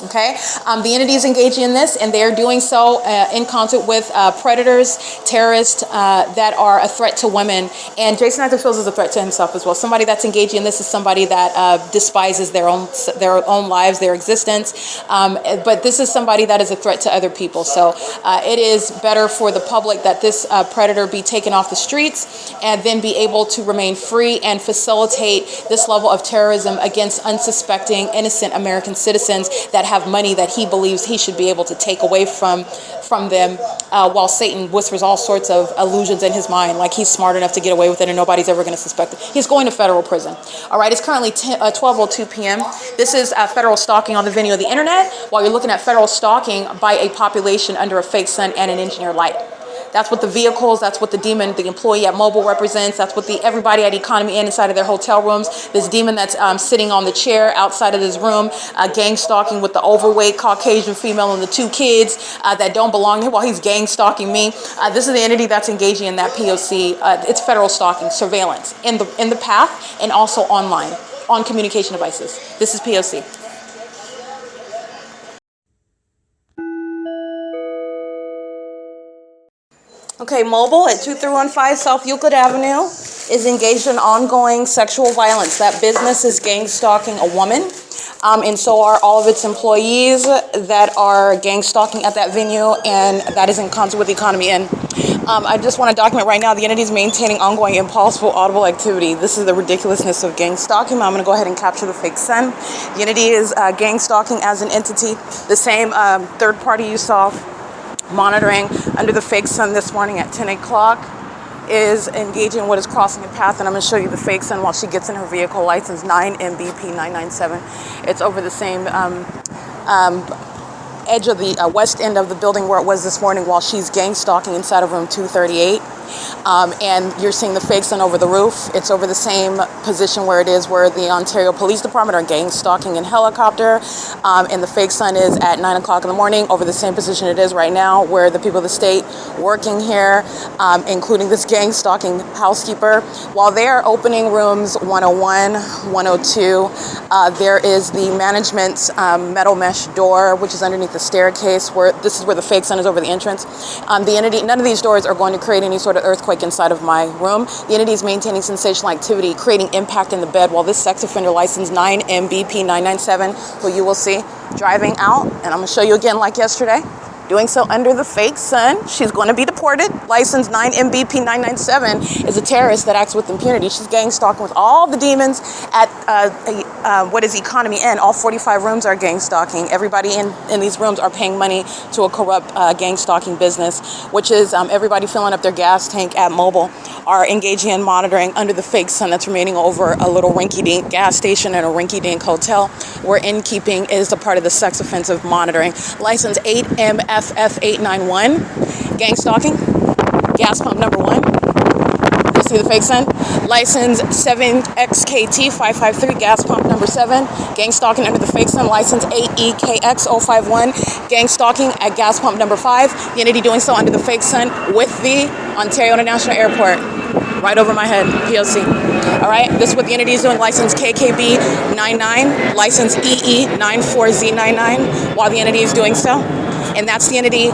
Okay, the entity is engaging in this, and they are doing so in concert with predators, terrorists that are a threat to women. And Jason Isaac Fields is a threat to himself as well. Somebody that's engaging in this is somebody that despises their own lives, their existence. But this is somebody that is a threat to other people. So it is better for the public that this predator be taken off the streets and then be able to remain free and facilitate this level of terrorism against unsuspecting, innocent American citizens that have money that he believes he should be able to take away from them, while Satan whispers all sorts of illusions in his mind, like he's smart enough to get away with it and nobody's ever going to suspect it. He's going to federal prison. All right, it's currently 12:02 p.m. This is federal stalking on the venue of the internet, while you're looking at federal stalking by a population under a fake sun and an engineer light. That's what the vehicles, that's what the demon, the employee at Mobile represents. That's what the everybody at Economy Inn inside of their hotel rooms. This demon that's sitting on the chair outside of this room, gang stalking with the overweight Caucasian female and the 2 kids that don't belong here while he's gang stalking me. This is the entity that's engaging in that P.O.C. It's federal stalking, surveillance in the path and also online on communication devices. This is P.O.C. Okay, Mobile at 2315 South Euclid Avenue is engaged in ongoing sexual violence. That business is gang stalking a woman, and so are all of its employees that are gang stalking at that venue, and that is in concert with Economy Inn. I just want to document right now the entity is maintaining ongoing impossible audible activity. This is the ridiculousness of gang stalking. I'm going to go ahead and capture the fake sun. The entity is gang stalking as an entity. The same third party you saw monitoring under the fake sun this morning at 10 o'clock is engaging what is crossing a path, and I'm going to show you the fake sun while she gets in her vehicle, license 9MBP997. It's over the same edge of the west end of the building where it was this morning while she's gang stalking inside of room 238. And you're seeing the fake sun over the roof. It's over the same position where it is where the Ontario Police Department are gang stalking in helicopter. And the fake sun is at 9 o'clock in the morning over the same position it is right now where the people of the state working here, including this gang stalking housekeeper, while they are opening rooms 101, 102, there is the management's metal mesh door, which is underneath the staircase, where this is where the fake sun is over the entrance. The entity, none of these doors are going to create any sort of earthquake inside of my room. The entity is maintaining sensational activity, creating impact in the bed, while this sex offender license 9MBP997, who you will see driving out, and I'm going to show you again like yesterday, doing so under the fake sun. She's going to be deported. License 9MBP997 is a terrorist that acts with impunity. She's gang stalking with all the demons at what is Economy Inn. All 45 rooms are gang stalking. Everybody in these rooms are paying money to a corrupt gang stalking business, which is everybody filling up their gas tank at Mobile are engaging in monitoring under the fake sun that's remaining over a little rinky-dink gas station and a rinky-dink hotel, where innkeeping is a part of the sex offensive monitoring. License 8MFF891, gang stalking, gas pump number 1. You see the fake sun? License 7XKT553, gas pump number 7, gang stalking under the fake sun. License 8EKX051, gang stalking at gas pump number 5. The entity doing so under the fake sun with the Ontario International Airport. Right over my head, P.O.C. All right, this is what the entity is doing. License KKB99, license EE94Z99, while the entity is doing so. And that's the entity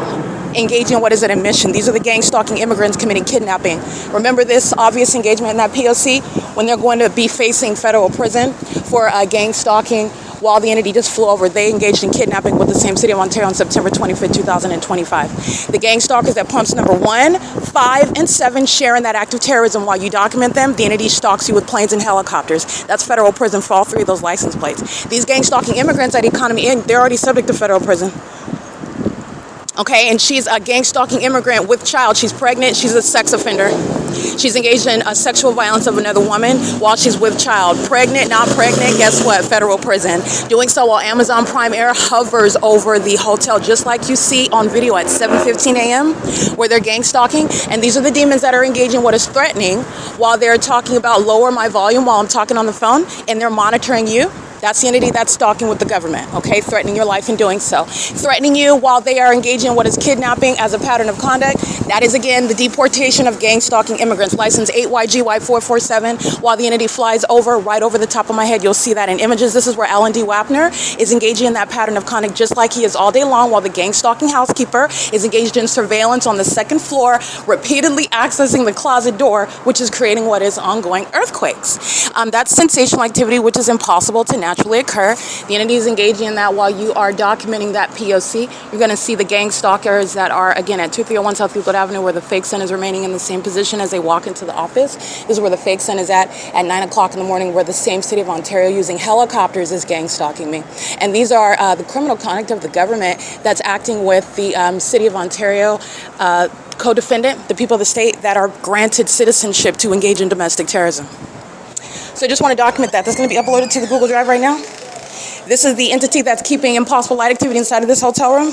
engaging in what is an admission. These are the gang stalking immigrants committing kidnapping. Remember this obvious engagement in that P.O.C. when they're going to be facing federal prison for gang stalking while the entity just flew over. They engaged in kidnapping with the same city of Ontario on September 25th, 2025. The gang stalkers at pumps number 1, 5, and 7 share in that act of terrorism. While you document them, the entity stalks you with planes and helicopters. That's federal prison for all 3 of those license plates. These gang stalking immigrants at Economy Inn, they're already subject to federal prison. Okay, and she's a gang stalking immigrant with child. She's pregnant. She's a sex offender. She's engaged in sexual violence of another woman while she's with child. Pregnant, not pregnant, guess what? Federal prison. Doing so while Amazon Prime Air hovers over the hotel, just like you see on video at 7:15 a.m., where they're gang stalking. And these are the demons that are engaging what is threatening while they're talking about lower my volume while I'm talking on the phone, and they're monitoring you. That's the entity that's stalking with the government, okay? Threatening your life in doing so. Threatening you while they are engaging in what is kidnapping as a pattern of conduct. That is, again, the deportation of gang stalking immigrants. License 8YGY447. While the entity flies over, right over the top of my head, you'll see that in images. This is where L&D WAPNER is engaging in that pattern of conduct just like he is all day long, while the gang stalking housekeeper is engaged in surveillance on the second floor, repeatedly accessing the closet door, which is creating what is ongoing earthquakes. That's sensational activity, which is impossible to naturally occur. The entity is engaging in that while you are documenting that P.O.C. You're going to see the gang stalkers that are, again, at 2301 South Euclid Avenue, where the fake sun is remaining in the same position as they walk into the office. This is where the fake sun is at 9 o'clock in the morning, where the same city of Ontario using helicopters is gang stalking me. And these are the criminal conduct of the government that's acting with the city of Ontario co-defendant, the people of the state that are granted citizenship to engage in domestic terrorism. So I just want to document that. That's going to be uploaded to the Google Drive right now. This is the entity that's keeping impossible light activity inside of this hotel room.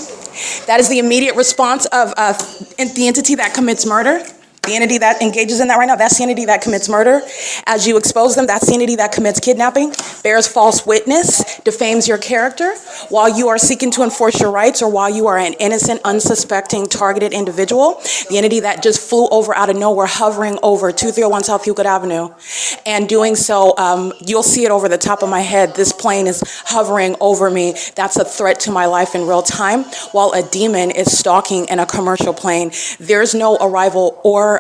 That is the immediate response of the entity that commits murder. The entity that engages in that right now, that's the entity that commits murder. As you expose them, that's the entity that commits kidnapping, bears false witness, defames your character, while you are seeking to enforce your rights or while you are an innocent, unsuspecting, targeted individual. The entity that just flew over out of nowhere, hovering over 2301 South Euclid Avenue. And doing so, you'll see it over the top of my head. This plane is hovering over me. That's a threat to my life in real time, while a demon is stalking in a commercial plane. There's no arrival or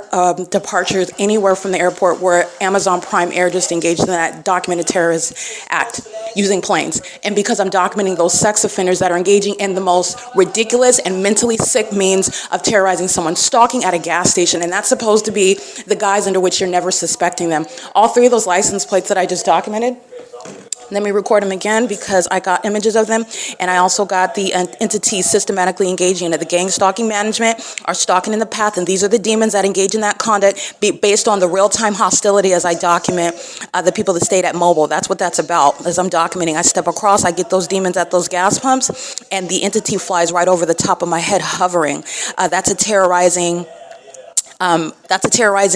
departures anywhere from the airport where Amazon Prime Air just engaged in that documented terrorist act using planes. And because I'm documenting those sex offenders that are engaging in the most ridiculous and mentally sick means of terrorizing someone, stalking at a gas station, and that's supposed to be the guise under which you're never suspecting them. All three of those license plates that I just documented, let me record them again because I got images of them, and I also got the entities systematically engaging in it. The gang stalking management are stalking in the path, and these are the demons that engage in that conduct based on the real-time hostility as I document the people that stayed at MOBIL. That's what that's about. As I'm documenting, I step across, I get those demons at those gas pumps, and the entity flies right over the top of my head, hovering. That's a terrorizing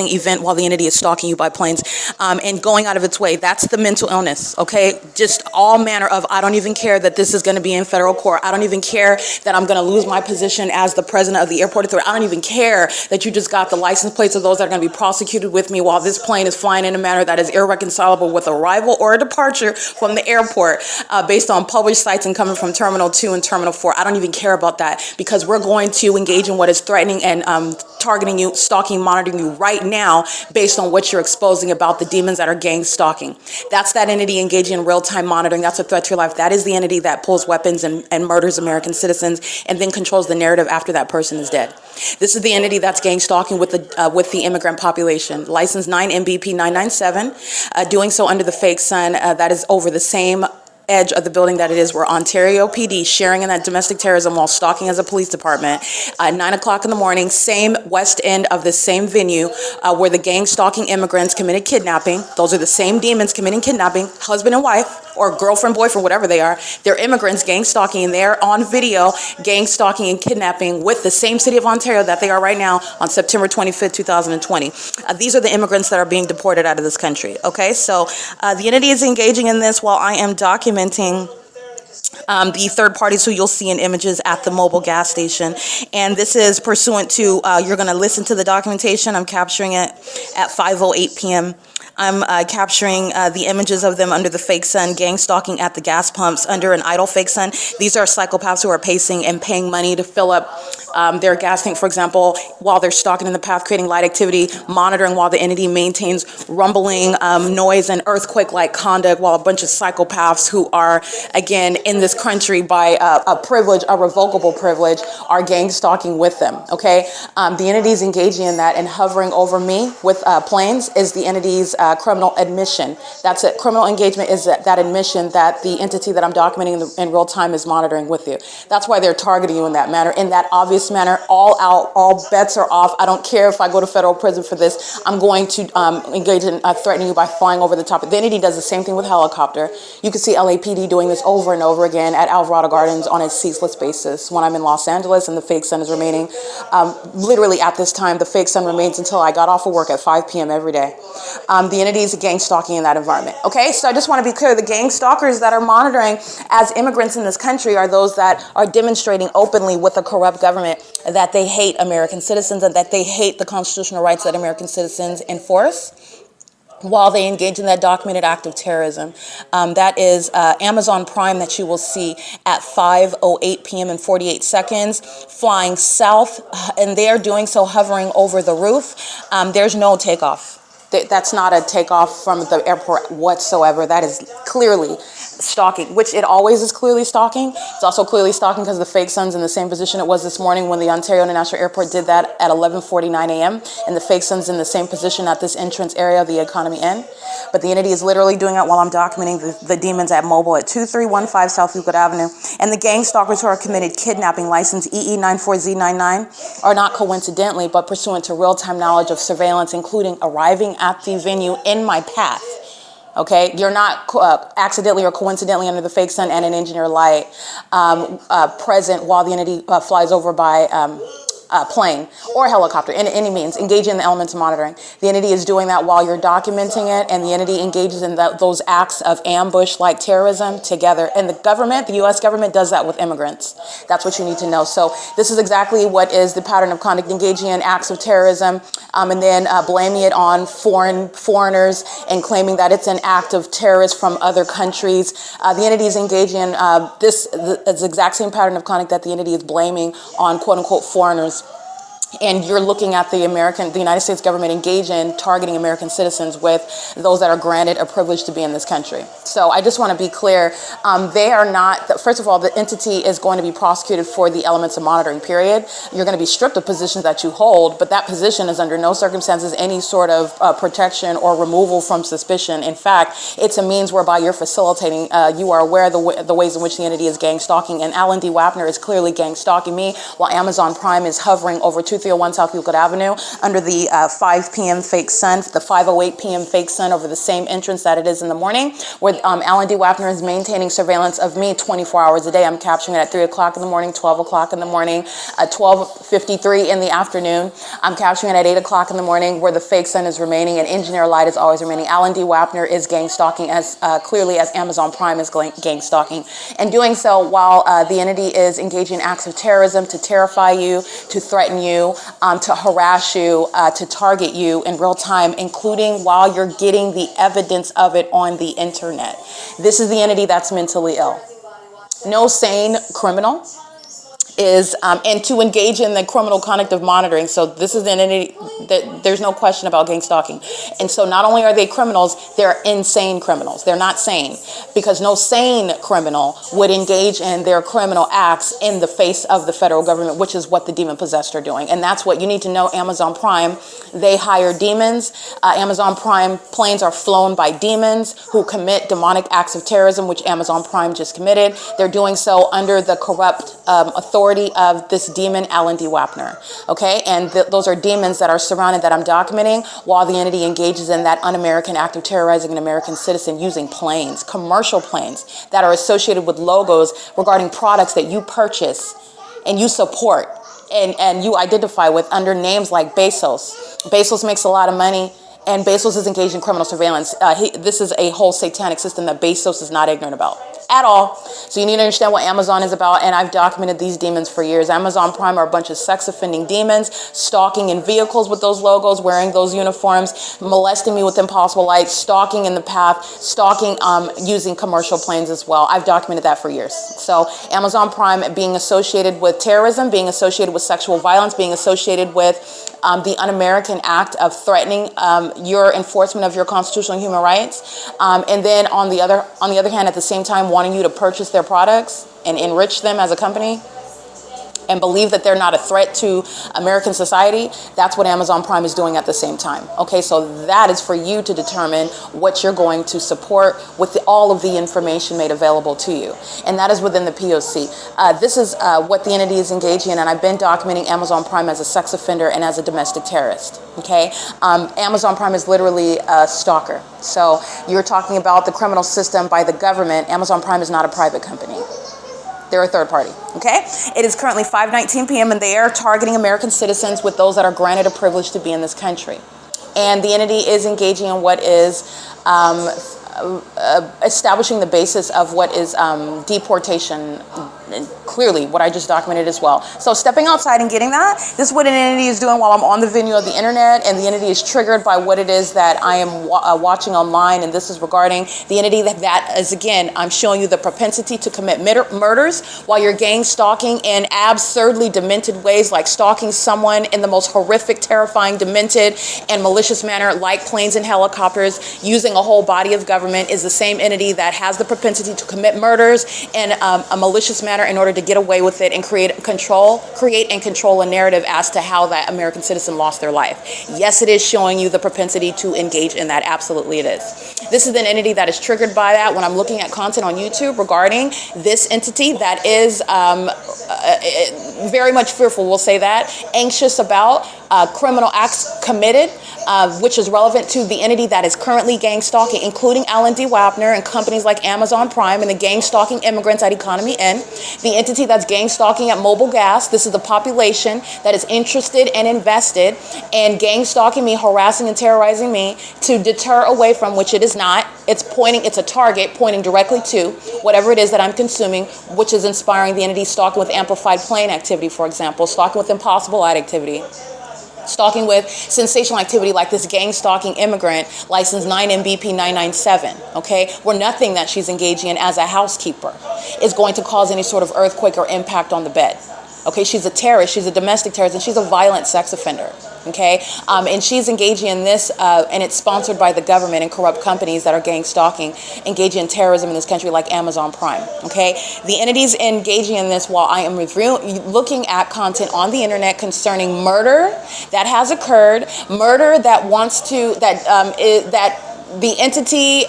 event while the entity is stalking you by planes and going out of its way. That's the mental illness, okay? Just all manner of, I don't even care that this is going to be in federal court. I don't even care that I'm going to lose my position as the president of the airport authority. I don't even care that you just got the license plates of those that are going to be prosecuted with me while this plane is flying in a manner that is irreconcilable with arrival or a departure from the airport based on published sites and coming from Terminal 2 and Terminal 4. I don't even care about that because we're going to engage in what is threatening and targeting you, stalking, monitoring you right now based on what you're exposing about the demons that are gang stalking. That's that entity engaging in real-time monitoring. That's a threat to your life. That is the entity that pulls weapons and murders American citizens and then controls the narrative after that person is dead. This is the entity that's gang stalking with the immigrant population. License 9 MBP 997, doing so under the fake sun. That is over the same edge of the building that it is where Ontario PD sharing in that domestic terrorism while stalking as a police department. 9 o'clock in the morning, same west end of the same venue where the gang stalking immigrants committed kidnapping. Those are the same demons committing kidnapping, husband and wife, or girlfriend, boyfriend, whatever they are. They're immigrants gang stalking, and they're on video gang stalking and kidnapping with the same city of Ontario that they are right now on September 25th, 2020. These are the immigrants that are being deported out of this country, okay? So the entity is engaging in this while I am documenting the third parties who you'll see in images at the MOBIL gas station. And this is pursuant to, you're going to listen to the documentation. I'm capturing it at 5:08 p.m. I'm capturing the images of them under the fake sun, gang stalking at the gas pumps under an idle fake sun. These are psychopaths who are pacing and paying money to fill up their gas tank, for example, while they're stalking in the path, creating light activity, monitoring while the entity maintains rumbling, noise, and earthquake-like conduct, while a bunch of psychopaths who are, again, in this country by a privilege, a revocable privilege, are gang stalking with them, okay? The entities engaging in that and hovering over me with planes is the entity's criminal admission. That's it. Criminal engagement is that admission that the entity that I'm documenting in real time is monitoring with you. That's why they're targeting you in that manner, in that obvious manner, all out, all bets are off. I don't care if I go to federal prison for this. I'm going to engage in threatening you by flying over the top. The entity does the same thing with helicopter. You can see LAPD doing this over and over again at Alvarado Gardens on a ceaseless basis. When I'm in Los Angeles and the fake sun is remaining, literally at this time, the fake sun remains until I got off of work at 5 p.m. every day. The entity is gang stalking in that environment. Okay, so I just want to be clear, the gang stalkers that are monitoring as immigrants in this country are those that are demonstrating openly with a corrupt government that they hate American citizens and that they hate the constitutional rights that American citizens enforce while they engage in that documented act of terrorism. That is Amazon Prime that you will see at 5:08 p.m. and 48 seconds, flying south, and they are doing so hovering over the roof. There's no takeoff. That's not a takeoff from the airport whatsoever. That is clearly stalking, which it always is clearly stalking. It's also clearly stalking because the fake sun's in the same position it was this morning when the Ontario International Airport did that at 11:49 a.m. And the fake sun's in the same position at this entrance area of the Economy Inn. But the entity is literally doing it while I'm documenting the demons at Mobile at 2315 South Euclid Avenue. And the gang stalkers who are committed kidnapping license EE94Z99 are not coincidentally, but pursuant to real-time knowledge of surveillance, including arriving at the venue in my path. Okay, you're not accidentally or coincidentally under the fake sun and an engineer light present while the entity flies over by plane or helicopter, in any means, engaging in the elements of monitoring. The entity is doing that while you're documenting it, and the entity engages in those acts of ambush-like terrorism together. And the government, the U.S. government, does that with immigrants. That's what you need to know. So this is exactly what is the pattern of conduct, engaging in acts of terrorism, and then blaming it on foreigners and claiming that it's an act of terrorists from other countries. The entity is engaging in this exact same pattern of conduct that the entity is blaming on quote-unquote foreigners. And you're looking at the United States government engage in targeting American citizens with those that are granted a privilege to be in this country. So I just want to be clear. They are not, first of all, the entity is going to be prosecuted for the elements of monitoring, period. You're going to be stripped of positions that you hold, but that position is under no circumstances any sort of protection or removal from suspicion. In fact, it's a means whereby you're facilitating, you are aware of the ways in which the entity is gang stalking, and Alan D. Wapner is clearly gang stalking me, while Amazon Prime is hovering over 2301 South Euclid Avenue under the 5 p.m. fake sun, the 5:08 p.m. fake sun over the same entrance that it is in the morning, where Alan D. Wapner is maintaining surveillance of me 24 hours a day. I'm capturing it at 3 o'clock in the morning, 12 o'clock in the morning, 12:53 in the afternoon. I'm capturing it at 8 o'clock in the morning where the fake sun is remaining and engineer light is always remaining. Alan D. Wapner is gang stalking as clearly as Amazon Prime is gang stalking, and doing so while the entity is engaging in acts of terrorism to terrify you, to threaten you, to harass you, to target you in real time, including while you're getting the evidence of it on the internet. This is the entity that's mentally ill. No sane criminal is, and to engage in the criminal conduct of monitoring. So this is an entity that there's no question about gang stalking. And so not only are they criminals, they're insane criminals. They're not sane, because no sane criminal would engage in their criminal acts in the face of the federal government, which is what the demon possessed are doing. And that's what you need to know. Amazon Prime, they hire demons. Amazon Prime planes are flown by demons who commit demonic acts of terrorism, which Amazon Prime just committed. They're doing so under the corrupt authority of this demon, Alan D. Wapner. Okay, and those are demons that are surrounded, that I'm documenting, while the entity engages in that un-American act of terrorizing an American citizen using planes, commercial planes that are associated with logos regarding products that you purchase and you support and you identify with under names like Bezos. Bezos makes a lot of money, and Bezos is engaged in criminal surveillance. This is a whole satanic system that Bezos is not ignorant about at all. So you need to understand what Amazon is about, and I've documented these demons for years. Amazon Prime are a bunch of sex-offending demons, stalking in vehicles with those logos, wearing those uniforms, molesting me with impossible light, stalking in the path, stalking using commercial planes as well. I've documented that for years. So Amazon Prime being associated with terrorism, being associated with sexual violence, being associated with the un-American act of threatening your enforcement of your constitutional and human rights, and then on the other hand, at the same time, wanting you to purchase their products and enrich them as a company and believe that they're not a threat to American society. That's what Amazon Prime is doing at the same time. Okay, so that is for you to determine what you're going to support with all of the information made available to you. And that is within the P.O.C. This is what the entity is engaging in, and I've been documenting Amazon Prime as a sex offender and as a domestic terrorist. Okay, Amazon Prime is literally a stalker. So you're talking about the criminal system by the government. Amazon Prime is not a private company. They're a third party, okay? It is currently 5:19 p.m. and they are targeting American citizens with those that are granted a privilege to be in this country. And the entity is engaging in what is establishing the basis of what is deportation, clearly what I just documented as well. So stepping outside and getting that, this is what an entity is doing while I'm on the venue of the internet, and the entity is triggered by what it is that I am watching online, and this is regarding the entity that is, again, I'm showing you the propensity to commit murders while you're gang stalking in absurdly demented ways, like stalking someone in the most horrific, terrifying, demented, and malicious manner, like planes and helicopters, using a whole body of government, is the same entity that has the propensity to commit murders in a malicious manner in order to get away with it and create and control a narrative as to how that American citizen lost their life. Yes, it is showing you the propensity to engage in that. Absolutely it is. This is an entity that is triggered by that. When I'm looking at content on YouTube regarding this entity that is very much fearful, we'll say that, anxious about criminal acts committed, which is relevant to the entity that is currently gang stalking, including Alan D. WAPNER and companies like Amazon Prime, and the gang stalking immigrants at Economy N. The entity that's gang stalking at Mobil Gas, this is the population that is interested and invested in gang stalking me, harassing and terrorizing me to deter away from, which it is not. It's a target pointing directly to whatever it is that I'm consuming, which is inspiring the entity stalking with amplified plane activity, for example, stalking with impossible ad activity, stalking with sensational activity like this gang stalking immigrant, license 9MBP997, okay, where nothing that she's engaging in as a housekeeper is going to cause any sort of earthquake or impact on the bed. Okay, she's a terrorist, she's a domestic terrorist, and she's a violent sex offender. Okay, and she's engaging in this, and it's sponsored by the government and corrupt companies that are gang stalking, engaging in terrorism in this country like Amazon Prime. Okay, the entities engaging in this while I am looking at content on the internet concerning murder that has occurred, murder that wants to, that the entity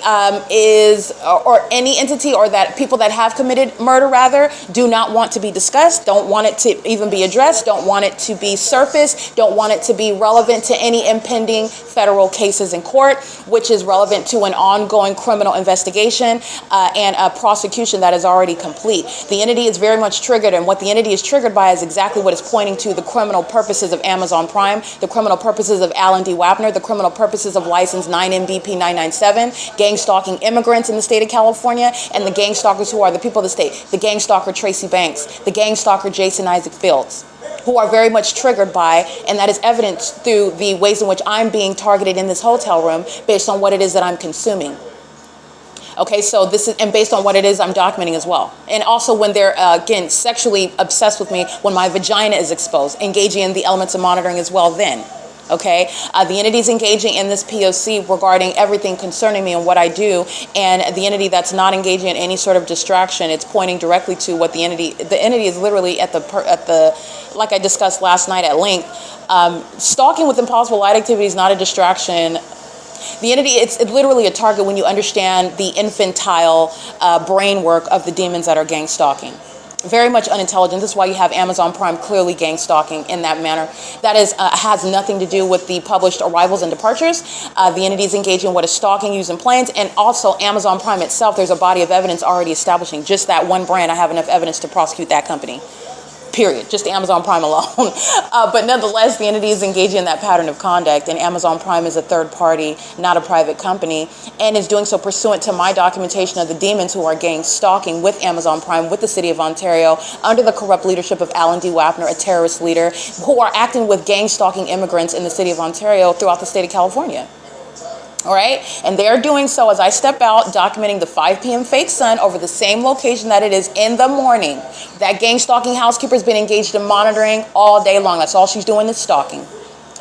is, or any entity, or that people that have committed murder rather, do not want to be discussed, don't want it to even be addressed, don't want it to be surfaced, don't want it to be relevant to any impending federal cases in court, which is relevant to an ongoing criminal investigation and a prosecution that is already complete. The entity is very much triggered, and what the entity is triggered by is exactly what it's pointing to: the criminal purposes of Amazon Prime, the criminal purposes of Alan D. WAPNER, the criminal purposes of license 9MBP997, gang stalking immigrants in the state of California, and the gang stalkers who are the people of the state, the gang stalker Tracy Banks, the gang stalker Jason Isaac Fields, who are very much triggered by, and that is evidenced through the ways in which I'm being targeted in this hotel room based on what it is that I'm consuming. Okay, so this is, and based on what it is I'm documenting as well. And also when they're, again, sexually obsessed with me, when my vagina is exposed, engaging in the elements of monitoring as well then. Okay, the entity's engaging in this P.O.C. regarding everything concerning me and what I do, and the entity that's not engaging in any sort of distraction, it's pointing directly to what the entity is literally at the, like I discussed last night at length, stalking with impossible light activity is not a distraction. The entity, it's literally a target when you understand the infantile brain work of the demons that are gang stalking. Very much unintelligent. This is why you have Amazon Prime clearly gang stalking in that manner. That is has nothing to do with the published arrivals and departures. The entity is engaging in what is stalking using planes, and also Amazon Prime itself. There's a body of evidence already establishing just that one brand. I have enough evidence to prosecute that company. Period. Just Amazon Prime alone. But nonetheless, the entity is engaging in that pattern of conduct, and Amazon Prime is a third party, not a private company, and is doing so pursuant to my documentation of the demons who are gang stalking with Amazon Prime, with the city of Ontario, under the corrupt leadership of Alan D. WAPNER, a terrorist leader, who are acting with gang stalking immigrants in the city of Ontario throughout the state of California. All right, and they are doing so as I step out, documenting the 5 p.m. fake sun over the same location that it is in the morning. That gang stalking housekeeper has been engaged in monitoring all day long. That's all she's doing is stalking.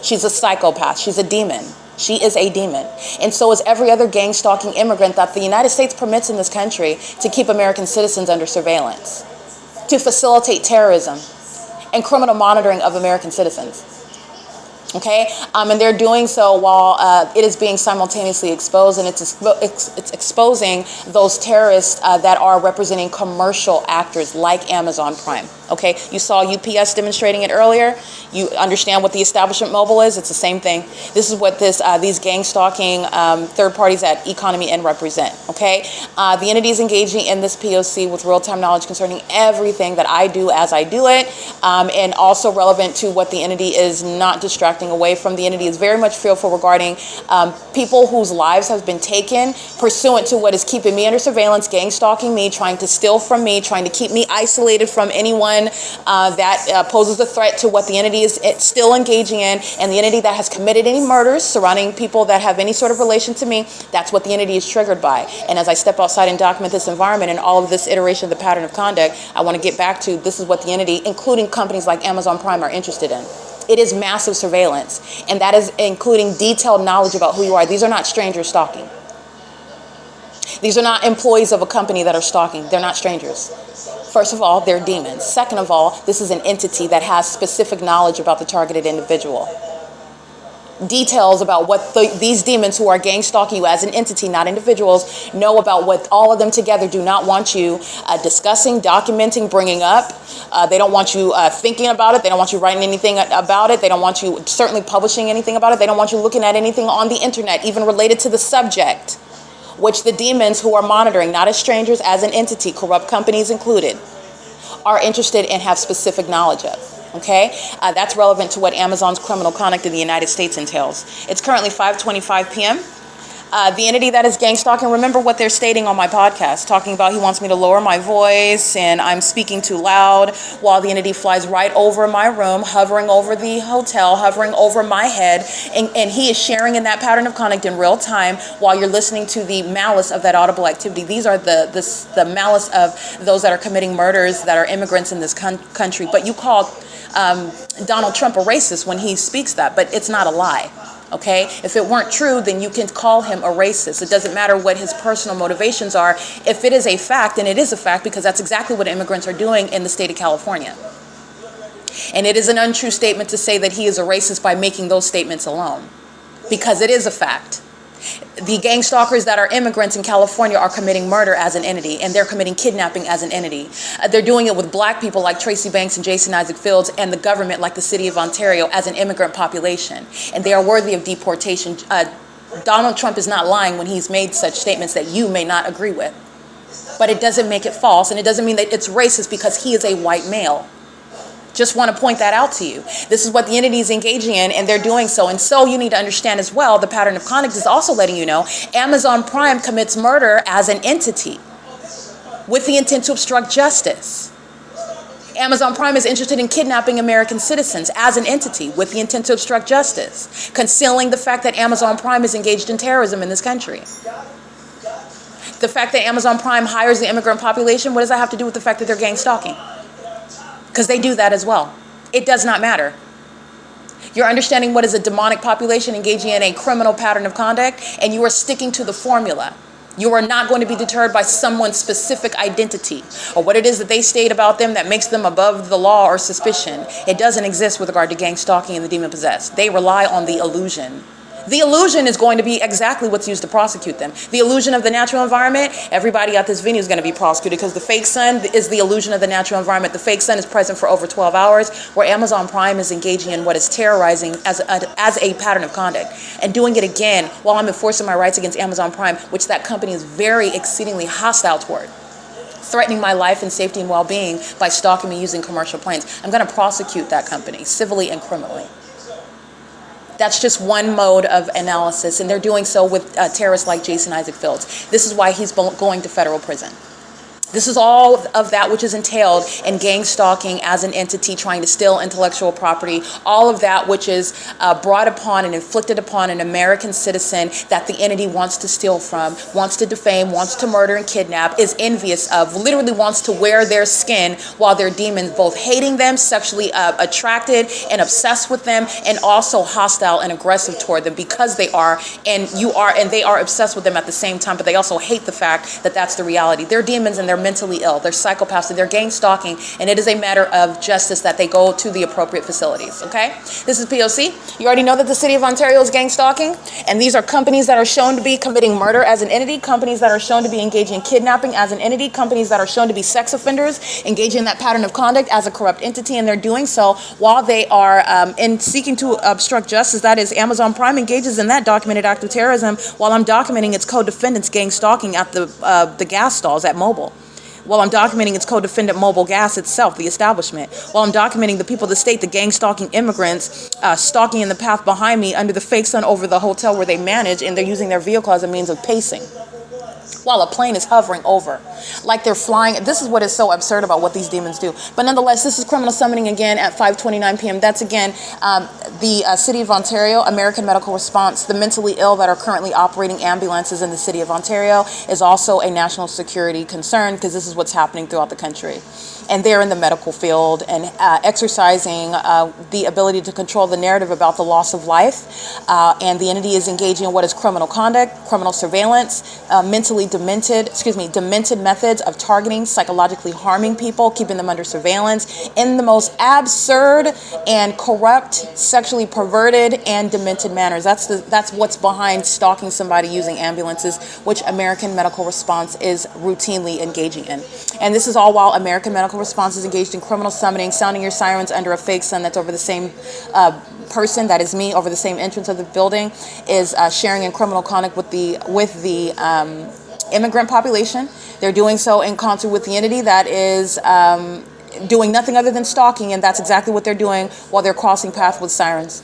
She's a psychopath. She's a demon. She is a demon. And so is every other gang stalking immigrant that the United States permits in this country to keep American citizens under surveillance, to facilitate terrorism and criminal monitoring of American citizens. Okay, and they're doing so while it is being simultaneously exposed, and it's exposing those terrorists that are representing commercial actors like Amazon Prime. Okay, you saw U.S. demonstrating it earlier. You understand what the establishment mobile is. It's the same thing. This is what these gang stalking third parties at Economy N represent. Okay, the entity is engaging in this P.O.C. with real-time knowledge concerning everything that I do as I do it, and also relevant to what the entity is not distracting away from. The entity is very much fearful regarding people whose lives have been taken pursuant to what is keeping me under surveillance, gang stalking me, trying to steal from me, trying to keep me isolated from anyone that poses a threat to what the entity is still engaging in, and the entity that has committed any murders surrounding people that have any sort of relation to me, that's what the entity is triggered by. And as I step outside and document this environment and all of this iteration of the pattern of conduct, I want to get back to this is what the entity, including companies like Amazon Prime, are interested in. It is massive surveillance, and that is including detailed knowledge about who you are. These are not strangers stalking. These are not employees of a company that are stalking. They're not strangers. First of all, they're demons. Second of all, this is an entity that has specific knowledge about the targeted individual. Details about what these demons who are gang stalking you as an entity, not individuals, know about what all of them together do not want you discussing, documenting, bringing up. They don't want you thinking about it. They don't want you writing anything about it. They don't want you certainly publishing anything about it. They don't want you looking at anything on the internet, even related to the subject, which the demons who are monitoring, not as strangers, as an entity, corrupt companies included, are interested and have specific knowledge of. Okay, that's relevant to what Amazon's criminal conduct in the United States entails. It's currently 5:25 p.m. The entity that is gang stalking, remember what they're stating on my podcast, talking about he wants me to lower my voice and I'm speaking too loud, while the entity flies right over my room, hovering over the hotel, hovering over my head, and he is sharing in that pattern of conduct in real time while you're listening to the malice of that audible activity. These are the malice of those that are committing murders that are immigrants in this country. But you call Donald Trump a racist when he speaks that, but it's not a lie. Okay, if it weren't true, then you can call him a racist. It doesn't matter what his personal motivations are. If it is a fact, and it is a fact because that's exactly what immigrants are doing in the state of California. And it is an untrue statement to say that he is a racist by making those statements alone, because it is a fact. The gang stalkers that are immigrants in California are committing murder as an entity, and they're committing kidnapping as an entity. They're doing it with black people like Tracy Banks and Jason Isaac Fields, and the government like the city of Ontario as an immigrant population. And they are worthy of deportation. Donald Trump is not lying when he's made such statements that you may not agree with. But it doesn't make it false, and it doesn't mean that it's racist because he is a white male. Just want to point that out to you. This is what the entity is engaging in, and they're doing so. And so you need to understand as well, the pattern of conduct is also letting you know Amazon Prime commits murder as an entity with the intent to obstruct justice. Amazon Prime is interested in kidnapping American citizens as an entity with the intent to obstruct justice, concealing the fact that Amazon Prime is engaged in terrorism in this country. The fact that Amazon Prime hires the immigrant population, what does that have to do with the fact that they're gang stalking? Because they do that as well. It does not matter. You're understanding what is a demonic population engaging in a criminal pattern of conduct, and you are sticking to the formula. You are not going to be deterred by someone's specific identity or what it is that they state about them that makes them above the law or suspicion. It doesn't exist with regard to gang stalking and the demon possessed. They rely on the illusion. The illusion is going to be exactly what's used to prosecute them. The illusion of the natural environment, everybody at this venue is going to be prosecuted because the fake sun is the illusion of the natural environment. The fake sun is present for over 12 hours, where Amazon Prime is engaging in what is terrorizing as a pattern of conduct, and doing it again while I'm enforcing my rights against Amazon Prime, which that company is very exceedingly hostile toward, threatening my life and safety and well-being by stalking me using commercial planes. I'm going to prosecute that company civilly and criminally. That's just one mode of analysis, and they're doing so with terrorists like Jason Isaac Fields. This is why he's going to federal prison. This is all of that which is entailed in gang stalking as an entity trying to steal intellectual property, all of that which is brought upon and inflicted upon an American citizen that the entity wants to steal from, wants to defame, wants to murder and kidnap, is envious of, literally wants to wear their skin while they're demons, both hating them, sexually attracted and obsessed with them, and also hostile and aggressive toward them because they are, and you are, and they are obsessed with them at the same time, but they also hate the fact that that's the reality. They're demons and they're mentally ill. They're psychopaths. They're gang stalking, and it is a matter of justice that they go to the appropriate facilities, okay? This is P.O.C. You already know that the city of Ontario is gang stalking, and these are companies that are shown to be committing murder as an entity, companies that are shown to be engaging in kidnapping as an entity, companies that are shown to be sex offenders, engaging in that pattern of conduct as a corrupt entity, and they're doing so while they are in seeking to obstruct justice. That is, Amazon Prime engages in that documented act of terrorism while I'm documenting its co-defendants gang stalking at the gas stalls at Mobil. While I'm documenting its co-defendant Mobil Gas itself, the establishment. While I'm documenting the people of the state, the gang stalking immigrants, stalking in the path behind me under the fake sun over the hotel where they manage, and they're using their vehicle as a means of pacing while a plane is hovering over, like they're flying. This is what is so absurd about what these demons do. But nonetheless, this is criminal summoning again at 5:29 p.m. That's again the City of Ontario, American Medical Response. The mentally ill that are currently operating ambulances in the City of Ontario is also a national security concern, because this is what's happening throughout the country. And they're in the medical field and exercising the ability to control the narrative about the loss of life. And the entity is engaging in what is criminal conduct, criminal surveillance, demented methods of targeting, psychologically harming people, keeping them under surveillance in the most absurd and corrupt, sexually perverted, and demented manners. That's what's behind stalking somebody using ambulances, which American Medical Response is routinely engaging in. And this is all while American Medical Response is engaged in criminal summoning, sounding your sirens under a fake sun that's over the same person, that is me, over the same entrance of the building, is sharing in criminal conduct with the immigrant population. They're doing so in concert with the entity that is doing nothing other than stalking, and that's exactly what they're doing while they're crossing paths with sirens.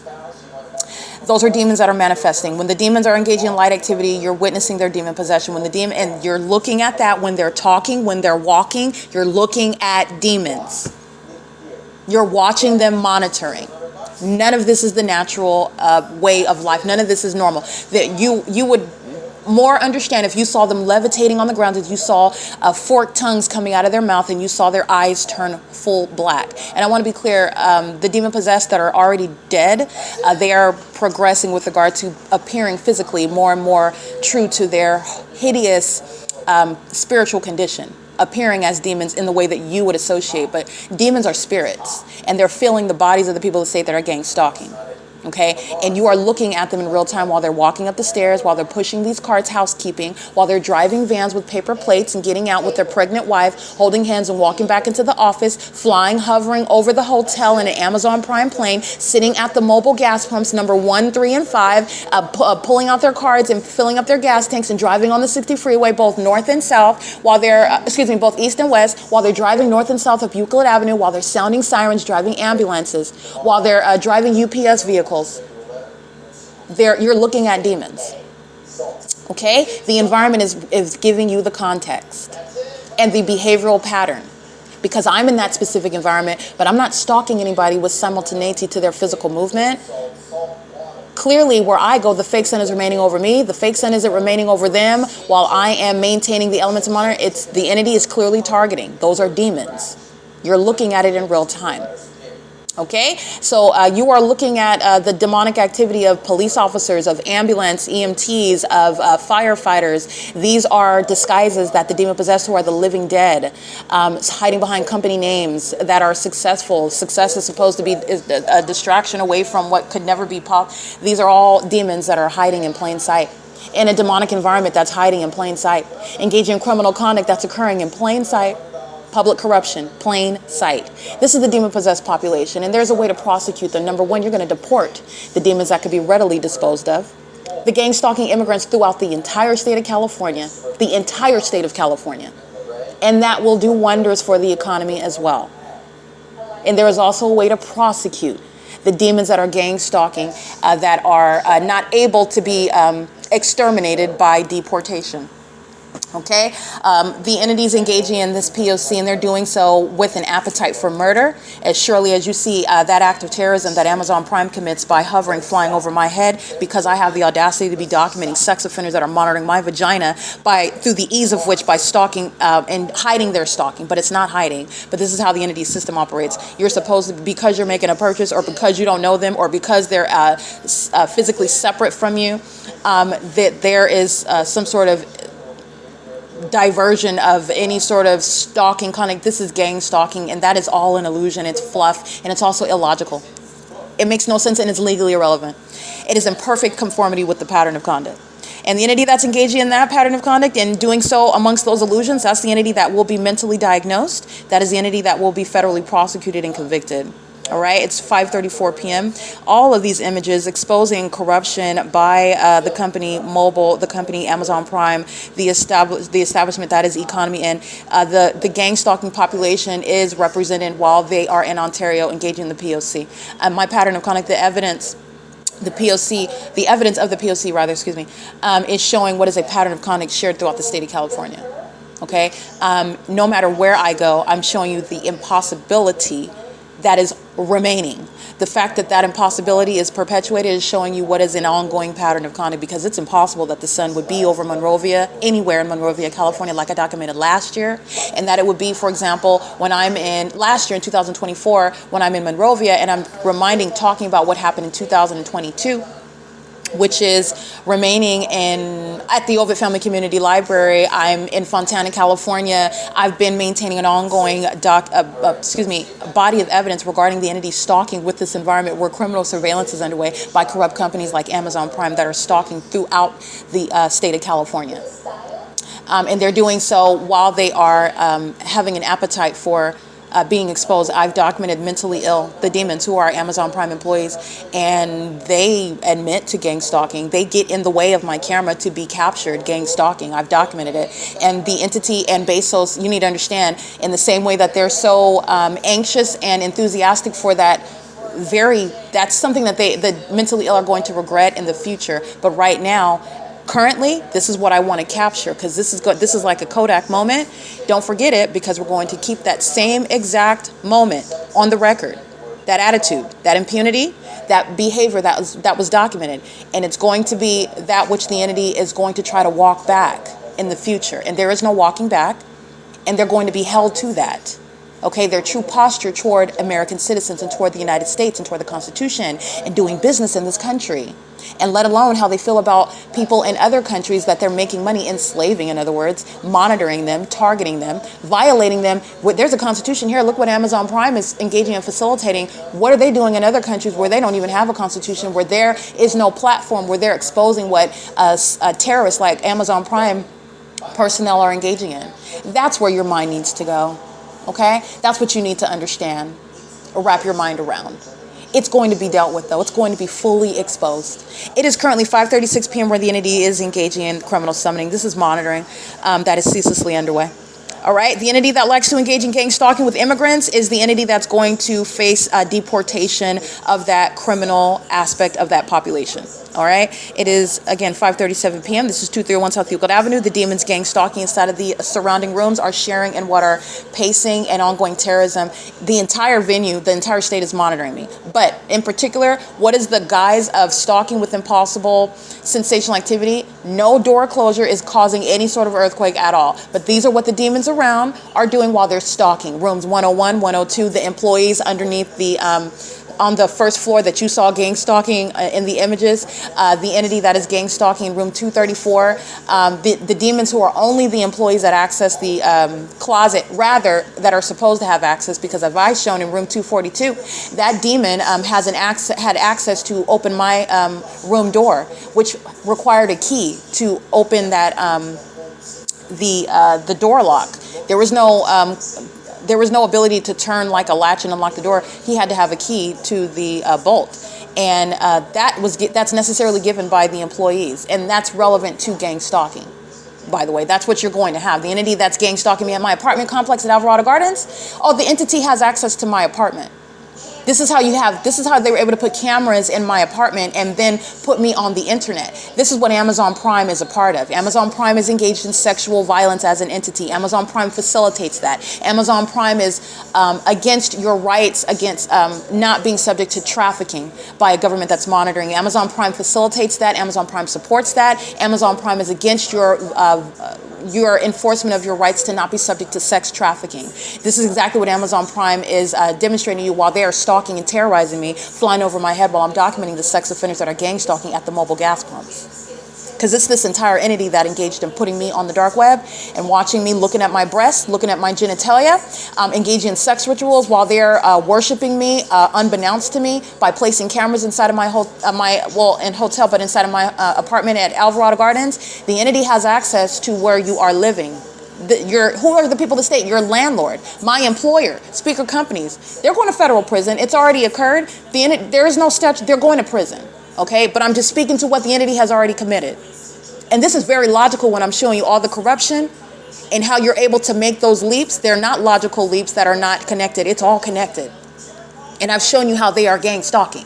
Those are demons that are manifesting. When the demons are engaging in light activity, you're witnessing their demon possession. When the demon, and you're looking at that when they're talking, when they're walking, you're looking at demons. You're watching them, monitoring. None of this is the natural way of life. None of this is normal. That you would more understand if you saw them levitating on the ground, if you saw forked tongues coming out of their mouth, and you saw their eyes turn full black. And I want to be clear, the demon possessed that are already dead, they are progressing with regard to appearing physically more and more true to their hideous spiritual condition, appearing as demons in the way that you would associate. But demons are spirits, and they're filling the bodies of the people of the state that are gang stalking. Okay, and you are looking at them in real time while they're walking up the stairs, while they're pushing these carts, housekeeping, while they're driving vans with paper plates and getting out with their pregnant wife, holding hands and walking back into the office, flying, hovering over the hotel in an Amazon Prime plane, sitting at the Mobil gas pumps, number 1, 3, and 5, pulling out their cards and filling up their gas tanks, and driving on the 60 freeway, both north and south, while they're, both east and west, while they're driving north and south of Euclid Avenue, while they're sounding sirens, driving ambulances, while they're driving UPS vehicles. You're looking at demons. Okay? The environment is giving you the context and the behavioral pattern, because I'm in that specific environment, but I'm not stalking anybody with simultaneity to their physical movement. Clearly, where I go, the fake sun is remaining over me. The fake sun isn't remaining over them while I am maintaining the elements of monitor. The entity is clearly targeting. Those are demons. You're looking at it in real time. Okay, so you are looking at the demonic activity of police officers, of ambulance, EMTs, of firefighters. These are disguises that the demon possessed, who are the living dead, hiding behind company names that are successful. Success is supposed to be a distraction away from what could never be These are all demons that are hiding in plain sight. In a demonic environment that's hiding in plain sight. Engaging in criminal conduct that's occurring in plain sight. Public corruption, plain sight. This is the demon-possessed population, and there's a way to prosecute them. Number one, you're going to deport the demons that could be readily disposed of. The gang-stalking immigrants throughout the entire state of California, the entire state of California. And that will do wonders for the economy as well. And there is also a way to prosecute the demons that are gang-stalking that are not able to be exterminated by deportation. Okay, the entities engaging in this P.O.C, and they're doing so with an appetite for murder, as surely as you see that act of terrorism that Amazon Prime commits by hovering, flying over my head, because I have the audacity to be documenting sex offenders that are monitoring my vagina through the ease of which by stalking and hiding their stalking. But it's not hiding. But this is how the entity system operates. You're supposed to, because you're making a purchase, or because you don't know them, or because they're physically separate from you, that there is some sort of diversion of any sort of stalking conduct. This is gang stalking, and that is all an illusion. It's fluff, and it's also illogical. It makes no sense, and it's legally irrelevant. It is in perfect conformity with the pattern of conduct. And the entity that's engaging in that pattern of conduct and doing so amongst those illusions, that's the entity that will be mentally diagnosed. That is the entity that will be federally prosecuted and convicted. All right, it's 5:34 p.m. All of these images exposing corruption by the company MOBIL, the company Amazon Prime, the establishment that is Economy, and the gang stalking population is represented while they are in Ontario engaging in the P.O.C. My pattern of conduct, the evidence of the P.O.C. rather, is showing what is a pattern of conduct shared throughout the state of California. Okay, no matter where I go, I'm showing you the impossibility that is remaining. The fact that that impossibility is perpetuated is showing you what is an ongoing pattern of conduct, because it's impossible that the sun would be over Monrovia, anywhere in Monrovia, California, like I documented last year, and that it would be, for example, last year in 2024, when I'm in Monrovia and I'm talking about what happened in 2022, which is remaining at the Ovid Family Community Library. I'm in Fontana, California. I've been maintaining an ongoing body of evidence regarding the entity stalking with this environment, where criminal surveillance is underway by corrupt companies like Amazon Prime that are stalking throughout the state of California. And they're doing so while they are having an appetite for being exposed. I've documented mentally ill, the demons who are Amazon Prime employees, and they admit to gang stalking. They get in the way of my camera to be captured gang stalking. I've documented it. And the entity and Bezos, you need to understand, in the same way that they're so anxious and enthusiastic for that, that's something that the mentally ill are going to regret in the future. But right now, currently, this is what I want to capture, because this is like a Kodak moment. Don't forget it, because we're going to keep that same exact moment on the record. That attitude, that impunity, that behavior that was documented. And it's going to be that which the entity is going to try to walk back in the future. And there is no walking back, and they're going to be held to that. Okay, their true posture toward American citizens and toward the United States and toward the Constitution and doing business in this country. And let alone how they feel about people in other countries that they're making money, enslaving, in other words, monitoring them, targeting them, violating them. There's a constitution here. Look what Amazon Prime is engaging in facilitating. What are they doing in other countries where they don't even have a constitution, where there is no platform, where they're exposing what terrorists like Amazon Prime personnel are engaging in? That's where your mind needs to go. Okay? That's what you need to understand or wrap your mind around. It's going to be dealt with, though. It's going to be fully exposed. It is currently 5:36 p.m. where the entity is engaging in criminal summoning. This is monitoring that is ceaselessly underway. All right. The entity that likes to engage in gang stalking with immigrants is the entity that's going to face deportation of that criminal aspect of that population. All right. It is, again, 5:37 p.m. This is 231 South Euclid Avenue. The demons gang stalking inside of the surrounding rooms are sharing in what are pacing and ongoing terrorism. The entire venue, the entire state is monitoring me. But in particular, what is the guise of stalking with impossible sensational activity? No door closure is causing any sort of earthquake at all. But these are what the demons around are doing while they're stalking. Rooms 101, 102, the employees underneath the on the first floor that you saw gang stalking in the images, the entity that is gang stalking in room 234, the demons who are only the employees that access the closet, rather, that are supposed to have access, because as I've shown in room 242, that demon had access to open my room door, which required a key to open that the door lock. There was no ability to turn like a latch and unlock the door. He had to have a key to the bolt. And that's necessarily given by the employees. And that's relevant to gang stalking, by the way. That's what you're going to have. The entity that's gang stalking me at my apartment complex at Alvarado Gardens, the entity has access to my apartment. This is how they were able to put cameras in my apartment and then put me on the internet. This is what Amazon Prime is a part of. Amazon Prime is engaged in sexual violence as an entity. Amazon Prime facilitates that. Amazon Prime is against your rights, against not being subject to trafficking by a government that's monitoring. Amazon Prime facilitates that. Amazon Prime supports that. Amazon Prime is against your enforcement of your rights to not be subject to sex trafficking. This is exactly what Amazon Prime is demonstrating to you while they are stalking and terrorizing me, flying over my head while I'm documenting the sex offenders that are gang stalking at the mobile gas pumps. because it's this entire entity that engaged in putting me on the dark web and watching me, looking at my breasts, looking at my genitalia, engaging in sex rituals while they're worshiping me, unbeknownst to me, by placing cameras inside of inside of my apartment at Alvarado Gardens. The entity has access to where you are living. Who are the people of the state? Your landlord, my employer, speaker companies. They're going to federal prison. It's already occurred. There is no statute. They're going to prison. Okay, but I'm just speaking to what the entity has already committed. And this is very logical when I'm showing you all the corruption and how you're able to make those leaps. They're not logical leaps that are not connected. It's all connected. And I've shown you how they are gang stalking.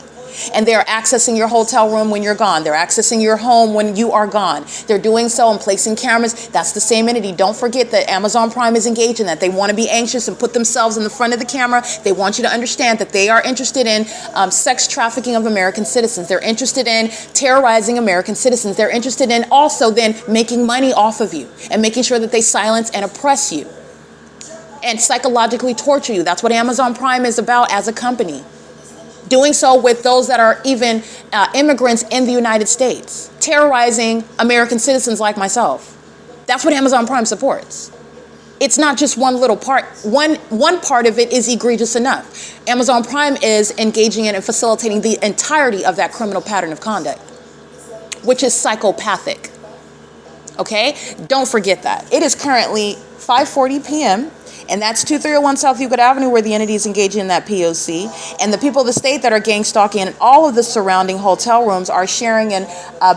And they're accessing your hotel room when you're gone. They're accessing your home when you are gone. They're doing so and placing cameras. That's the same entity. Don't forget that Amazon Prime is engaged in that. They want to be anxious and put themselves in the front of the camera. They want you to understand that they are interested in sex trafficking of American citizens. They're interested in terrorizing American citizens. They're interested in also then making money off of you and making sure that they silence and oppress you and psychologically torture you. That's what Amazon Prime is about as a company. Doing so with those that are even immigrants in the United States, terrorizing American citizens like myself. That's what Amazon Prime supports. It's not just one little part. One part of it is egregious enough. Amazon Prime is engaging in and facilitating the entirety of that criminal pattern of conduct, which is psychopathic. Okay? Don't forget that. It is currently 5:40 p.m., and that's 2301 South Euclid Avenue where the entity is engaging in that P.O.C. And the people of the state that are gang stalking in all of the surrounding hotel rooms are sharing in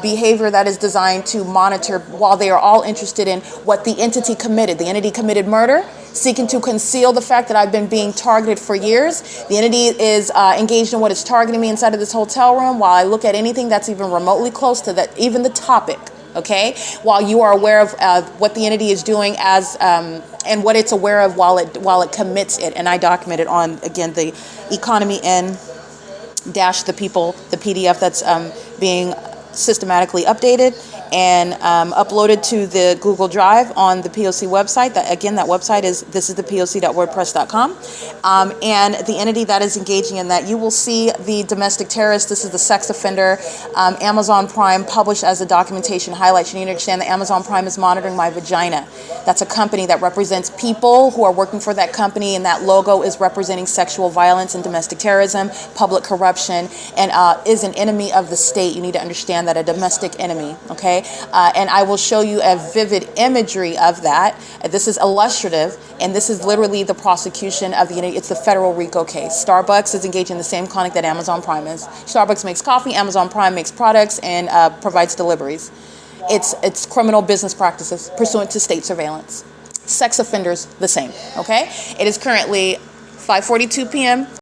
behavior that is designed to monitor while they are all interested in what the entity committed. The entity committed murder, seeking to conceal the fact that I've been being targeted for years. The entity is engaged in what is targeting me inside of this hotel room while I look at anything that's even remotely close to that, even the topic. Okay, while you are aware of what the entity is doing as and what it's aware of while it commits it, and I document it on again the economy N dash the people, the PDF that's being systematically updated and uploaded to the Google Drive on the P.O.C. website. That website is thisisthepoc.wordpress.com. And the entity that is engaging in that, you will see the domestic terrorist. This is the sex offender. Amazon Prime published as the documentation highlights. You need to understand that Amazon Prime is monitoring my vagina. That's a company that represents people who are working for that company, and that logo is representing sexual violence and domestic terrorism, public corruption, and is an enemy of the state. You need to understand that, a domestic enemy, okay? And I will show you a vivid imagery of that. This is illustrative, and this is literally the prosecution of it's the federal RICO case. Starbucks is engaged in the same conduct that Amazon Prime is. Starbucks makes coffee, Amazon Prime makes products and provides deliveries. It's criminal business practices pursuant to state surveillance. Sex offenders, the same, okay? It is currently 5:42 p.m.